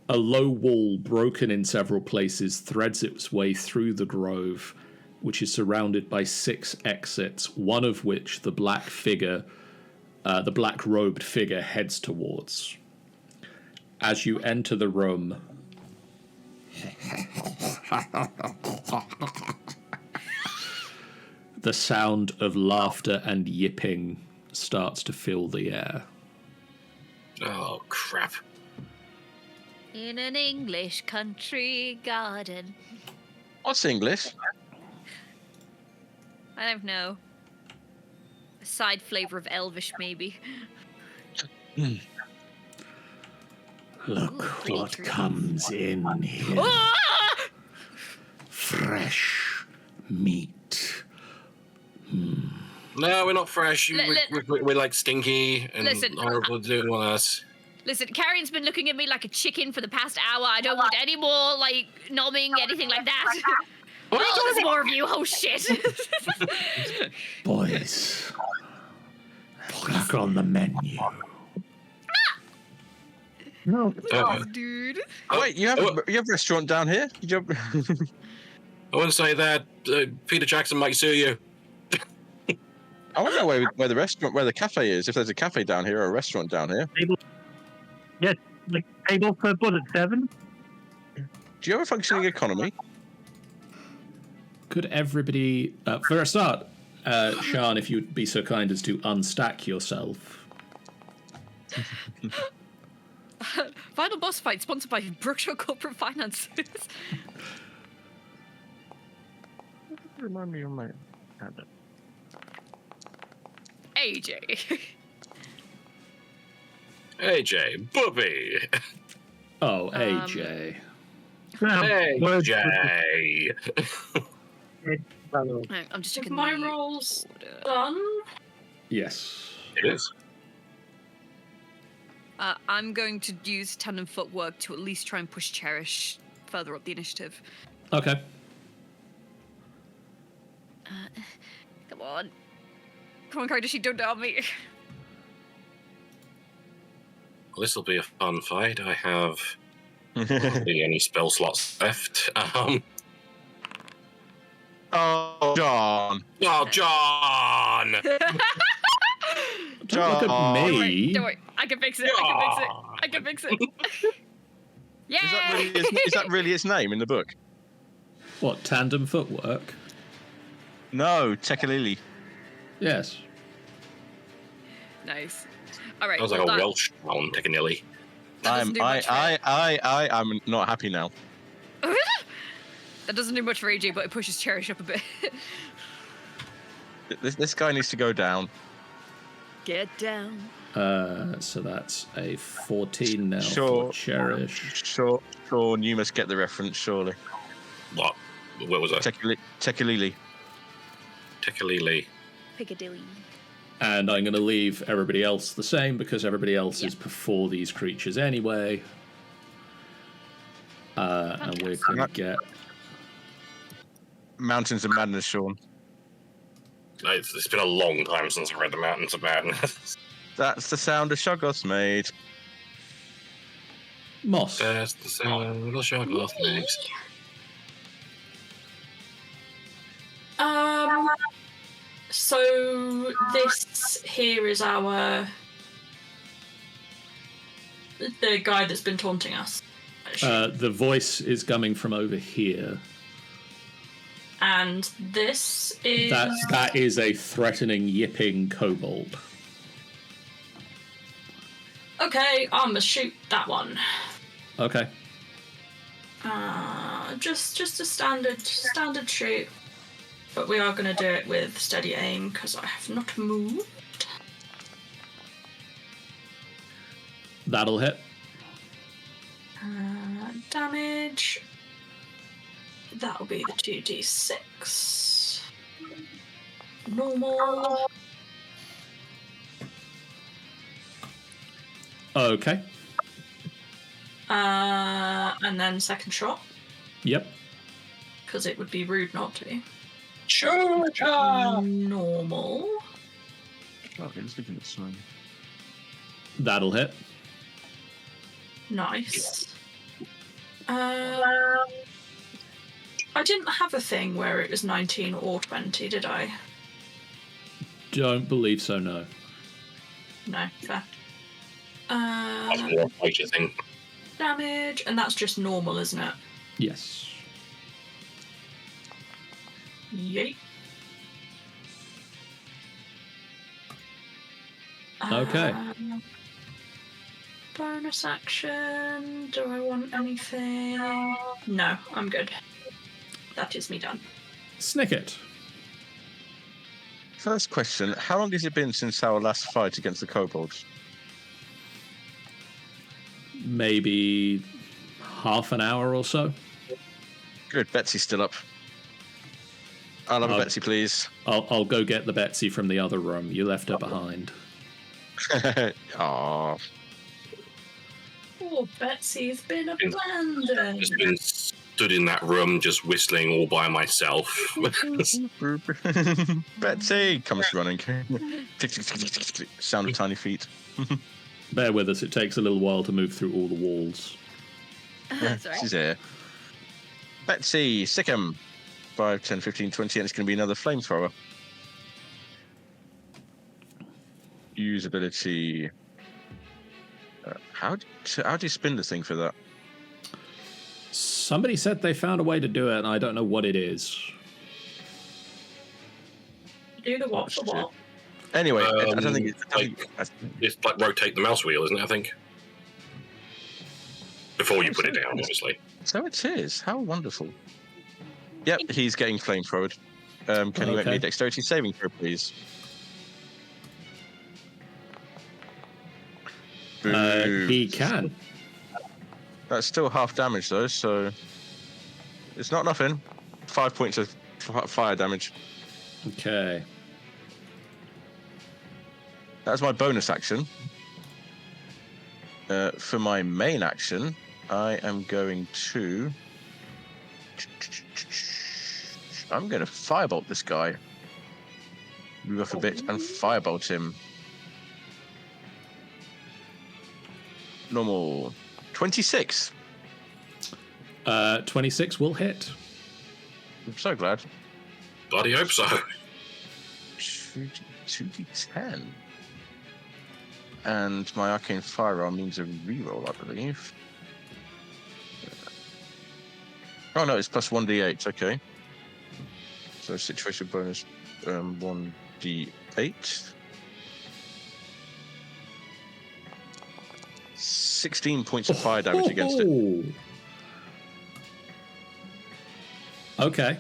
A low wall, broken in several places, threads its way through the grove, which is surrounded by 6 exits, one of which the black figure the black-robed figure heads towards. As you enter the room, the sound of laughter and yipping starts to fill the air. Oh, crap. In an English country garden. What's English? I don't know. A side flavor of Elvish, maybe. Look what comes in here. Ah! Fresh meat. No, we're not fresh. We're like stinky and Listen. horrible to do on us. Listen, Carrion's been looking at me like a chicken for the past hour. I don't want any more, like, nomming, anything like that. Oh, there's more of you. Oh, shit. Boys, back on the menu. No. Dude. Wait, you have a restaurant down here? I wouldn't say that. Peter Jackson might sue you. I want to know where the cafe is. If there's a cafe down here or a restaurant down here. Yes, like table for bullet 7. Do you have a functioning economy? Could everybody, for a start, Sean, if you'd be so kind as to unstack yourself. Final boss fight sponsored by Brookshire Corporate Finance. Remind me of my. AJ. AJ, Bubby. Oh, AJ. AJ. I'm just checking My the roll's order. done. Yes. It is. I'm going to use tandem footwork to at least try and push Cherish further up the initiative. Okay. Come on. Come on, Kaidoshi, don't doubt me. Well, this will be a fun fight. I have hardly any spell slots left. Oh, John. Oh, John! Don't look at me. Don't worry. I can fix it. I can fix it. Yay! Is that really its name in the book? What, tandem footwork? No, Tekalili. Yes. Nice. All right. That was like a Welsh one, Tekanili. I'm not happy now. That doesn't do much for AJ, but it pushes Cherish up a bit. This guy needs to go down. Get down. So that's a 14 now Sure. for Cherish. Sure, Sean, you must get the reference, surely. What? Where was I? Tekalili. Tekalili. Piccadilly. And I'm going to leave everybody else the same because everybody else is before these creatures anyway. And we're going to get... Mountains of Madness, Sean. It's been a long time since I've read the Mountains of Madness. That's the sound a Shoggoth made. Moss. That's the sound the Shoggoth makes. So this here is the guy that's been taunting us. The voice is coming from over here. And this is That is a threatening, yipping kobold. okay. I'm gonna shoot that one. Okay. Just a standard shoot, but we are gonna do it with steady aim because I have not moved. That'll hit. Damage. That'll be the 2d6. Normal. Okay. And then second shot, Yep. because it would be rude not to. Sure. Normal. Okay, just looking at this one. That'll hit. Nice. I didn't have a thing where it was 19 or 20, did I? Don't believe so, no. No, fair. That's more a fighter thing. Damage, and that's just normal, isn't it? Yes. Yay. Okay. Bonus action. Do I want anything? No, I'm good. That is me done. Snicket. First question: how long has it been since our last fight against the kobolds? Maybe half an hour or so. Good. Betsy's still up. I'll have a Betsy, please. I'll go get the Betsy from the other room. You left her behind. Aww. Oh, Betsy's been abandoned. Just been stood in that room, just whistling all by myself. Betsy comes running. Sound of tiny feet. Bear with us. It takes a little while to move through all the walls. Sorry. She's here. Betsy, sick 'em. 5, 10, 15, 20, and it's going to be another flamethrower. Usability. How do you spin the thing for that? Somebody said they found a way to do it, and I don't know what it is. Do the what for what? Anyway, I don't think It's like rotate the mouse wheel, isn't it? I think. Before you put it down, obviously. So it is. How wonderful. Yep, he's getting flamethrowed. Can you make me a dexterity saving throw, please? He can. That's still half damage, though, so it's not nothing. 5 points of fire damage. Okay. That's my bonus action. For my main action, I am going to... I'm going to firebolt this guy. Move off a bit and firebolt him. Normal. 26. 26 will hit. I'm so glad. Bloody hope so. 2d10. And my arcane firearm means a reroll, I believe. Oh no, it's plus 1d8. Okay. So situation bonus 1d8. 16 points of fire damage against it. Okay.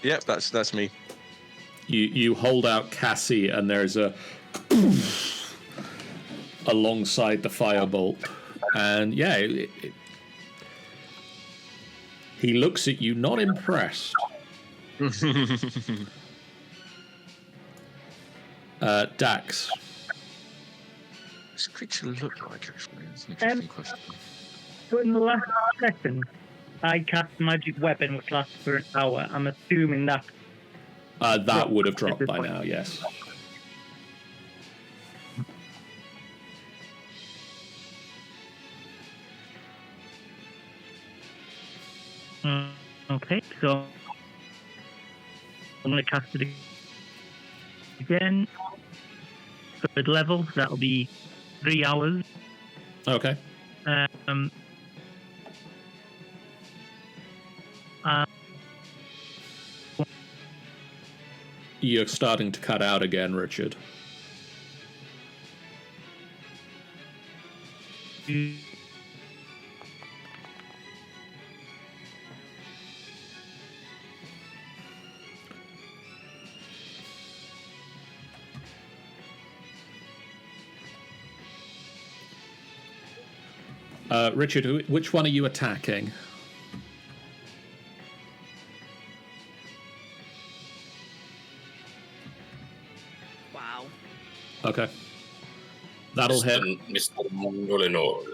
Yep, that's me. You hold out Cassie, and there's a alongside the firebolt, and yeah, he looks at you, not impressed. Dax. This creature look like, actually? It's an interesting question. So in the last second, I cast magic weapon which lasts for an hour. I'm assuming that... That would have dropped by now, yes. Okay, so I'm going to cast it again. Third level, that'll be 3 hours. Okay. You're starting to cut out again, Richard. Richard, which one are you attacking? Wow. Okay. That'll hit. Mr. Nolinol.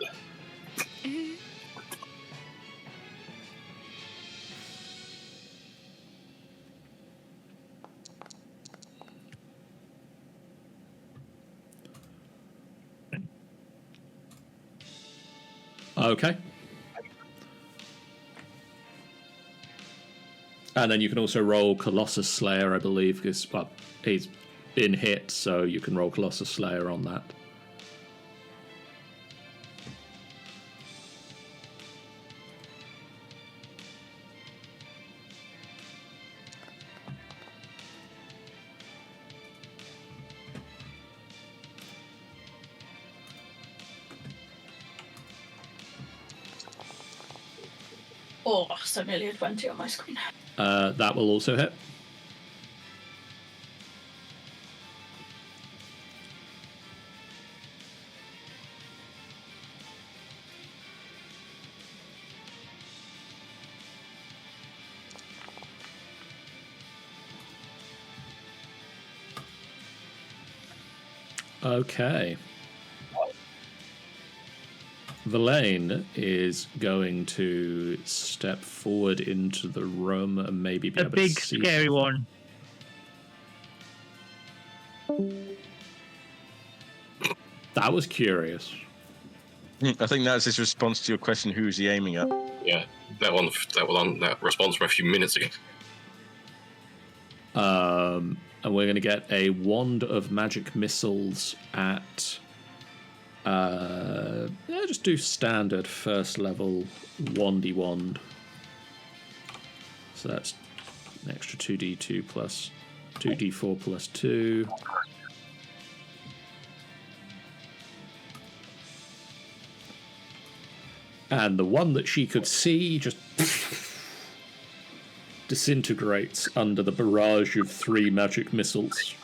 Okay. And then you can also roll Colossus Slayer, I believe, because he's in hit, so you can roll Colossus Slayer on that. Oh, so nearly a 20 on my screen. That will also hit. Okay. Verlaine is going to step forward into the room and maybe be A able big, to see. scary one. That was curious. I think that's his response to your question, who is he aiming at? Yeah, that response from a few minutes ago. And we're going to get a wand of magic missiles at. Just do standard first level wandy wand. So that's an extra 2d2 plus 2d4 plus 2. And the one that she could see just disintegrates under the barrage of 3 magic missiles.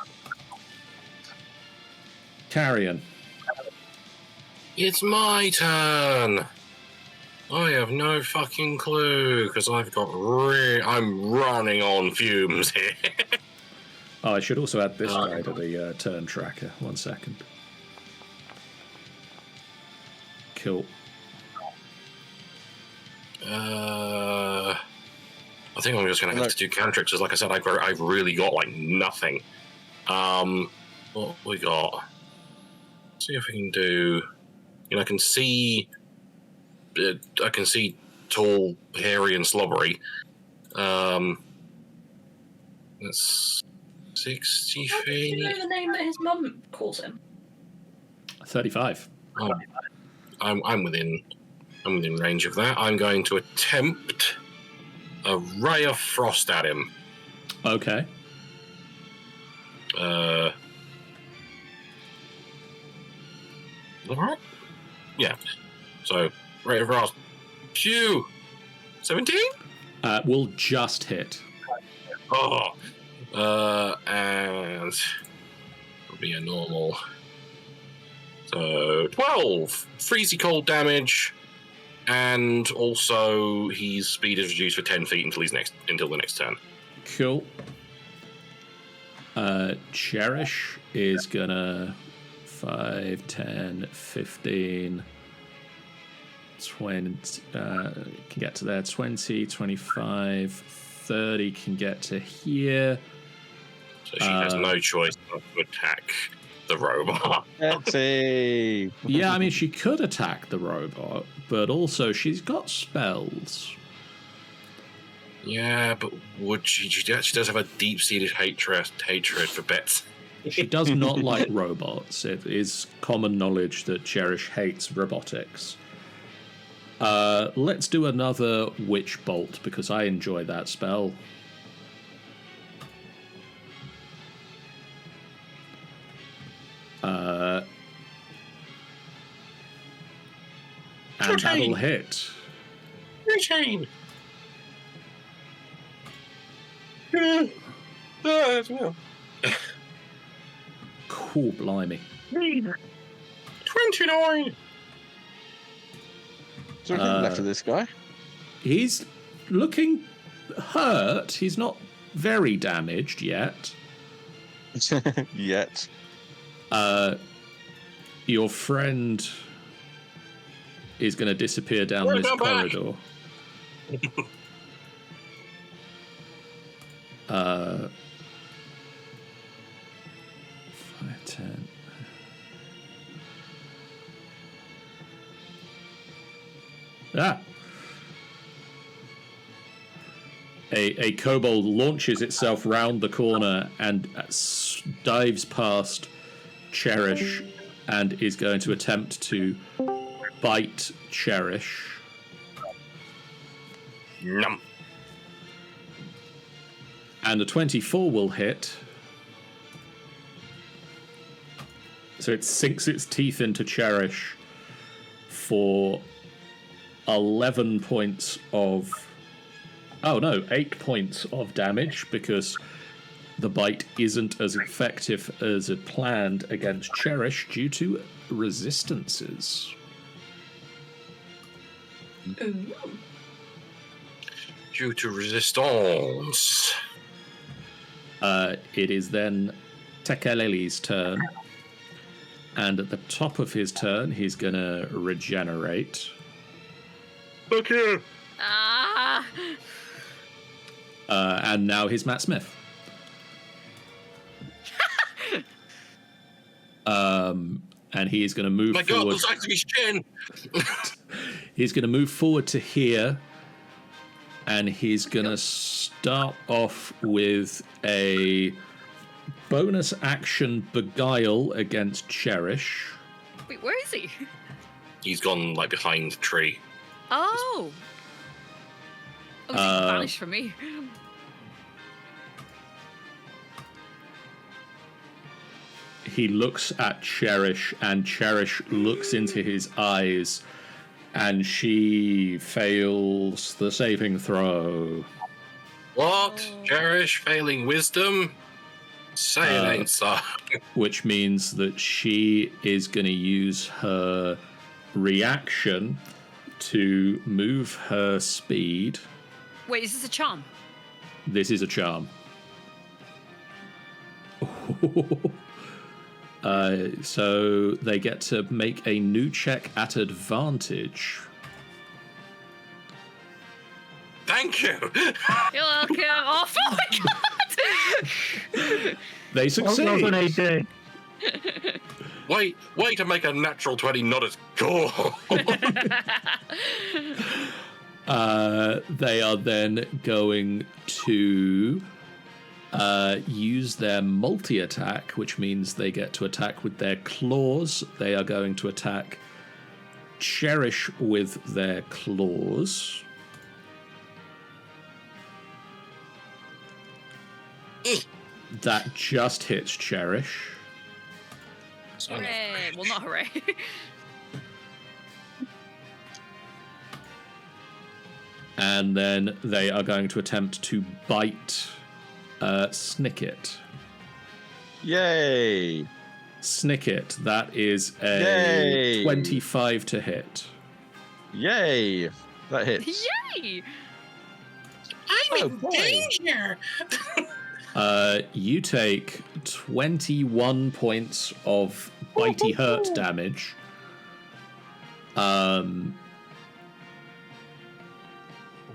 Carrion. It's my turn. I have no fucking clue because I've got I'm running on fumes here. Oh, I should also add this guy to the turn tracker. 1 second. Cool. I think I'm just going to have to do cantrips. Because like I said, I've really got like nothing. What we got? See if we can do. I can see tall, hairy, and slobbery. That's 60 How do you feet. know the name that his mum calls him? 35. Oh, I'm within range of that. I'm going to attempt a ray of frost at him. Okay. Is that right? Yeah. So, ray of frost. Phew! 17? Will just hit. Oh. And it'll be a normal. So 12 freezy cold damage, and also his speed is reduced for 10 feet until the next turn. Cool. Cherish is gonna 5, 10, 15, 20, can get to there, 20, 25, 30 can get to here. So she has no choice but to attack the robot. Betsy! Yeah, I mean, she could attack the robot, but also she's got spells. Yeah, but would she does have a deep-seated hatred for Bets. She does not like robots. It is common knowledge that Cherish hates robotics. Let's do another Witch Bolt, because I enjoy that spell. And that'll hit. Retain. Cool, blimey. 29. Is there anything left of this guy? He's looking hurt. He's not very damaged yet. Yet. Your friend is going to disappear down this corridor. 5, 10. A kobold launches itself round the corner and dives past Cherish and is going to attempt to bite Cherish. Num. And a 24 will hit. So it sinks its teeth into Cherish for 11 points of... Oh no, 8 points of damage, because the bite isn't as effective as it planned against Cherish due to resistances. Ooh. Due to resistance. It is then Tekeleli's turn. And at the top of his turn, he's going to regenerate. Okay. Ah! And now he's Matt Smith. And he is going to move My God, forward. the size of his chin! He's going to move forward to here. And he's going to start off with a bonus action beguile against Cherish. Wait, where is he? He's gone, like, behind the tree. Oh! Oh, he's vanished from me. He looks at Cherish, and Cherish looks into his eyes, and she fails the saving throw. What? Cherish failing wisdom? Say it ain't so. Which means that she is going to use her reaction to move her speed. Wait, is this a charm? This is a charm. So they get to make a new check at advantage. Thank you! You're welcome. Oh my god! They succeed. Well done, AJ. Way to make a natural 20 not as cool. They are then going to use their multi-attack, which means they get to attack with their claws. They are going to attack Cherish with their claws. That just hits Cherish. Hooray. Well, not hooray. And then they are going to attempt to bite Snicket. Yay! Snicket, that is a Yay. 25 to hit. Yay! That hits. Yay! I'm Oh, in boy. danger! You take 21 points of bitey hurt damage.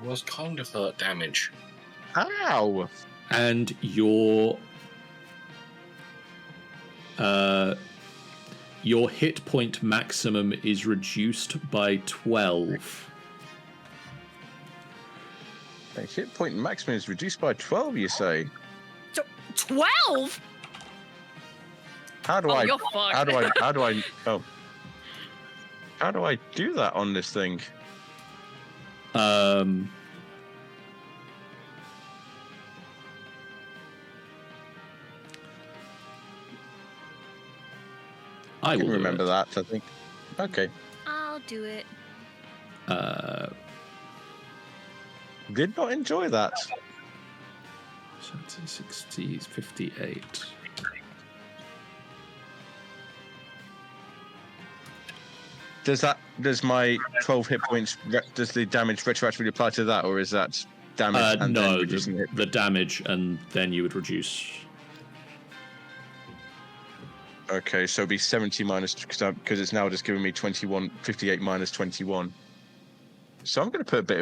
Was kind of hurt damage. Ow! And your hit point maximum is reduced by 12. The hit point maximum is reduced by 12, you say? 12? How do Oh, I... you're fucked. How do I... Oh. How do I do that on this thing? I I will can do remember it. that, I think. Okay. I'll do it. Did not enjoy that. 70, 60, 58. Does my 12 hit points, does the damage retroactively apply to that, or is that damage and then No, reducing it? the damage, and then you would reduce. Okay, so it'd be 70 minus, because it's now just giving me 21, 58 minus 21. So I'm going to put a bit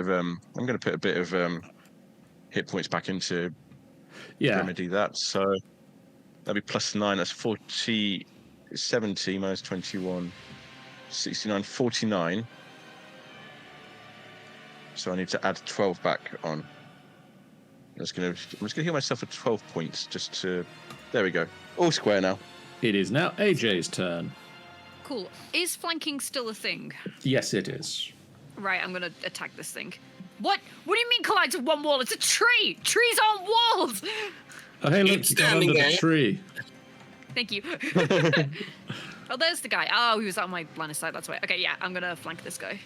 of hit points back into remedy that. So that'd be plus 9, that's 40, 70 minus 21, 69, 49. So I need to add 12 back on. I'm just gonna heal myself for 12 points just to. There we go. All square now. It is now AJ's turn. Cool. Is flanking still a thing? Yes, it is. Right, I'm gonna attack this thing. What? What do you mean collides with one wall? It's a tree! Trees aren't walls! Oh, hey, look, Keep you got under standing the there. tree. Thank you. Oh, there's the guy. Oh, he was out of my line of sight, that's why. Okay, yeah, I'm gonna flank this guy.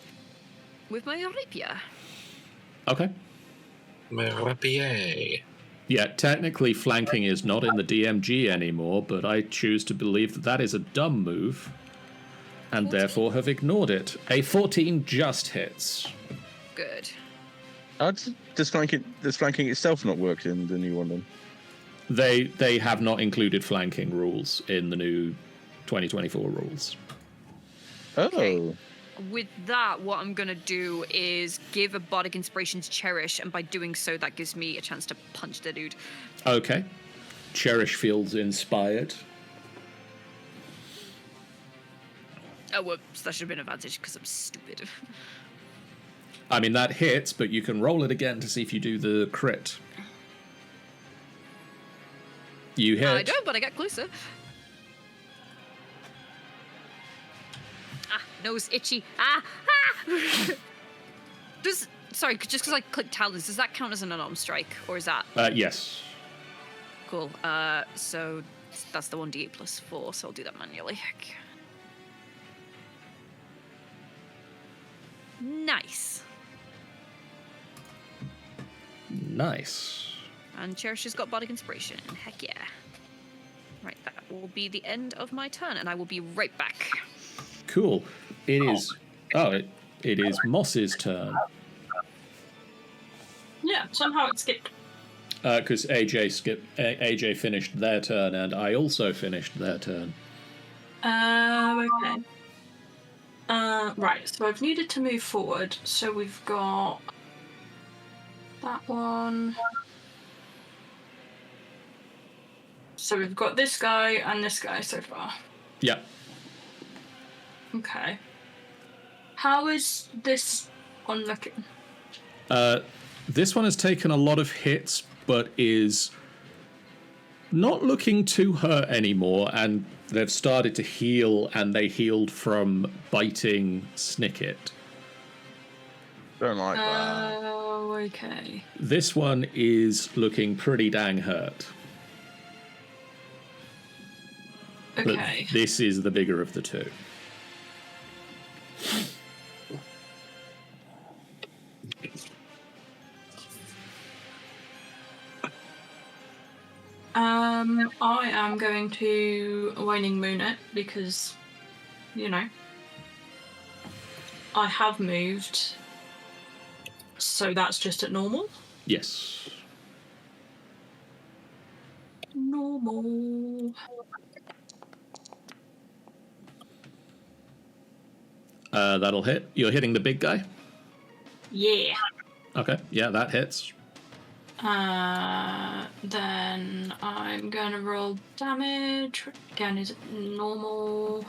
With my rapier. Okay. Rapier. Yeah, technically flanking is not in the DMG anymore, but I choose to believe that that is a dumb move, and 14. therefore have ignored it. A 14 just hits. Good. Does flanking itself not work in the new one then? They have not included flanking rules in the new 2024 rules. Oh. Okay. With that, what I'm gonna do is give a bardic inspiration to Cherish, and by doing so, that gives me a chance to punch the dude. Okay. Cherish feels inspired. Oh, whoops, that should have been an advantage because I'm stupid. I mean, that hits, but you can roll it again to see if you do the crit. You hit. I don't, but I get closer. Ah, nose itchy. Ah! Sorry, just because I clicked talons, does that count as an unarmed strike, or is that Yes. cool? So that's the 1d8 plus 4, so I'll do that manually. Nice. Nice. And Cherish has got bardic inspiration. Heck yeah. Right, that will be the end of my turn, and I will be right back. Cool. It is. Oh, it is Moss's turn. Yeah, somehow it skipped. Because AJ finished their turn, and I also finished their turn. Okay. Right, so I've needed to move forward. So we've got that one. So we've got this guy and this guy so far. Yeah. Okay. How is this one looking? This one has taken a lot of hits, but is not looking too hurt anymore, and they've started to heal, and they healed from biting Snicket. Don't like that. Oh, okay. This one is looking pretty dang hurt. Okay. But this is the bigger of the two. I am going to Waning Moon it because, you know, I have moved, so that's just at normal. Yes. Normal. That'll hit. You're hitting the big guy? Yeah. Okay, yeah, that hits. Then I'm gonna roll damage. Again, is it normal?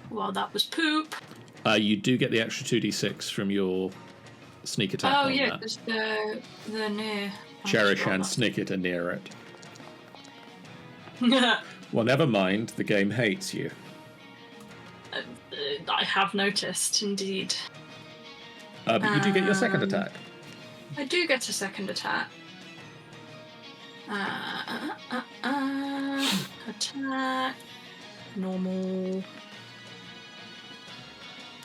Well, that was poop. You do get the extra 2d6 from your sneak attack Oh on yeah, that. because they're near. Cherish and Snicket are near it. Well, never mind. The game hates you. I have noticed, indeed. But you do get your second attack. I do get a second attack. Attack. Normal.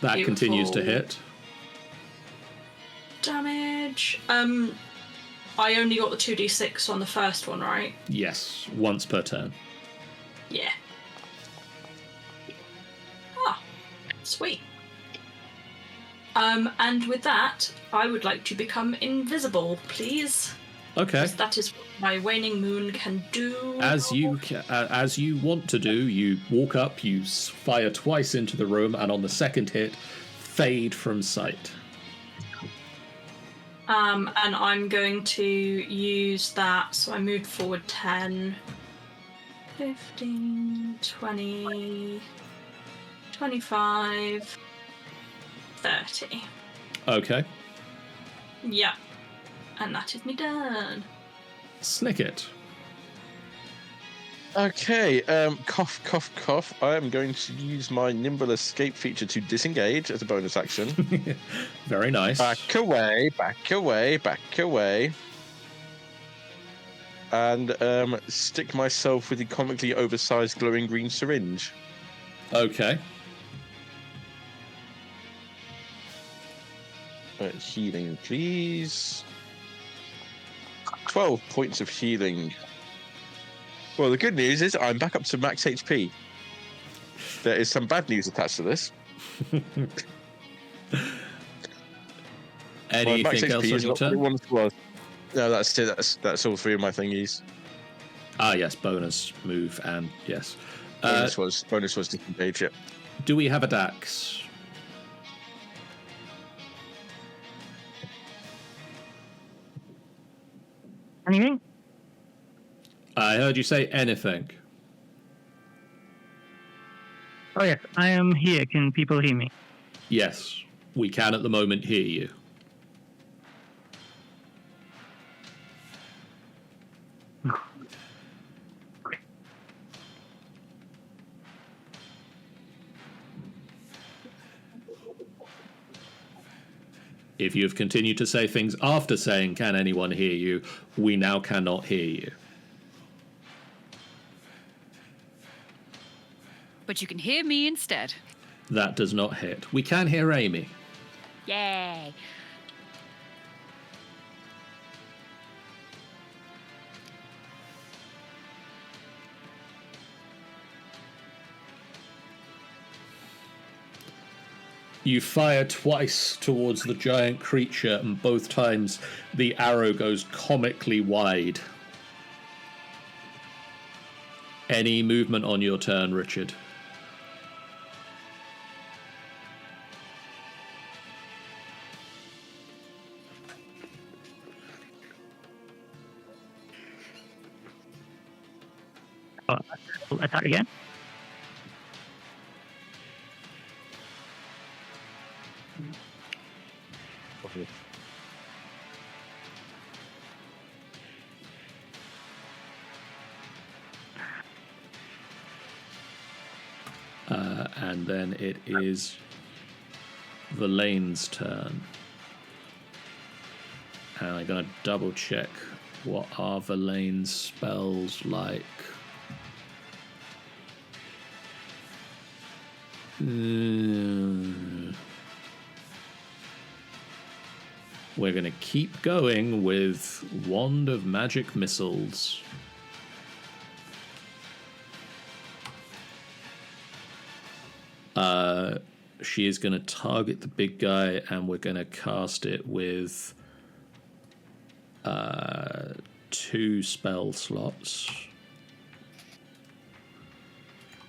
That Beautiful. continues to hit. Damage. I only got the 2d6 on the first one, right? Yes, once per turn. Yeah. Ah, sweet. And with that, I would like to become invisible, please. Okay. 'Cause that is what my waning moon can do. As you want to do, you walk up, you fire twice into the room, and on the second hit, fade from sight. And I'm going to use that, so I moved forward 10, 15, 20, 25, 30. Okay. Yeah. And that is me done. Snicket. Okay, cough, cough, cough. I am going to use my nimble escape feature to disengage as a bonus action. Very nice. Back away, back away, back away. And stick myself with the comically oversized glowing green syringe. Okay. Healing, please. 12 points of healing. Well, the good news is I'm back up to max HP. There is some bad news attached to this. Anything else on your turn? No, that's it. That's all three of my thingies. Ah, yes, bonus move and yes. Bonus was disengage. Yeah. Do we have a Dax? Anything? I heard you say anything. Oh yes, I am here. Can people hear me? Yes, we can at the moment hear you. If you have continued to say things after saying, "Can anyone hear you?" we now cannot hear you. But you can hear me instead. That does not hit. We can hear Amy. Yay. You fire twice towards the giant creature, and both times the arrow goes comically wide. Any movement on your turn, Richard? Attack again. And then it is Verlaine's turn. And I'm going to double check what are Verlaine's spells like. We're going to keep going with Wand of Magic Missiles. She is going to target the big guy, and we're going to cast it with 2 spell slots.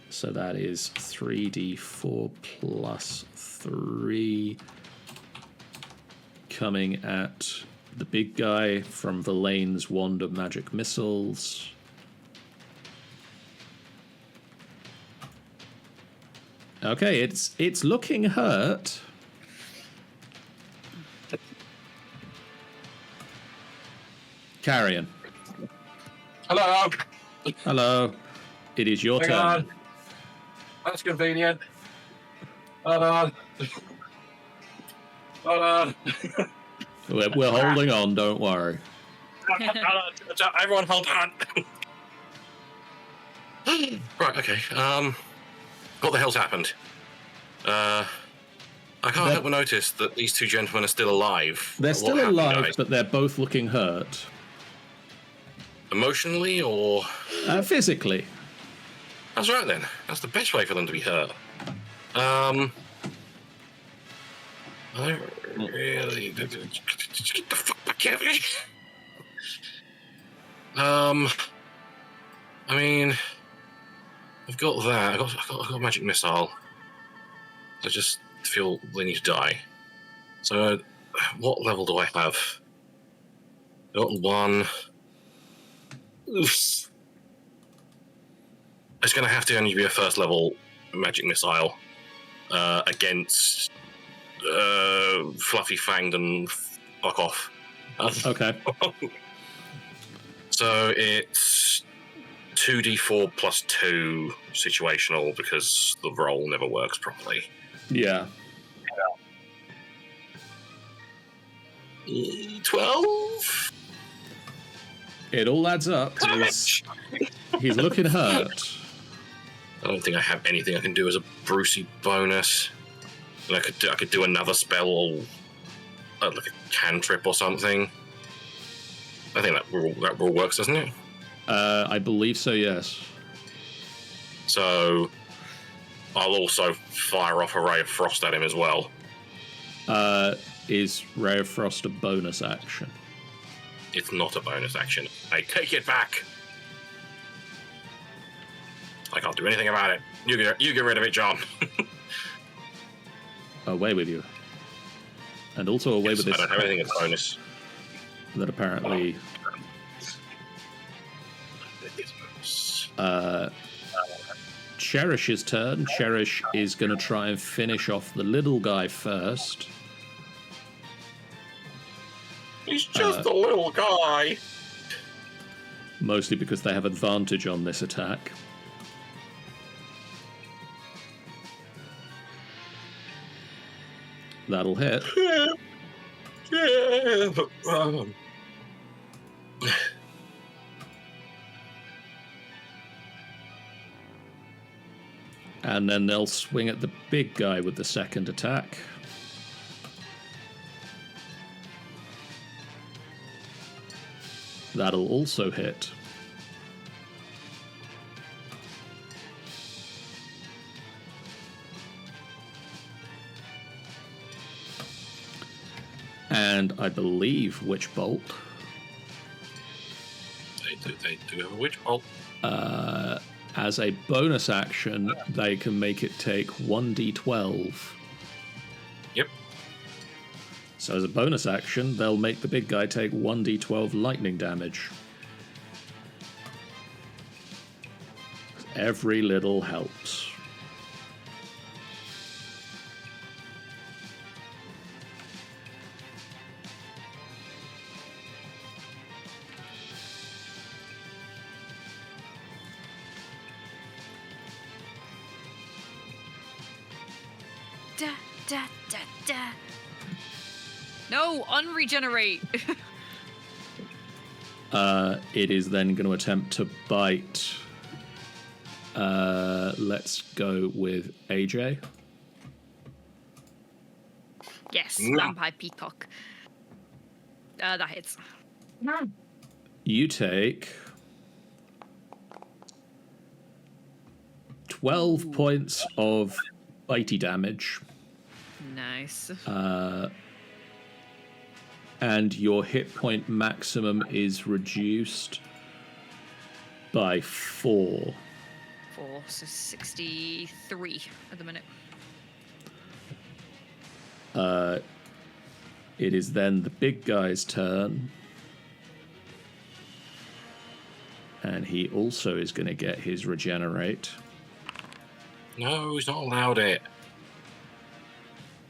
So that is 3d4 plus 3 coming at the big guy from Verlaine's Wand of Magic Missiles. Okay, it's looking hurt. Carrion. Hello. Hello. It is your Hang turn. on. That's convenient. Hold on. Hold on. We're holding on, don't worry. Everyone hold on. Right, okay. What the hell's happened? I can't help but notice that these two gentlemen are still alive. They're What still happened, alive, guys? but they're both looking hurt. Emotionally or... Physically. That's right then. That's the best way for them to be hurt. I don't really... Get the fuck back here. I mean... I've got that. I've got a magic missile. I just feel they need to die. So, what level do I have? I got 1. Oof. It's going to have to only be a first level magic missile against Fluffy Fanged and fuck off. Okay. So it's 2d4 plus 2 situational because the roll never works properly. Yeah. 12? It all adds up. He's looking hurt. I don't think I have anything I can do as a Brucey bonus. And I could do another spell or like a cantrip or something. I think that rule works, doesn't it? I believe so, yes. So I'll also fire off a Ray of Frost at him as well. Is Ray of Frost a bonus action? It's not a bonus action. I take it back. I can't do anything about it. You get rid of it, John. Away with you. And also away with this. I don't have anything as bonus. That apparently... Cherish's turn. Cherish is going to try and finish off the little guy first. He's just a little guy. Mostly because they have advantage on this attack. That'll hit. And then they'll swing at the big guy with the second attack. That'll also hit. And I believe Witch Bolt. They do have a Witch Bolt. As a bonus action, they can make it take 1d12. Yep. So as a bonus action, they'll make the big guy take 1d12 lightning damage. Every little helps. Da, da, da, da. No, unregenerate. It is then going to attempt to bite. Let's go with AJ. Yes, vampire peacock. That hits. You take 12 points of bitey damage. Nice. And your hit point maximum is reduced by 4. 4, so 63 at the minute. It is then the big guy's turn. And he also is going to get his regenerate. No, he's not allowed it.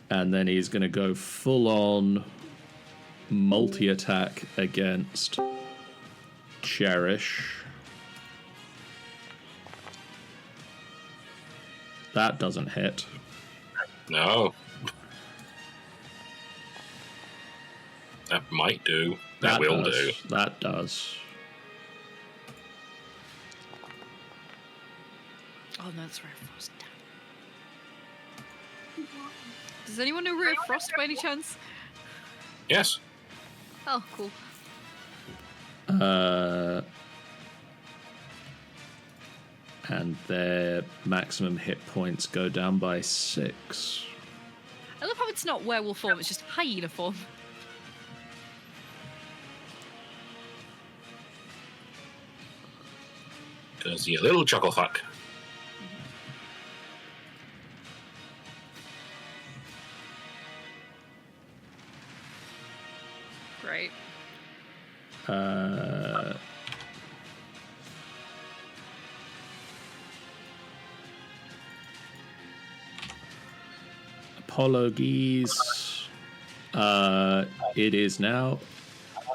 And then he's going to go full on multi-attack against Cherish. That doesn't hit. No. That might do. That will do. That does. Oh no, that's Ray of Frost. Does anyone know Ray of Frost by any chance? Yes. Oh, cool. And their maximum hit points go down by 6. I love how it's not werewolf form, it's just hyena form. Because you're a little chuckle fuck. Great. Apologies. It is now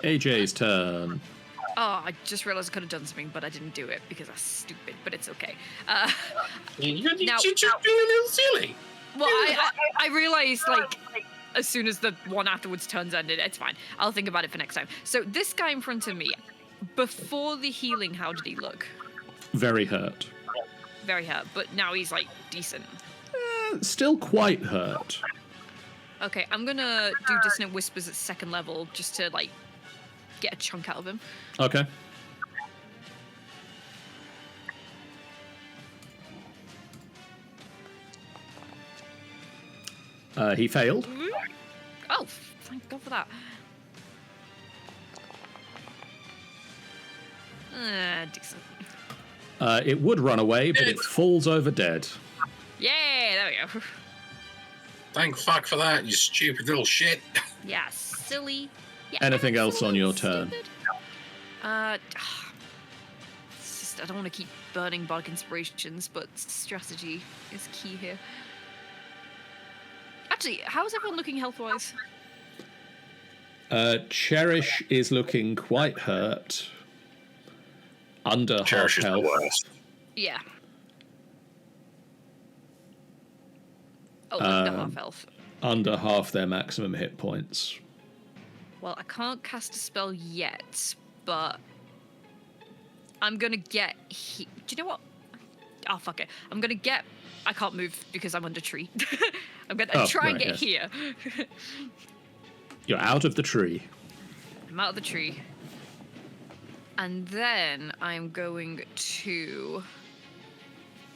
AJ's turn. Oh, I just realized I could have done something, but I didn't do it because I'm stupid, but it's okay. You're Now- just being a little silly. Well, I realized, like, as soon as the one afterwards turns ended, it's fine. I'll think about it for next time. So this guy in front of me, before the healing, how did he look? Very hurt. Very hurt, but now he's, like, decent. Still quite hurt. Okay, I'm gonna do Dissonant Whispers at 2nd level just to, like, get a chunk out of him. Okay. He failed. Oh, thank God for that. Decent. It would run away, but it falls over dead. Yeah, there we go. Thank fuck for that, you stupid little shit. Yeah, silly. Yeah, Anything else on your absolutely turn? stupid. It's just, I don't want to keep burning bardic inspirations, but strategy is key here. Actually, how's everyone looking health-wise? Cherish is looking quite hurt. Under Cherish half is the health. worst. Yeah. Oh, under half health. Under half their maximum hit points. Well, I can't cast a spell yet, but I'm gonna get. Do you know what? Oh, fuck it. I'm gonna get. I can't move because I'm under tree. I'm gonna try and get here. You're out of the tree. I'm out of the tree. And then I'm going to.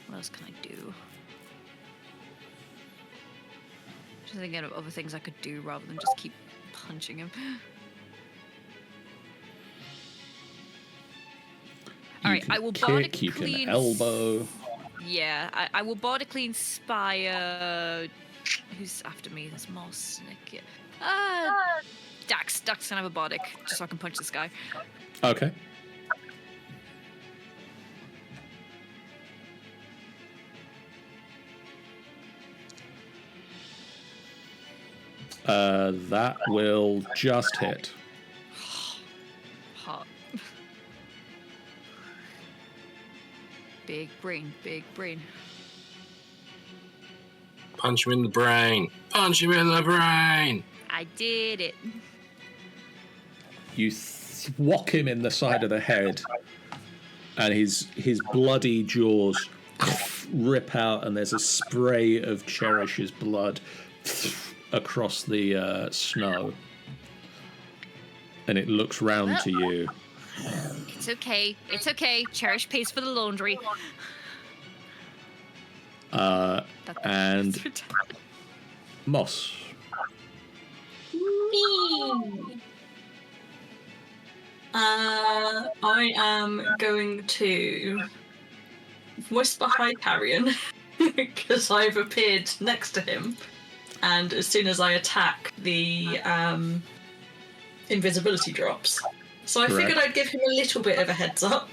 What else can I do? Just thinking of other things I could do rather than just keep punching him. All right, I will kick, you bardically can elbow. Yeah, I will bardically inspire. Who's after me? There's more Snick. Dax. Dax can have a bardic, just so I can punch this guy. Okay. That will just hit. Hot. Big brain, big brain. Punch him in the brain. Punch him in the brain. I did it. You whack him in the side of the head, and his bloody jaws rip out, and there's a spray of Cherish's blood across the snow. And it looks round to you. It's okay. It's okay. Cherish pays for the laundry. And Moss. I am going to whisper hi, Carrion, because I've appeared next to him, and as soon as I attack, the invisibility drops. So I figured I'd give him a little bit of a heads up.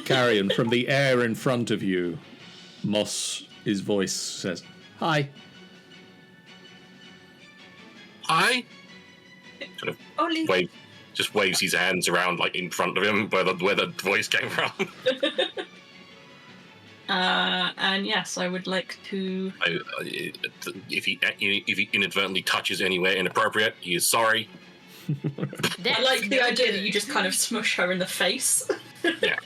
Carrion, from the air in front of you, Moss's voice says, "Hi." Hi. Sort of Only. just waves his hands around like in front of him where the voice came from. And yes, I would like to. If he inadvertently touches anywhere inappropriate, he is sorry. I like the idea that you just kind of smush her in the face. Yeah.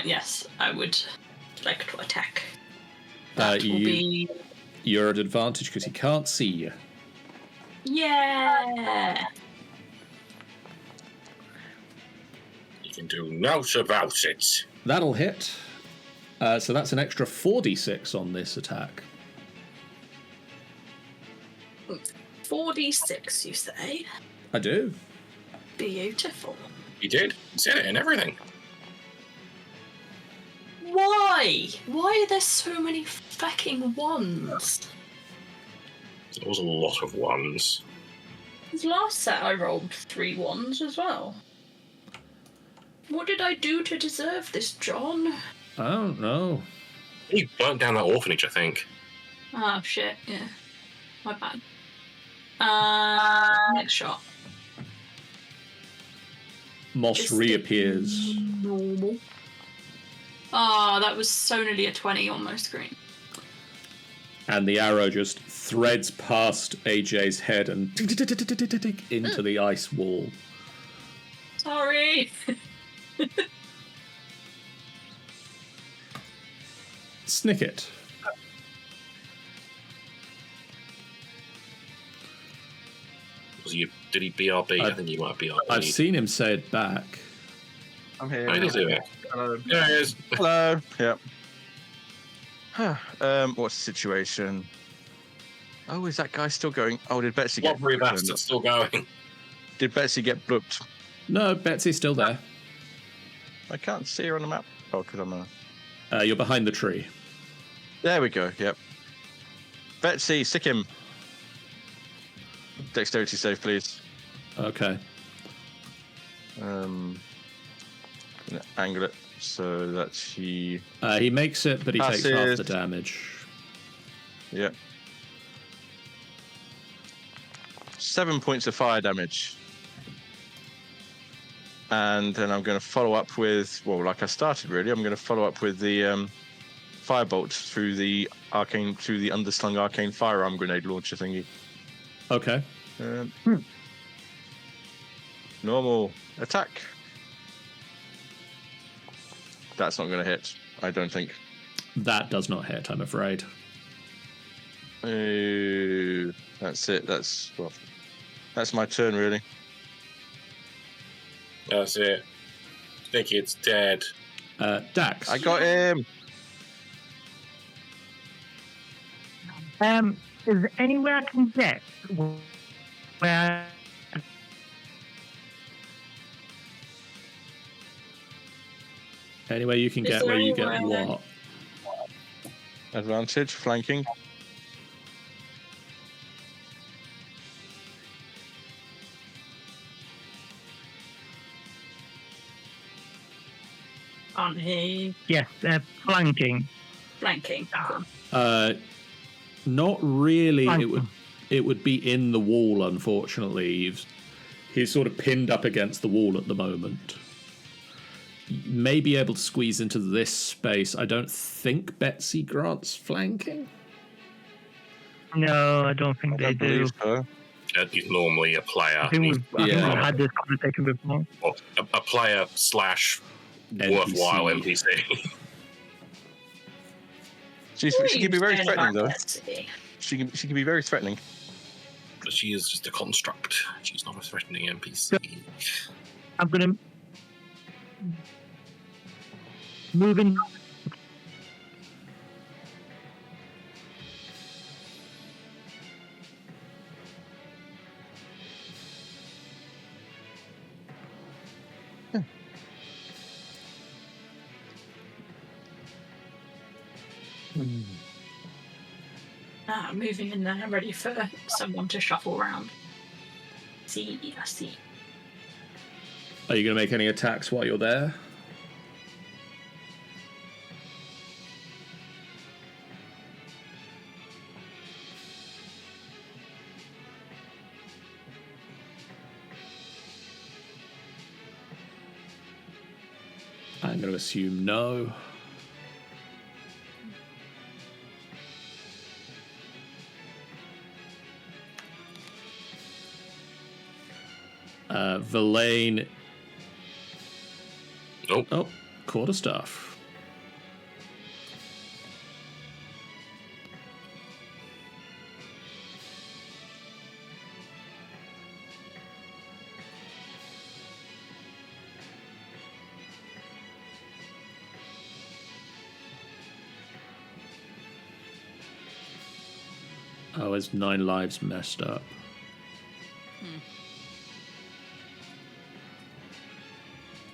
Yes, I would like to attack. That will be. You're at advantage because he can't see you. Yeah. You can do naught about it. That'll hit. So that's an extra 4d6 on this attack. 4d6, you say? I do. Beautiful. He did. He said it and everything. Why? Why are there so many fucking ones? There was a lot of ones. This last set I rolled 3 ones as well. What did I do to deserve this, John? I don't know. He burnt down that orphanage, I think. Oh shit, yeah. My bad. Next shot. Moss Just reappears. Normal. That was so nearly a 20 on my screen. And the arrow just threads past AJ's head and into the ice wall. Sorry. Snicket. Did he BRB? I think he might BRB. I've seen him say it back. I'm here. Oh, he does do it. Hello. There he is. Hello. Yep. What's the situation? Oh, is that guy still going? Oh, did Betsy get? What bastard's still going? Did Betsy get blooped? No, Betsy's still there. I can't see her on the map. Oh, because I'm a. You're behind the tree. There we go. Yep. Betsy, sick him. Dexterity save, please. Okay. Gonna angle it so that he. He makes it, but he takes half Passes. the damage. Yep. 7 points of fire damage. And then I'm going to follow up with, well, like I started really, I'm going to follow up with the firebolt through the underslung arcane firearm grenade launcher thingy. Okay. Normal attack. That's not going to hit, I don't think. That does not hit, I'm afraid. That's it. That's my turn, really. That's it. I think it's dead. Dax. I got him. Is there anywhere I can get where? Anywhere you can Is get there where you get anywhere- what? Advantage, flanking. Aren't he? Yes, flanking. Flanking. Cool. Not really. Flanking. It would be in the wall, unfortunately. He's sort of pinned up against the wall at the moment. May be able to squeeze into this space. I don't think Betsy grants flanking. No, I don't think they I do. believe so. He's normally a player. I think we've Yeah. had this conversation before. Well, a player slash NPC. worthwhile NPC. She can be very threatening, though. Betsy? She can be very threatening. But she is just a construct. She's not a threatening NPC. I'm gonna move in. Moving in there, ready for someone to shuffle around. See, I see. Are you going to make any attacks while you're there? I'm going to assume no. Verlaine. Nope. Oh, quarterstaff. Oh, his 9 lives messed up.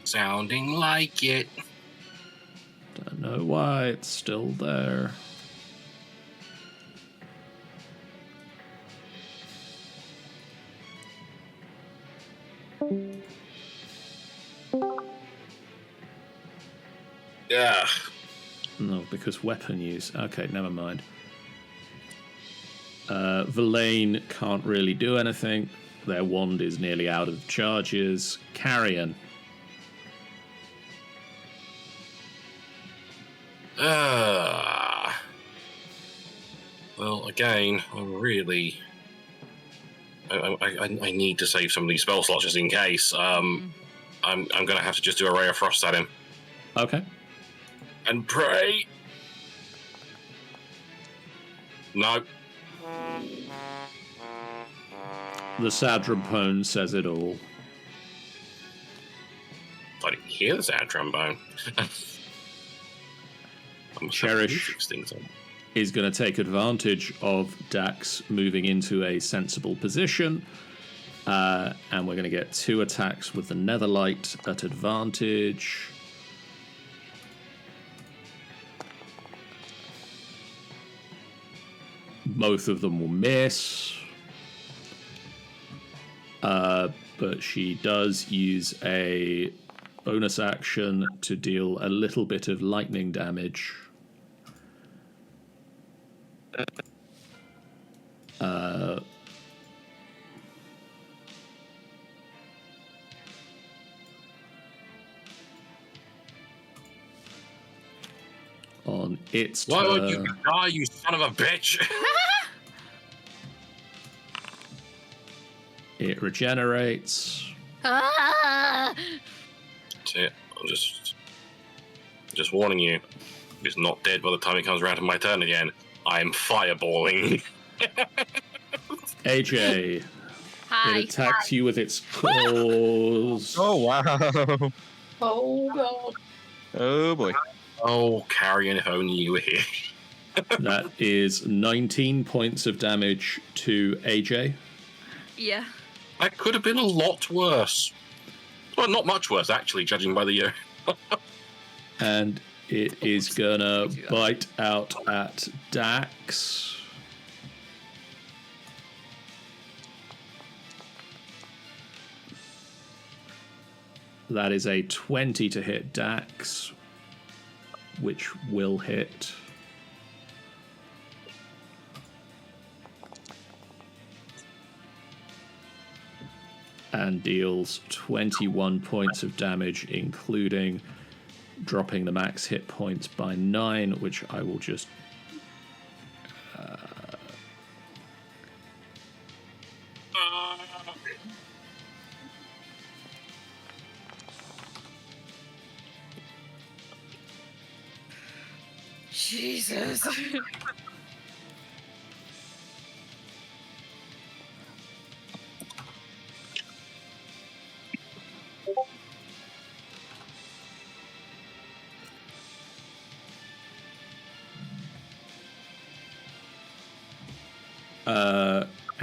Sounding like it. Don't know why it's still there. Yeah. No, because weapon use. Okay, never mind. Verlaine can't really do anything. Their wand is nearly out of charges. Carrion. Well, again, I need to save some of these spell slots just in case. I'm going to have to just do a Ray of Frost at him. Okay. And pray. No. The sad trombone says it all. I didn't hear the sad trombone. Cherish is going to take advantage of Dax moving into a sensible position. And we're going to get 2 attacks with the Netherlight at advantage. Both of them will miss. But she does use a bonus action to deal a little bit of lightning damage. On its Why turn. would you die, you son of a bitch? It regenerates. Ah! That's it. I'm just warning you. It's not dead by the time it comes around to my turn again. I am fireballing. AJ. Hi. It attacks you with its claws. Oh, wow. Oh god. Oh, boy. Oh, Carrion, if only you were here. That is 19 points of damage to AJ. Yeah. That could have been a lot worse. Well, not much worse, actually, judging by the year. And it is gonna bite out at Dax. That is a 20 to hit Dax, which will hit. And deals 21 points of damage, including dropping the max hit points by 9, which I will just... Jesus.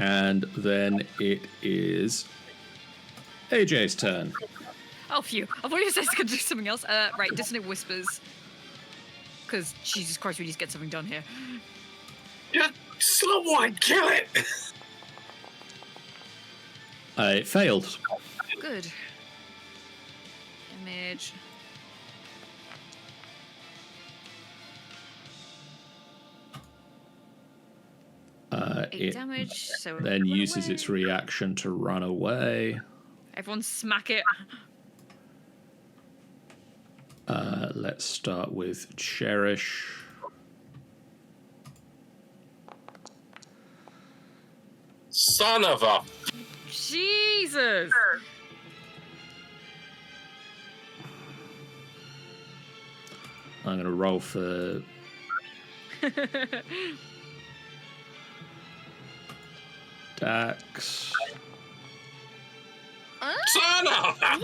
And then it is AJ's turn. Oh, phew. I thought you said it's going to do something else. Right, Dissonant Whispers. Because, Jesus Christ, we need to get something done here. Just someone kill it! It failed. Good. Damage. Eight It damage. So then run uses away. its reaction to run away. Everyone smack it. Let's start with Cherish. Son of a... Jesus! I'm going to roll for... Dax. Son of a...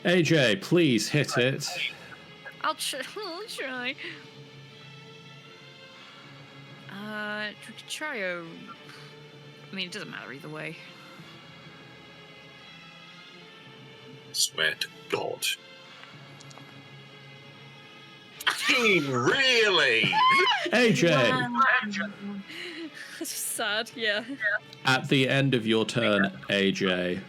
AJ, please hit it. I'll try. We could try a... I mean, it doesn't matter either way. Swear to God. Really? AJ, That's sad, yeah. at the end of your turn, AJ,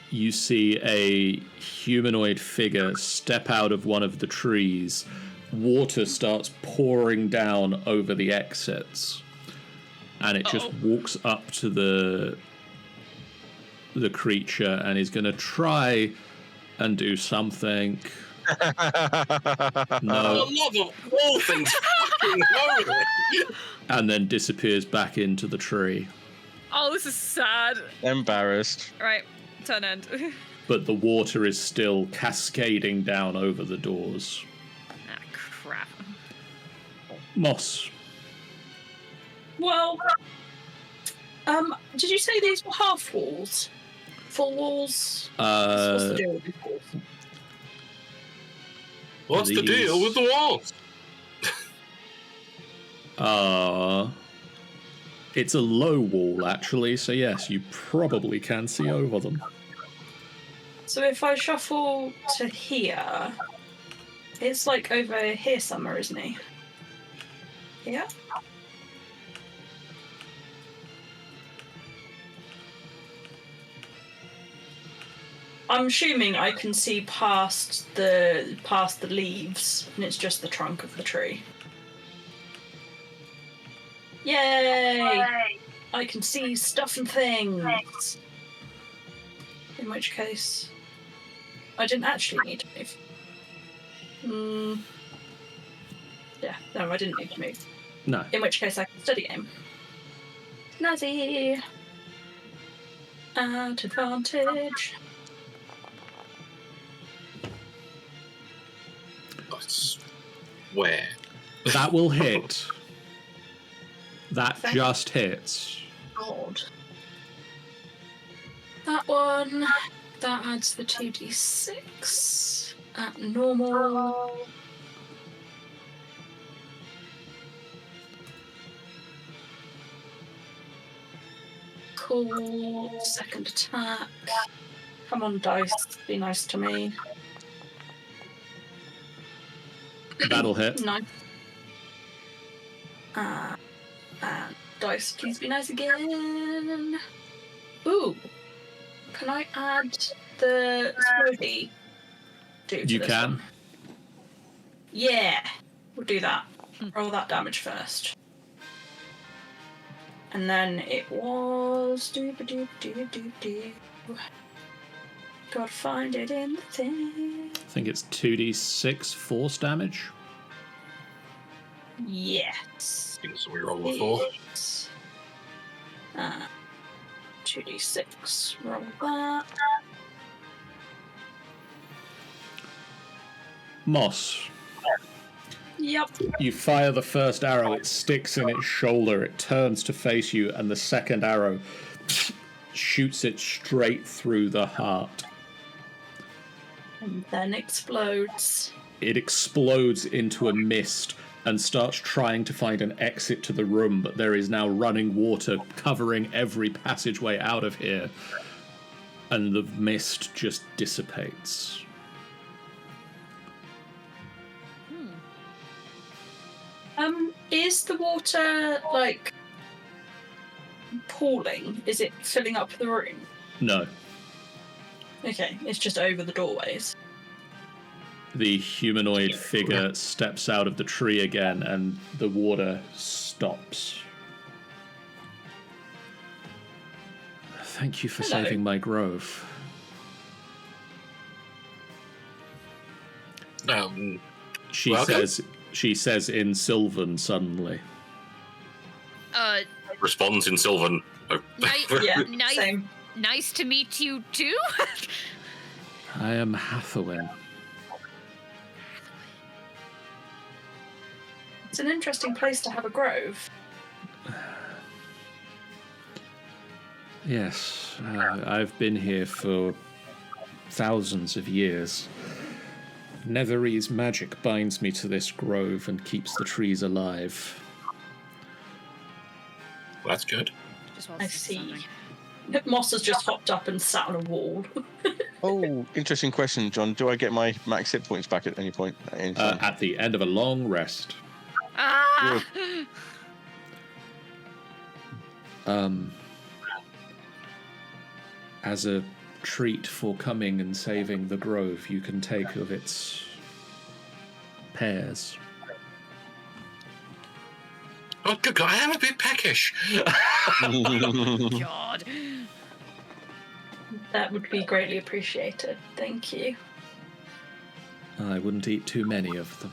you see a humanoid figure step out of one of the trees, water starts pouring down over the exits, and it just walks up to the creature and is going to try and do something. No. For the love of all things fucking holy! And then disappears back into the tree. Oh, this is sad. Embarrassed. Right, turn end. But the water is still cascading down over the doors. Ah, crap. Moss. Well, did you say these were half walls? Full walls? What's the deal with these walls? What's the deal with the walls? It's a low wall, actually, so yes, you probably can see over them. So if I shuffle to here, it's like over here somewhere, isn't he? Yeah? I'm assuming I can see past the leaves, and it's just the trunk of the tree. Yay! I can see stuff and things. In which case, I didn't actually need to move. Yeah, no, I didn't need to move. No. In which case, I can study aim. Snazzy. At advantage. Where? That will hit. That just hits. God. That one. That adds the 2d6 at normal. Cool. Second attack. Come on, dice. Be nice to me. That'll hit. Nice. And dice, please be nice again. Ooh. Can I add the smoothie? You can. One? Yeah. We'll do that. Roll that damage first. And then it was... Gotta find it in the thing. I think it's 2d6 force damage. Yes. So we roll a 4. 2d6. Roll that. Moss. Yep. You fire the first arrow, it sticks in its shoulder, it turns to face you, and the second arrow shoots it straight through the heart. And then explodes. It explodes into a mist and starts trying to find an exit to the room, but there is now running water covering every passageway out of here, and the mist just dissipates. Is the water, like, pooling? Is it filling up the room? No. Okay, it's just over the doorways. The humanoid figure steps out of the tree again, and the water stops. Thank you for saving my grove. She welcome. She says in Sylvan suddenly. Responds in Sylvan. Yeah, nice, same. nice to meet you too. I am Hathawin. It's an interesting place to have a grove. Yes, I've been here for thousands of years. Netherese magic binds me to this grove and keeps the trees alive. Well, that's good. I see. Moss has just hopped up and sat on a wall. Oh, interesting question, John. Do I get my max hit points back at any point? At any time? At the end of a long rest. Ah! As a treat for coming and saving the grove, you can take of its pairs. Oh, good God, I am a bit peckish. God. That would be greatly appreciated. Thank you. I wouldn't eat too many of them.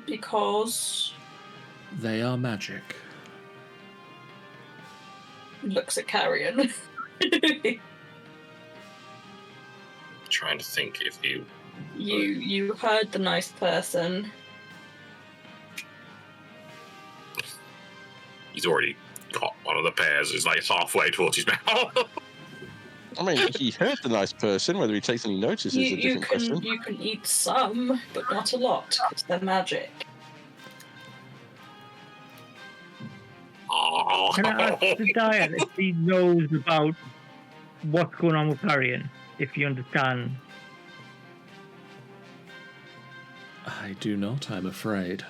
Because They are magic. looks at Carrion. Trying to think if you... You heard the nice person. He's already got one of the pairs. It's like halfway towards his mouth. I mean, he heard the nice person. Whether he takes any notice is a different question. You can eat some, but not a lot, because they're magic. Can I ask the Dian if he knows about what's going on with Carrion, if you understand? I do not, I'm afraid.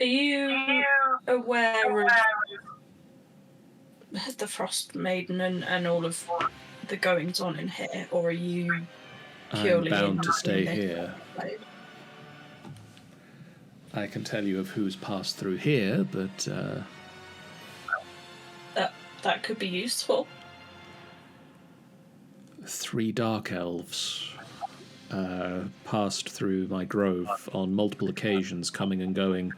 Are you aware of the Frostmaiden and all of the goings on in here, or are you I'm purely bound in to stay the- here. I can tell you of who's passed through here, but That could be useful. 3 dark elves passed through my grove on multiple occasions, coming and going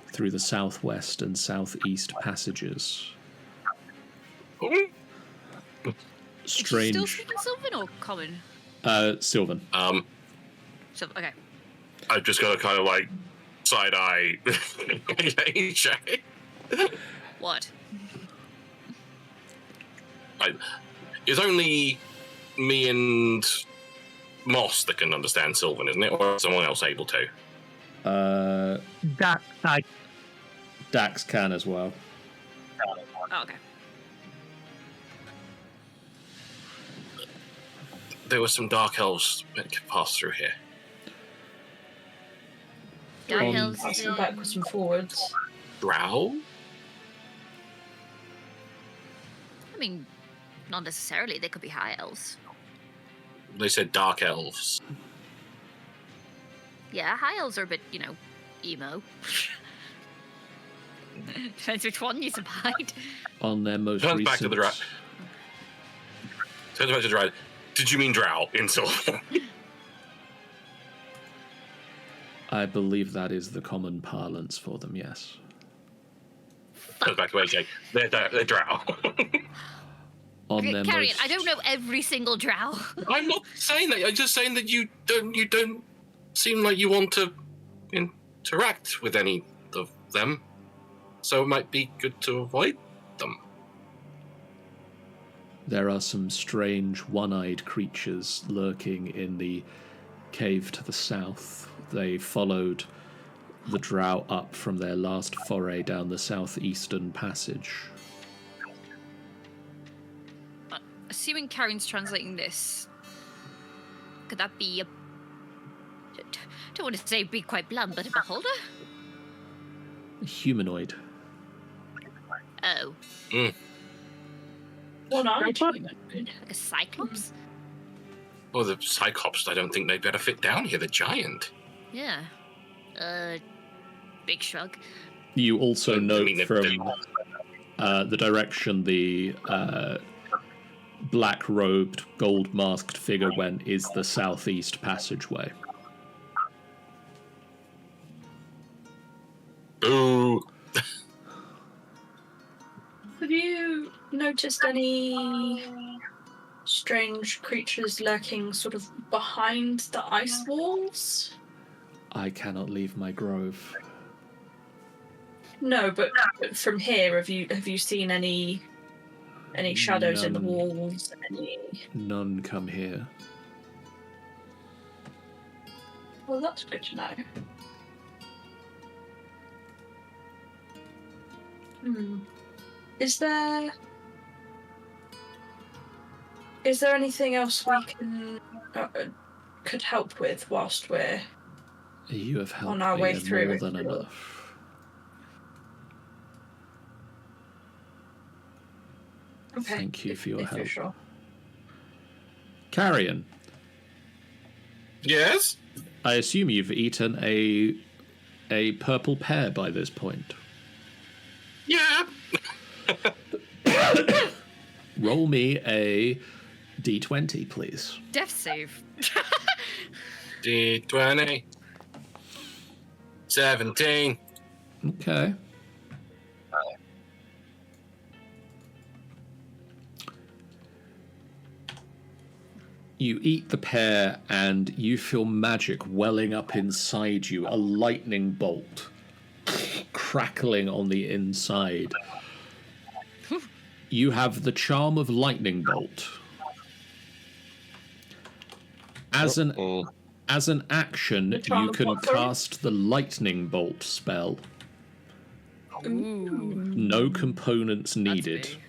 through the southwest and southeast passages. Strange. Still speaking Sylvan or common? Sylvan. Sylvan, okay. I've just got a kind of like side eye. What? It's only me and Moss that can understand Sylvan, isn't it? Or is someone else able to? That side. Dax can as well. Oh, okay. There were some dark elves that could pass through here. Dark Um, Hills is Passing backwards and forwards. Drow? I mean, not necessarily. They could be high elves. They said dark elves. Yeah, high elves are a bit, emo. Depends which one you survived. On their most Turns recent... back to the drow. Turns back to the drow. Did you mean drow in Sylvan? I believe that is the common parlance for them, yes. Turns back to AJ. They're drow. On their Carrion, most... I don't know every single drow. I'm not saying that. I'm just saying that you don't seem like you want to interact with any of them. So it might be good to avoid them. There are some strange one-eyed creatures lurking in the cave to the south. They followed the drow up from their last foray down the southeastern passage. Assuming Karen's translating this, could that be a... Don't want to say be quite blunt, but a beholder? Humanoid. Oh, One-eyed. like a cyclops? Well, the Cyclops, I don't think they'd better fit down here. They're giant. Yeah. Big shrug. You also I note mean, from the direction the black-robed, gold-masked figure went is the southeast passageway. Ooh. Have you noticed any strange creatures lurking sort of behind the ice walls? I cannot leave my grove. No, but from here, have you seen any shadows in the None. walls? Any? None come here. Well, that's good to know. Is there anything else we can could help with whilst we're You have helped on our me way in through? more than enough. Okay. Thank you for your if you're help. sure. Carrion, Yes? I assume you've eaten a purple pear by this point. Yeah. Roll me a d20, please. Death save. D20. 17. Okay. You eat the pear and you feel magic welling up inside you, a lightning bolt crackling on the inside. You have the charm of lightning bolt. As an action, The charm you of can what, sorry? cast the lightning bolt spell. Ooh. No components That's needed. big.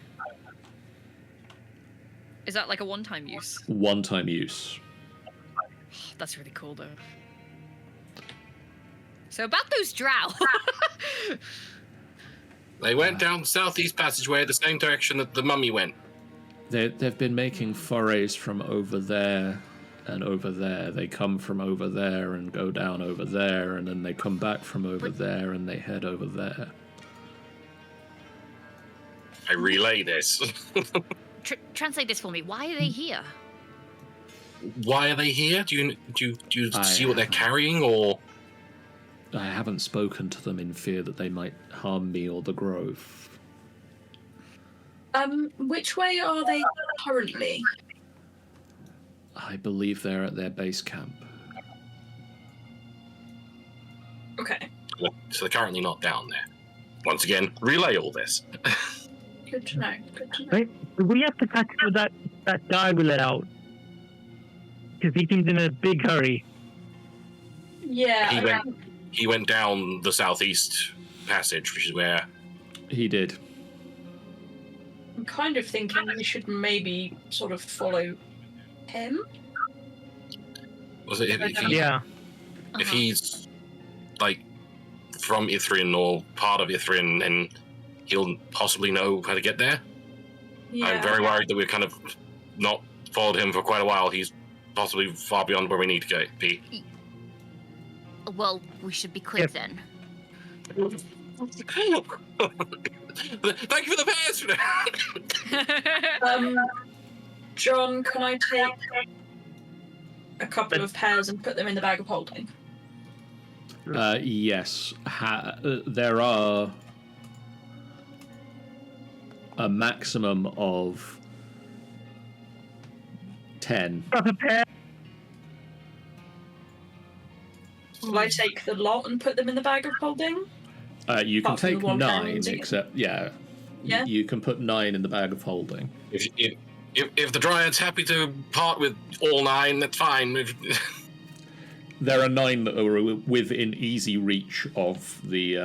Is that like a one-time use? One-time use. That's really cool, though. So about those drow. They went down the southeast passageway the same direction that the mummy went. They've been making forays from over there and over there. They come from over there and go down over there, and then they come back from over there and they head over there. I relay this. Translate this for me. Why are they here? Why are they here? Do you I see what they're haven't. carrying, or I haven't spoken to them in fear that they might harm me or the grove. Which way are they currently? I believe they're at their base camp. Okay. so they're currently not down there? Once again, relay all this. Good to know. Good to know. Right? We have to catch that guy we let out. Because he seems in a big hurry. Yeah. He went down the southeast passage, which is where. He did. I'm kind of thinking we should maybe sort of follow him. Was it if Yeah. if he's like from Ithrin or part of Ithrin, then he'll possibly know how to get there. Yeah. I'm very worried that we've kind of not followed him for quite a while. He's possibly far beyond where we need to go. Be. Well, we should be quick Yep. then. Thank you for the pears. John, can I take a couple of pears and put them in the bag of holding? Yes. There are a maximum of 10. Will I take the lot and put them in the bag of holding? You can Apart from take the one 9, pound. except, yeah. Yeah? You can put 9 in the bag of holding. If the Dryad's happy to part with all 9, that's fine. There are 9 that are within easy reach of the.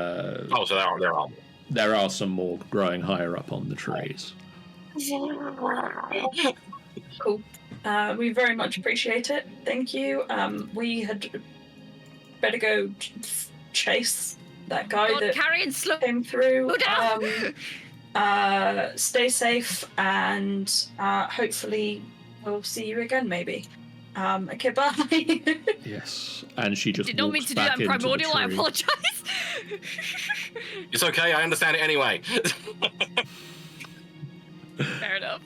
Oh, so there are. There are some more growing higher up on the trees. Cool. We very much appreciate it. Thank you. We had better go chase that guy God, that Carrion, slow came through. down. Stay safe, and hopefully we'll see you again, maybe. Okay, bye. Yes, and she just Did not mean walks to do that back in into the primordial. I tree. apologize. It's okay. I understand it anyway. Fair enough.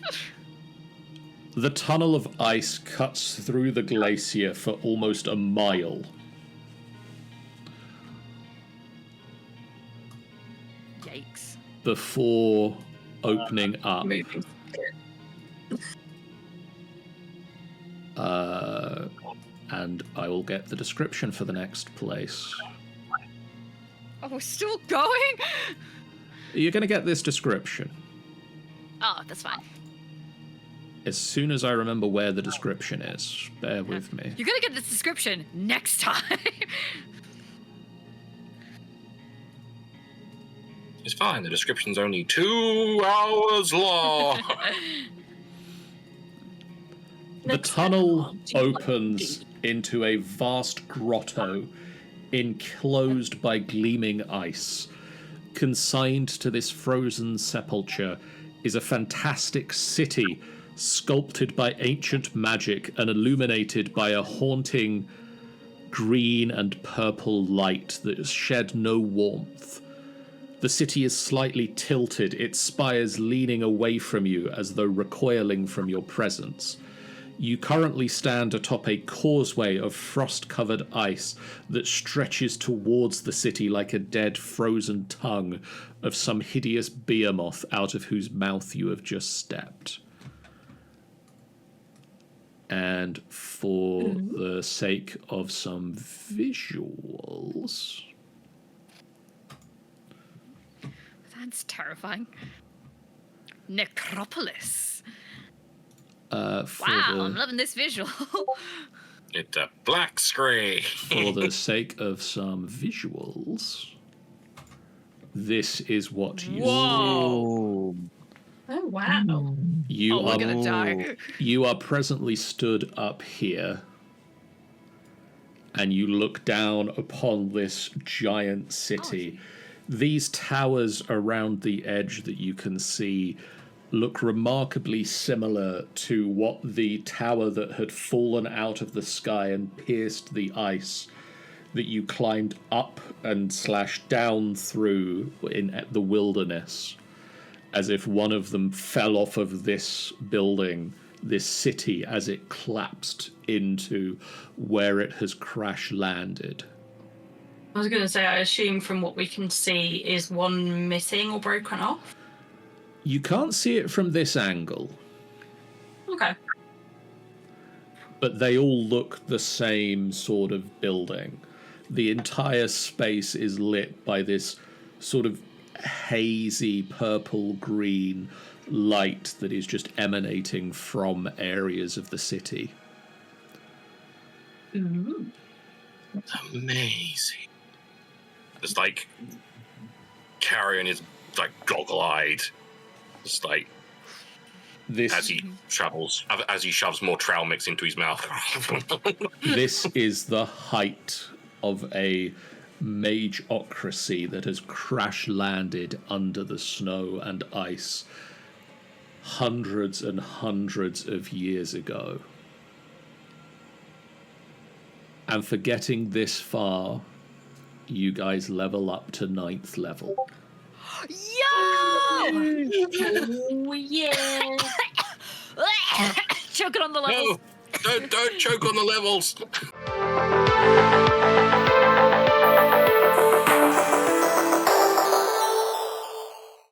The tunnel of ice cuts through the glacier for almost a mile. Yikes. Before opening up. Moving. And I will get the description for the next place. Oh, we're still going? You're going to get this description. Oh, that's fine. As soon as I remember where the description is. Bear with me. You're gonna get this description next time. It's fine. The description's only 2 hours long. The tunnel opens into a vast grotto enclosed by gleaming ice. Consigned to this frozen sepulchre is a fantastic city sculpted by ancient magic and illuminated by a haunting green and purple light that shed no warmth. The city is slightly tilted, its spires leaning away from you as though recoiling from your presence. You currently stand atop a causeway of frost-covered ice that stretches towards the city like a dead, frozen tongue of some hideous behemoth out of whose mouth you have just stepped. And for the sake of some visuals... That's terrifying. Necropolis. Wow, I'm loving this visual. It's a black screen. For the sake of some visuals, this is what you Whoa. Oh, wow. You we're are gonna die. You are presently stood up here, and you look down upon this giant city. These towers around the edge that you can see look remarkably similar to what the tower that had fallen out of the sky and pierced the ice that you climbed up and / down through in the wilderness, as if one of them fell off of this building, this city, as it collapsed into where it has crash landed. I was going to say, I assume from what we can see, is one missing or broken off? You can't see it from this angle, Okay. but they all look the same sort of building. The entire space is lit by this sort of hazy purple-green light that is just emanating from areas of the city. Ooh. Amazing. It's like Carrion is like goggle-eyed. It's like This as he travels, as he shoves more trail mix into his mouth. this is the height of a mageocracy that has crash landed under the snow and ice hundreds and hundreds of years ago. And for getting this far, you guys level up to 9th level. Yo! Oh, yeah. Choking on the levels. No, don't choke on the levels.